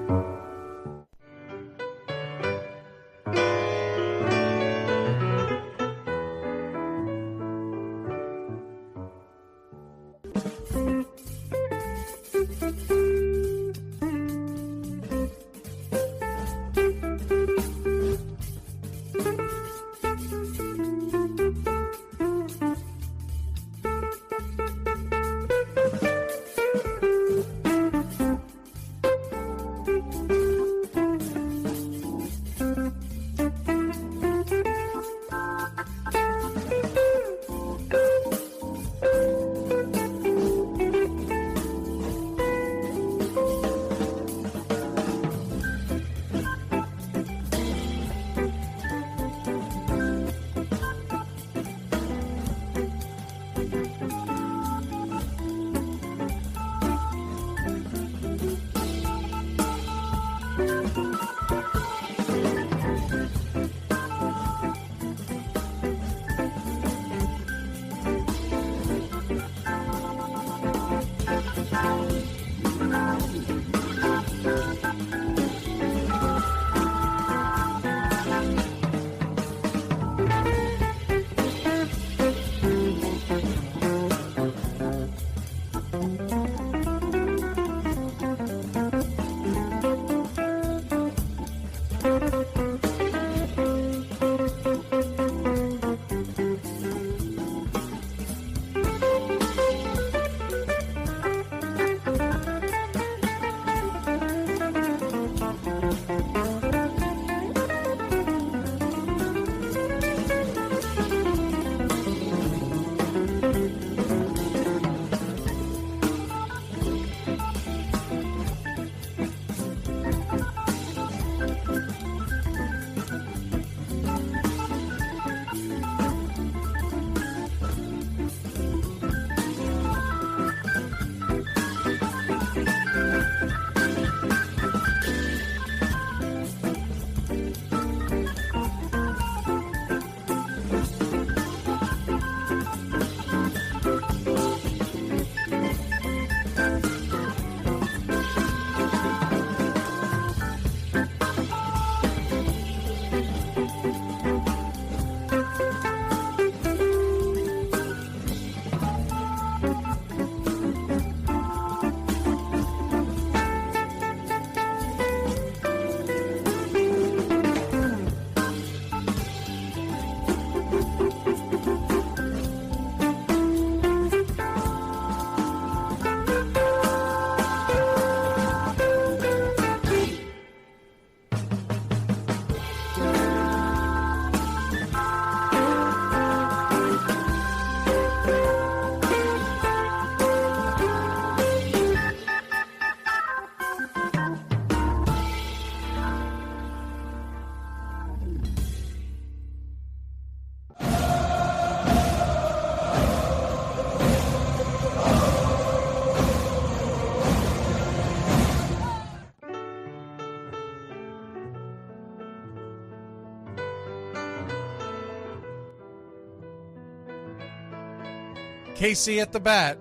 Casey at the Bat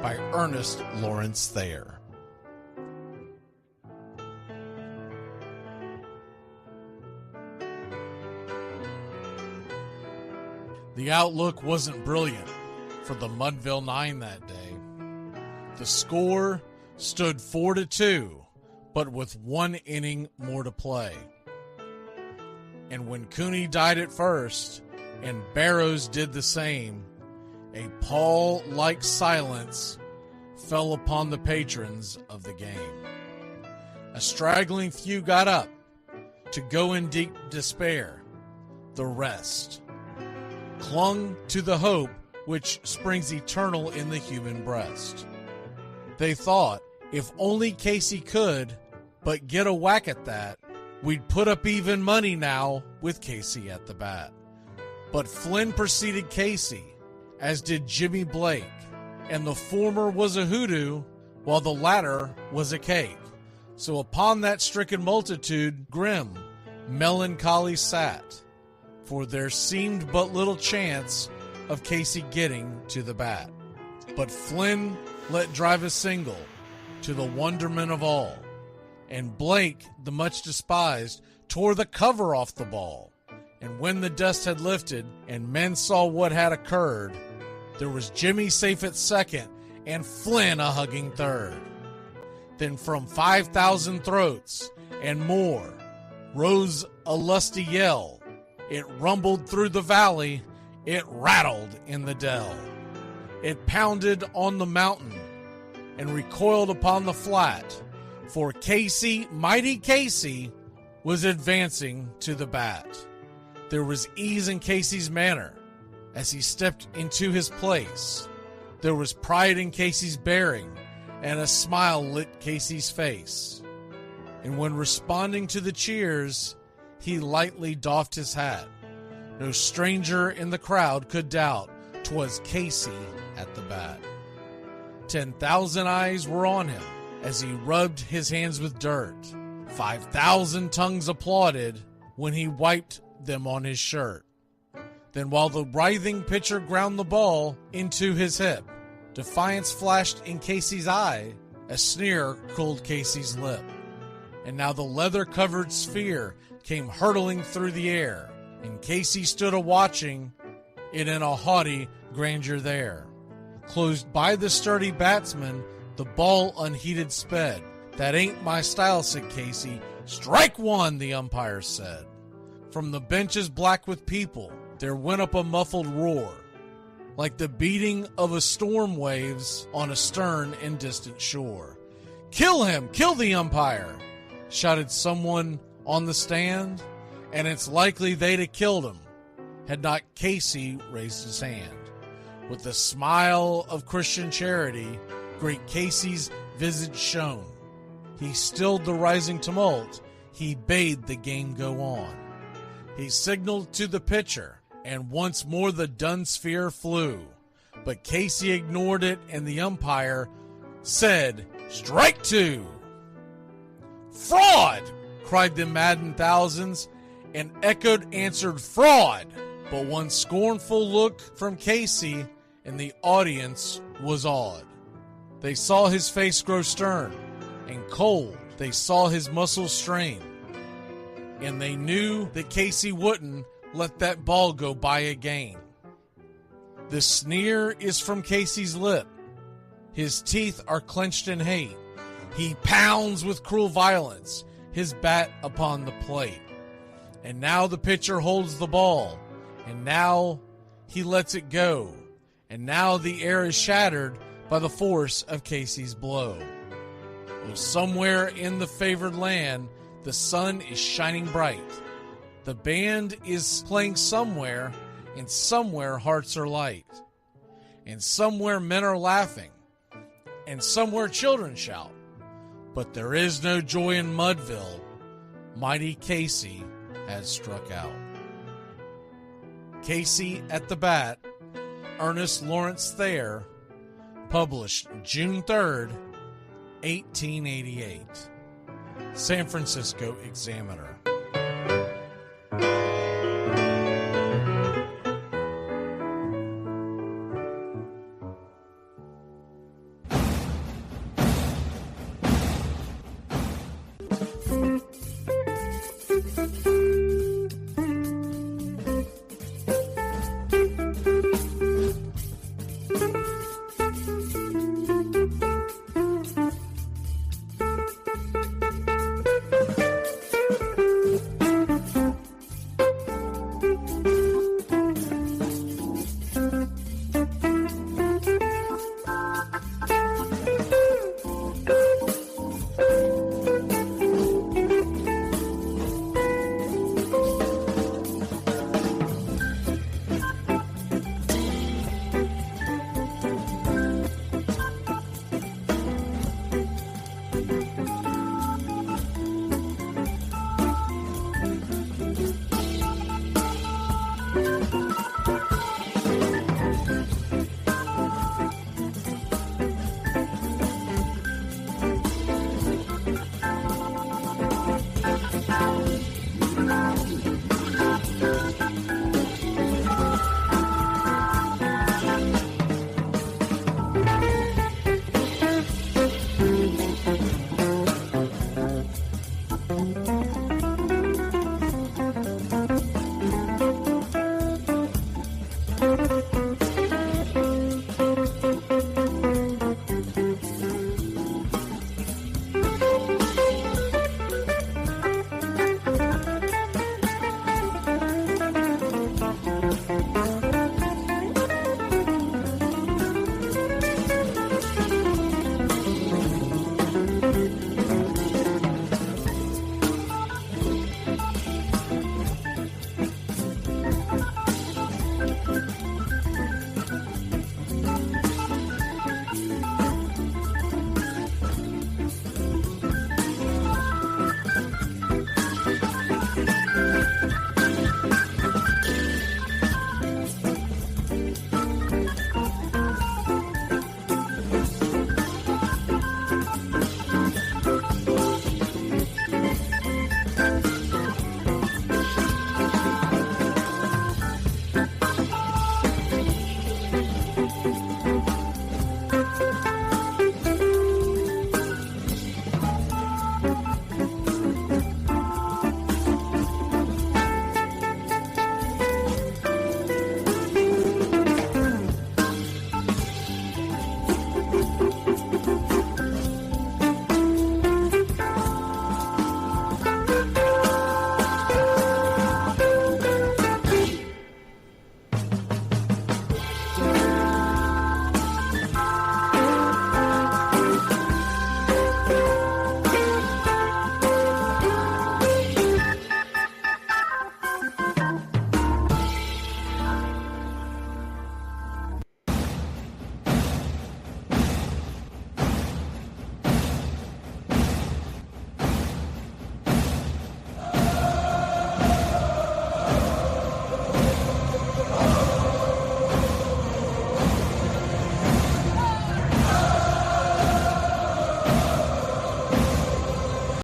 by Ernest Lawrence Thayer. The outlook wasn't brilliant for the Mudville Nine that day. The score stood 4-2, but with one inning more to play. And when Cooney died at first, and Barrows did the same, a pall-like silence fell upon the patrons of the game. A straggling few got up to go in deep despair. The rest clung to the hope which springs eternal in the human breast. They thought, if only Casey could but get a whack at that, we'd put up even money now with Casey at the bat. But Flynn preceded Casey, as did Jimmy Blake, and the former was a hoodoo, while the latter was a cake. So upon that stricken multitude grim, melancholy sat, for there seemed but little chance of Casey getting to the bat. But Flynn let drive a single, to the wonderment of all, and Blake, the much despised, tore the cover off the ball. And when the dust had lifted, and men saw what had occurred, there was Jimmy safe at second, and Flynn a hugging third. Then from 5,000 throats and more rose a lusty yell. It rumbled through the valley, it rattled in the dell. It pounded on the mountain and recoiled upon the flat, for Casey, mighty Casey, was advancing to the bat. There was ease in Casey's manner as he stepped into his place. There was pride in Casey's bearing, and a smile lit Casey's face. And when responding to the cheers, he lightly doffed his hat. No stranger in the crowd could doubt 'twas Casey at the bat. 10,000 eyes were on him as he rubbed his hands with dirt. 5,000 tongues applauded when he wiped them on his shirt. Then while the writhing pitcher ground the ball into his hip, defiance flashed in Casey's eye, a sneer curled Casey's lip. And now the leather-covered sphere came hurtling through the air, and Casey stood a-watching it in a haughty grandeur there. Closed by the sturdy batsman, the ball unheeded sped. That ain't my style, said Casey. Strike one, the umpire said. From the benches black with people, there went up a muffled roar, like the beating of a storm waves on a stern and distant shore. Kill him! Kill the umpire! Shouted someone on the stand, and it's likely they'd have killed him had not Casey raised his hand. With a smile of Christian charity, great Casey's visage shone. He stilled the rising tumult, he bade the game go on. He signaled to the pitcher, and once more the dun sphere flew. But Casey ignored it, and the umpire said, Strike two! Fraud! Cried the maddened thousands, and echoed answered fraud. But one scornful look from Casey, and the audience was awed. They saw his face grow stern and cold. They saw his muscles strain. And they knew that Casey wouldn't let that ball go by again. The sneer is from Casey's lip. His teeth are clenched in hate. He pounds with cruel violence his bat upon the plate. And now the pitcher holds the ball, and now he lets it go. And now the air is shattered by the force of Casey's blow. Oh, somewhere in the favored land, the sun is shining bright. The band is playing somewhere, and somewhere hearts are light. And somewhere men are laughing, and somewhere children shout. But there is no joy in Mudville. Mighty Casey has struck out. Casey at the Bat, Ernest Lawrence Thayer, published June 3rd, 1888. San Francisco Examiner.